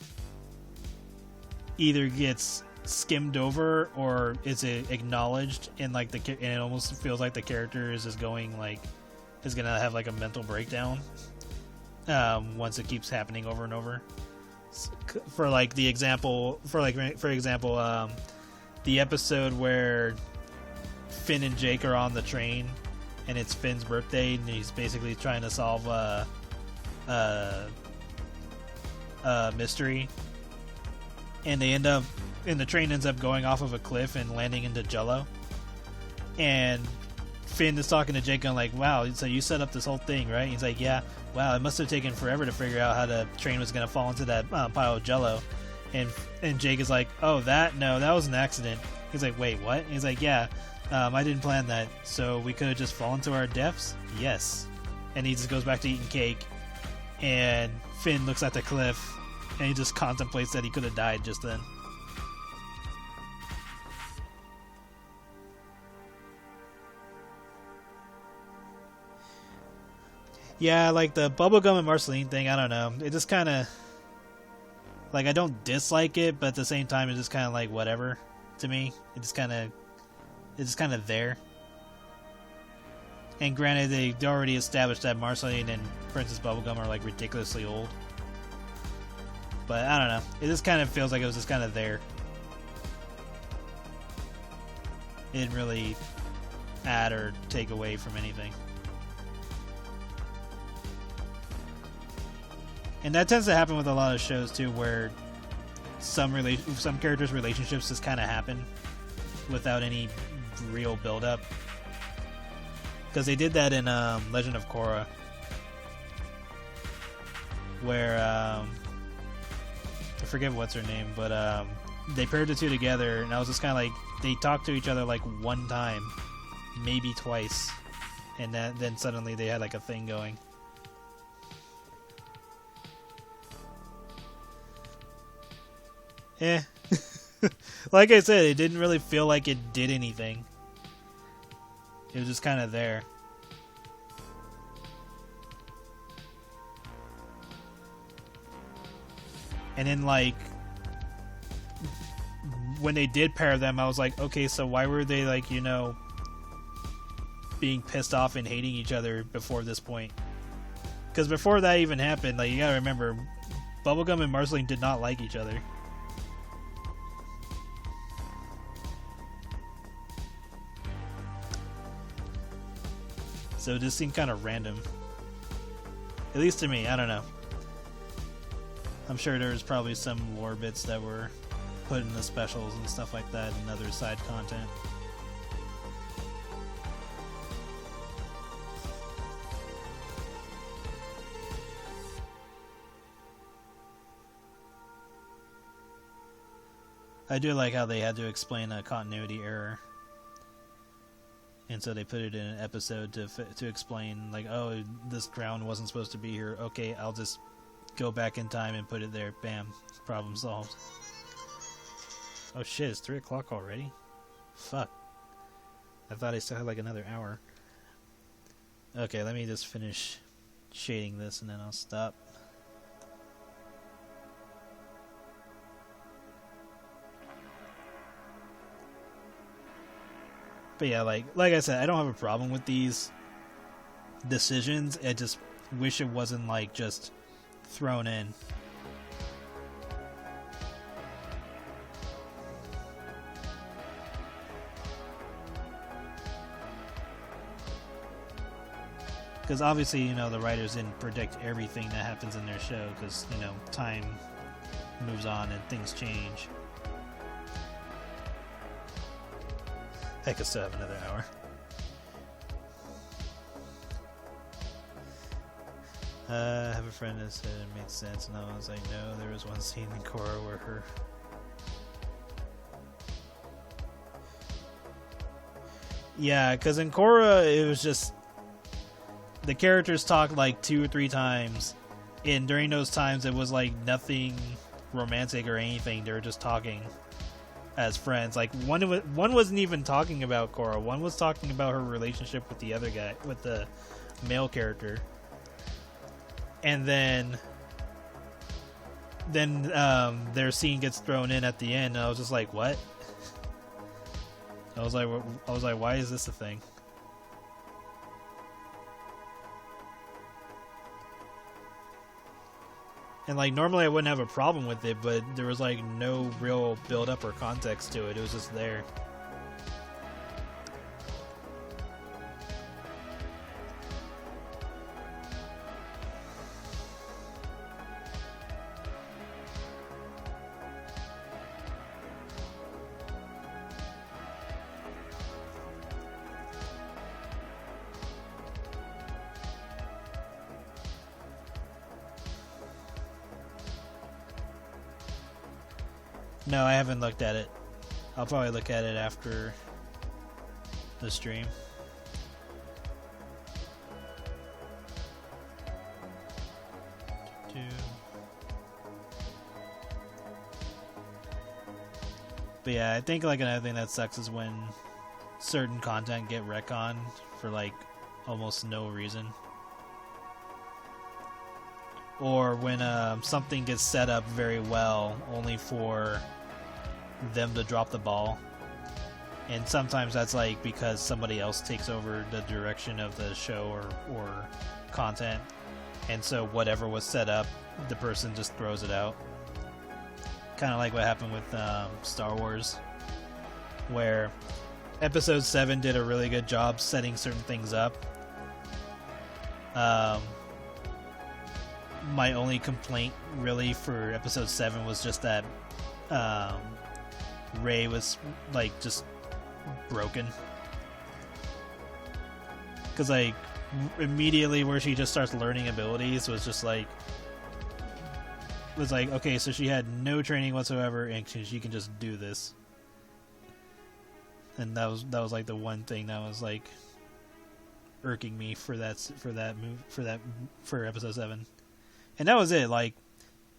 either gets skimmed over or is it acknowledged, and like and it almost feels like the character is just going like is gonna have like a mental breakdown once it keeps happening over and over. For like the example, for example, the episode where Finn and Jake are on the train and it's Finn's birthday and he's basically trying to solve a mystery, and the train ends up going off of a cliff and landing into Jello. And Finn is talking to Jake going like, wow, so you set up this whole thing, right? And he's like, yeah, wow, it must have taken forever to figure out how the train was going to fall into that pile of Jello. And Jake is like, oh, that was an accident. He's like, wait, what? And he's like, yeah, I didn't plan that, so we could have just fallen to our deaths? Yes. And he just goes back to eating cake. and Finn looks at the cliff and he just contemplates that he could have died just then. Yeah, like the bubblegum and Marceline thing, I don't know. It just kind of... Like, I don't dislike it, but at the same time, it's just kind of like whatever to me. It's just kind of there. And granted, they already established that Marceline and Princess Bubblegum are like ridiculously old. But I don't know. It just kind of feels like it was just kind of there. It didn't really add or take away from anything. And that tends to happen with a lot of shows too, where some characters' relationships just kind of happen without any real build-up. Because they did that in Legend of Korra, where I forget what's her name, but they paired the two together, and I was just kind of like, they talked to each other like one time, maybe twice, and then suddenly they had like a thing going. Eh. Like I said, it didn't really feel like it did anything. It was just kind of there. And then, like, when they did pair them, I was like, okay, so why were they, like, you know, being pissed off and hating each other before this point? Because before that even happened, like, you gotta remember, Bubblegum and Marceline did not like each other. So it just seemed kind of random. At least to me, I don't know. I'm sure there's probably some lore bits that were put in the specials and stuff like that and other side content. I do like how they had to explain a continuity error. And so they put it in an episode to explain, like, oh, this crown wasn't supposed to be here. Okay, I'll just go back in time and put it there. Bam. Problem solved. Oh shit, it's 3 o'clock already? Fuck. I thought I still had like another hour. Okay, let me just finish shading this and then I'll stop. But yeah, like I said, I don't have a problem with these decisions. I just wish it wasn't like just thrown in. Because obviously, you know, the writers didn't predict everything that happens in their show because, you know, time moves on and things change. I could still have another hour. I have a friend that said it made sense, and I was like, no, there was one scene in Korra where her... Yeah, because in Korra, it was just... The characters talked like 2 or 3 times, and during those times, it was like nothing romantic or anything. They were just talking as friends. Like one wasn't even talking about Korra. One was talking about her relationship with the other guy, with the male character. And then their scene gets thrown in at the end, and I was just like, what? I was like, why is this a thing? And like normally I wouldn't have a problem with it, but there was like no real build up or context to it. It was just there. No, I haven't looked at it. I'll probably look at it after the stream. But yeah, I think like another thing that sucks is when certain content get retconned for like almost no reason. Or when something gets set up very well only for them to drop the ball. And sometimes that's like because somebody else takes over the direction of the show or content. And so whatever was set up, the person just throws it out. Kind of like what happened with Star Wars, where Episode 7 did a really good job setting certain things up. My only complaint really for Episode 7 was just that Rey was like just broken. Because like immediately where she just starts learning abilities was just like, okay, so she had no training whatsoever and she can just do this. And that was like the one thing that was like irking me for Episode 7. And that was it. Like,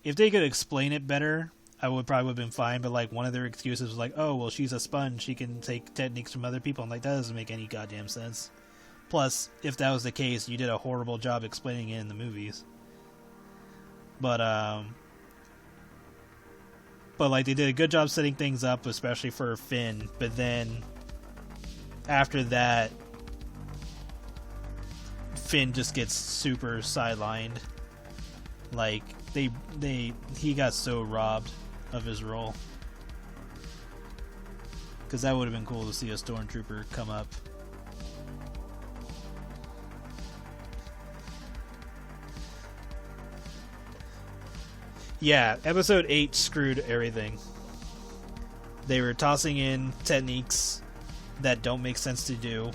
if they could explain it better, I would probably have been fine. But like, one of their excuses was like, "Oh, well, she's a sponge. She can take techniques from other people." I'm like, that doesn't make any goddamn sense. Plus, if that was the case, you did a horrible job explaining it in the movies. But like, they did a good job setting things up, especially for Finn. But then after that, Finn just gets super sidelined. Like, he got so robbed of his role. Because that would have been cool to see a stormtrooper come up. Yeah, Episode 8 screwed everything. They were tossing in techniques that don't make sense to do.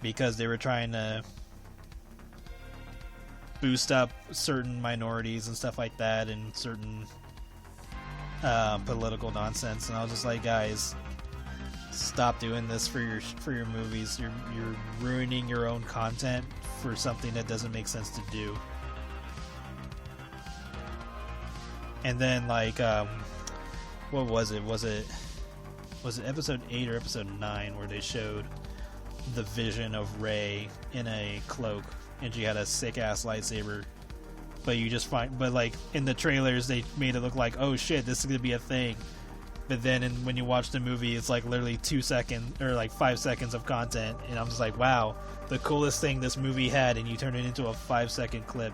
Because they were trying to boost up certain minorities and stuff like that, and certain political nonsense. And I was just like, guys, stop doing this for your movies. You're ruining your own content for something that doesn't make sense to do. And then like, what was it? Was it Episode 8 or Episode 9 where they showed the vision of Rey in a cloak, and she had a sick ass lightsaber, but like in the trailers they made it look like, oh shit, this is gonna be a thing. But then when you watch the movie, it's like literally 2 seconds or like 5 seconds of content, and I'm just like, wow, the coolest thing this movie had, and you turn it into a 5-second clip.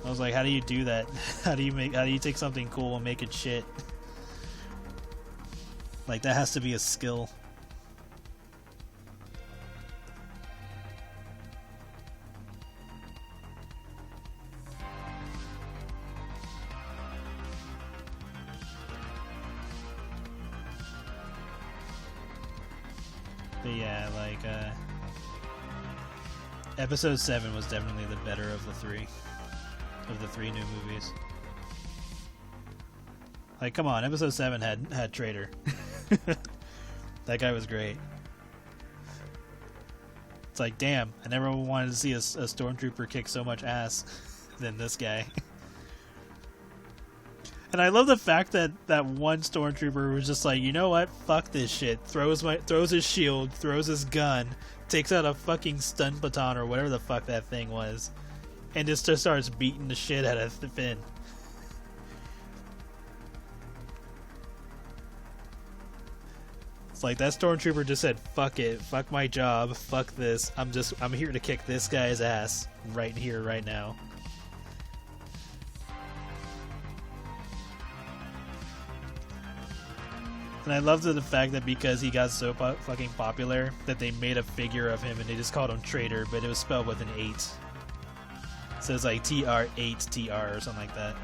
I was like, how do you do that? How do you take something cool and make it shit? Like, that has to be a skill. But yeah, like, Episode 7 was definitely the better of the three new movies. Like, come on, Episode 7 had Traitor. That guy was great. It's like, damn, I never wanted to see a stormtrooper kick so much ass than this guy. And I love the fact that one stormtrooper was just like, you know what, fuck this shit. Throws his shield, throws his gun, takes out a fucking stun baton or whatever the fuck that thing was, and just starts beating the shit out of Finn. It's like, that stormtrooper just said, fuck it, fuck my job, fuck this, I'm here to kick this guy's ass right here, right now. And I love the fact that because he got so fucking popular that they made a figure of him and they just called him Traitor, but it was spelled with an 8. So it's like TR8TR or something like that.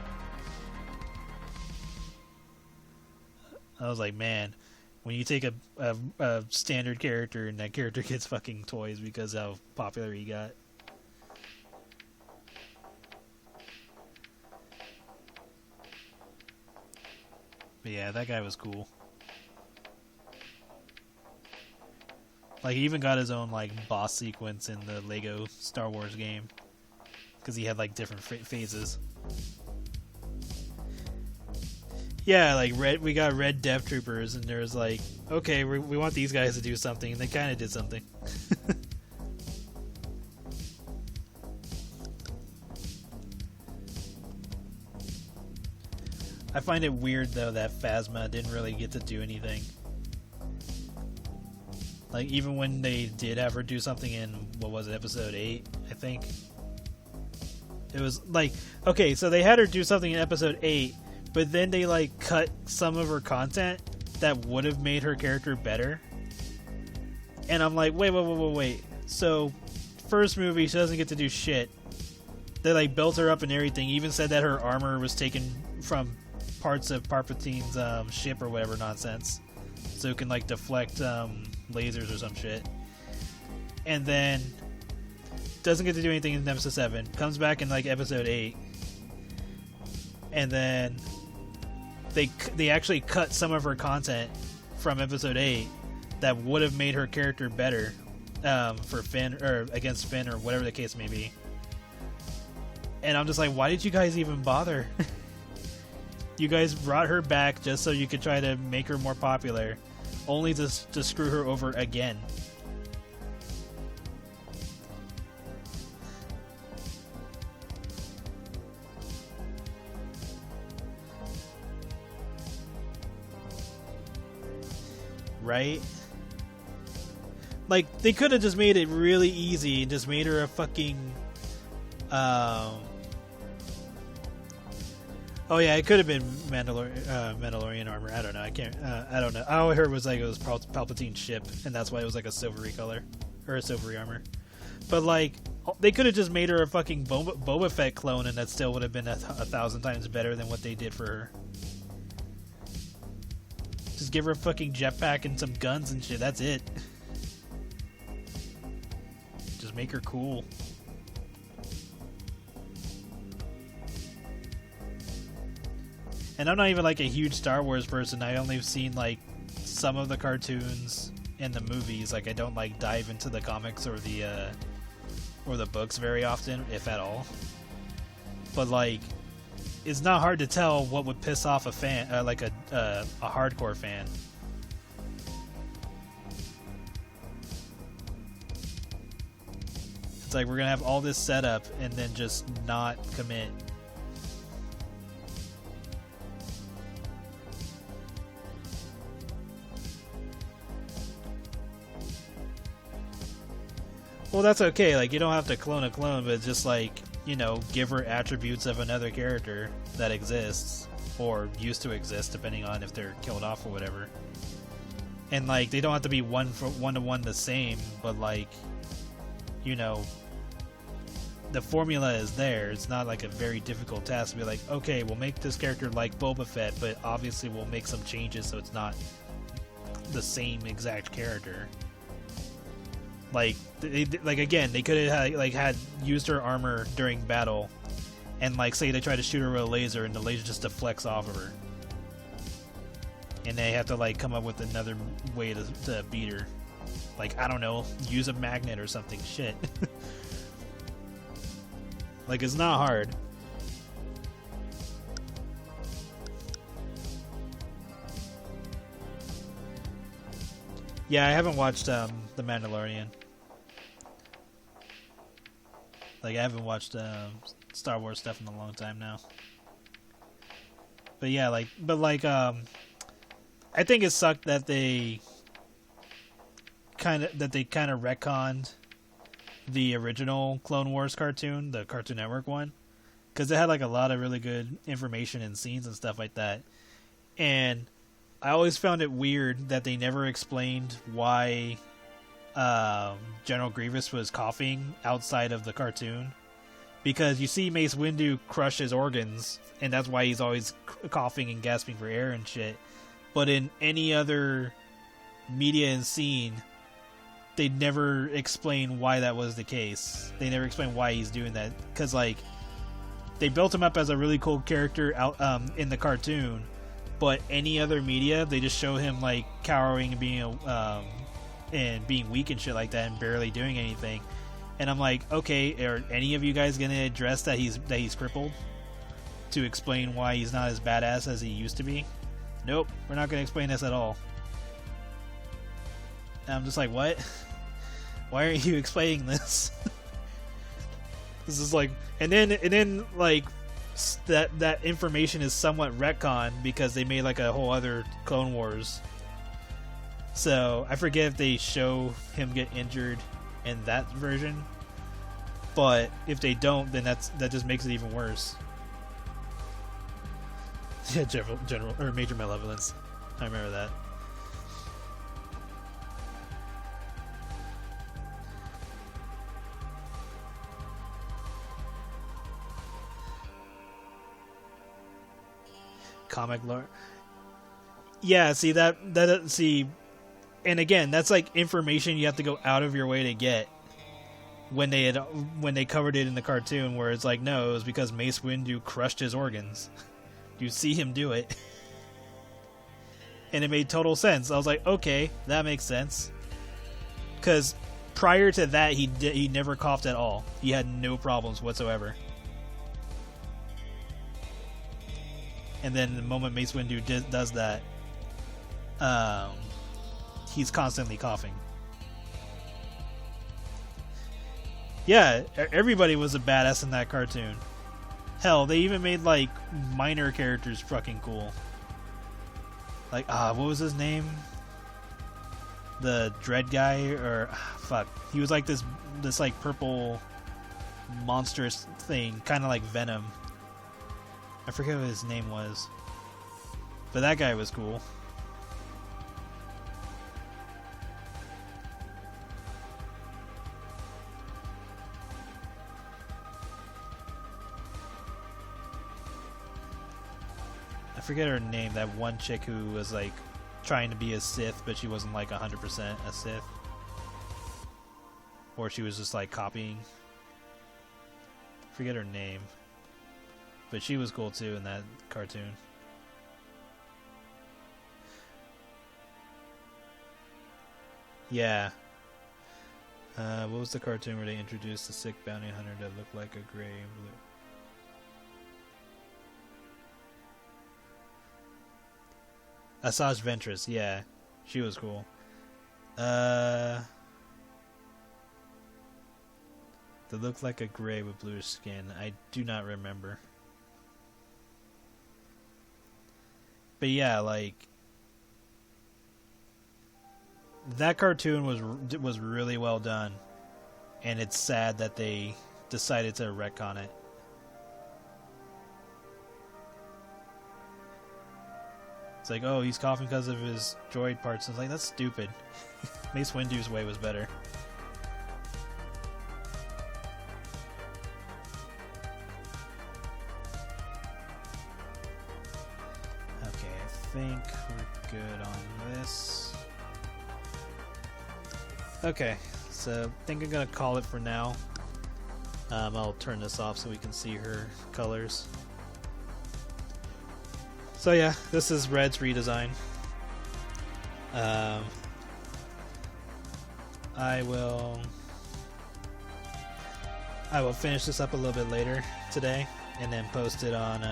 I was like, man, when you take a standard character and that character gets fucking toys because of how popular he got. But yeah, that guy was cool. Like, he even got his own like boss sequence in the Lego Star Wars game. because he had like different phases. Yeah, like we got Red Death Troopers, and there was like, okay, we want these guys to do something, and they kind of did something. I find it weird though that Phasma didn't really get to do anything. Like, even when they did have her do something in, what was it, episode 8, I think? It was like, okay, so they had her do something in episode 8, but then they like cut some of her content that would have made her character better. And I'm like, wait. So, first movie, she doesn't get to do shit. They like built her up and everything, even said that her armor was taken from parts of Palpatine's ship or whatever nonsense. So it can like deflect lasers or some shit. And then doesn't get to do anything in episode 7. Comes back in like episode 8. And then they actually cut some of her content from episode 8 that would have made her character better for Finn, or against Finn, or whatever the case may be. And I'm just like, why did you guys even bother? You guys brought her back just so you could try to make her more popular, only to screw her over again. Right? Like, they could have just made it really easy and just made her a fucking oh yeah, it could have been Mandalorian armor. I don't know. I don't know. All I heard was like it was Palpatine's ship, and that's why it was like a silvery color, or a silvery armor. But like, they could have just made her a fucking Boba Fett clone, and that still would have been 1,000 times better than what they did for her. Just give her a fucking jetpack and some guns and shit. That's it. Just make her cool. And I'm not even like a huge Star Wars person. I only have seen like some of the cartoons and the movies. Like, I don't like dive into the comics or the books very often, if at all. But like, it's not hard to tell what would piss off a fan, like a hardcore fan. It's like, we're gonna have all this setup and then just not commit. Well, that's okay. Like, you don't have to clone a clone, but just like, you know, give her attributes of another character that exists, or used to exist, depending on if they're killed off or whatever. And like, they don't have to be one to one the same, but like, you know, the formula is there. It's not like a very difficult task to be like, okay, we'll make this character like Boba Fett, but obviously we'll make some changes so it's not the same exact character. Like, again, they could have had used her armor during battle, and like, say they try to shoot her with a laser, and the laser just deflects off of her, and they have to like come up with another way to beat her. Like, I don't know, use a magnet or something. Shit. Like, it's not hard. Yeah, I haven't watched The Mandalorian. Like, I haven't watched Star Wars stuff in a long time now. But yeah, I think it sucked that they kind of retconned the original Clone Wars cartoon, the Cartoon Network one, because it had like a lot of really good information and scenes and stuff like that. And I always found it weird that they never explained why General Grievous was coughing outside of the cartoon, because you see Mace Windu crush his organs, and that's why he's always coughing and gasping for air and shit. But in any other media and scene, they never explain why that was the case. They never explain why he's doing that, because like, they built him up as a really cool character out in the cartoon, but any other media, they just show him like cowering and being weak and shit like that, and barely doing anything. And I'm like, okay, are any of you guys gonna address that he's crippled to explain why he's not as badass as he used to be? Nope, we're not gonna explain this at all. And I'm just like, what? Why aren't you explaining this? This is like, and then like that information is somewhat retconned because they made like a whole other Clone Wars. So I forget if they show him get injured in that version, but if they don't, then that just makes it even worse. Yeah, general or Major Malevolence. I remember that. Comic lore. Yeah, see see, and again, that's like information you have to go out of your way to get. When they covered it in the cartoon, where it's like, no, it was because Mace Windu crushed his organs. You see him do it, and it made total sense. I was like, okay, that makes sense. Because prior to that, he never coughed at all. He had no problems whatsoever. And then the moment Mace Windu does that, he's constantly coughing. Yeah, everybody was a badass in that cartoon. Hell, they even made like minor characters fucking cool. Like, what was his name? The Dread guy, or fuck, he was like this like purple monstrous thing, kind of like Venom. I forget what his name was, but that guy was cool. I forget her name, that one chick who was like trying to be a Sith, but she wasn't like 100% a Sith. Or she was just like copying. Forget her name. But she was cool too in that cartoon. Yeah. What was the cartoon where they introduced the sick bounty hunter that looked like a gray and blue? Asajj Ventress, yeah. She was cool. That looked like a gray with bluish skin. I do not remember. But yeah, like, that cartoon was really well done, and it's sad that they decided to retcon it. It's like, oh, he's coughing because of his droid parts. And it's like, that's stupid. Mace Windu's way was better. Okay, I think we're good on this. Okay, so I think I'm gonna call it for now. I'll turn this off so we can see her colors. So yeah, this is Red's redesign. I will finish this up a little bit later today, and then post it on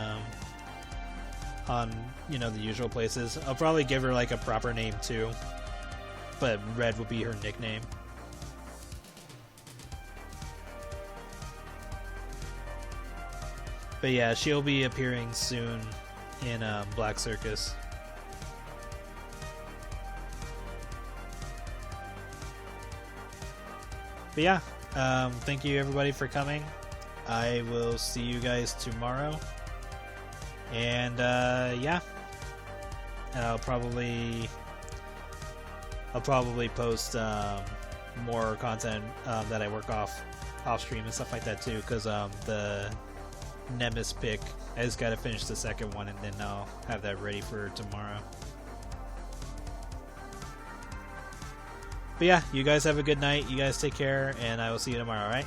the usual places. I'll probably give her like a proper name too, but Red will be her nickname. But yeah, she'll be appearing soon in Black Circus. But yeah, thank you everybody for coming. I will see you guys tomorrow. And yeah, and I'll probably post more content that I work off stream and stuff like that too, because the Nemesis pick, I just gotta finish the second one, and then I'll have that ready for tomorrow. But yeah, you guys have a good night. You guys take care, and I will see you tomorrow, alright?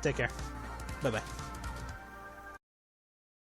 Take care. Bye-bye.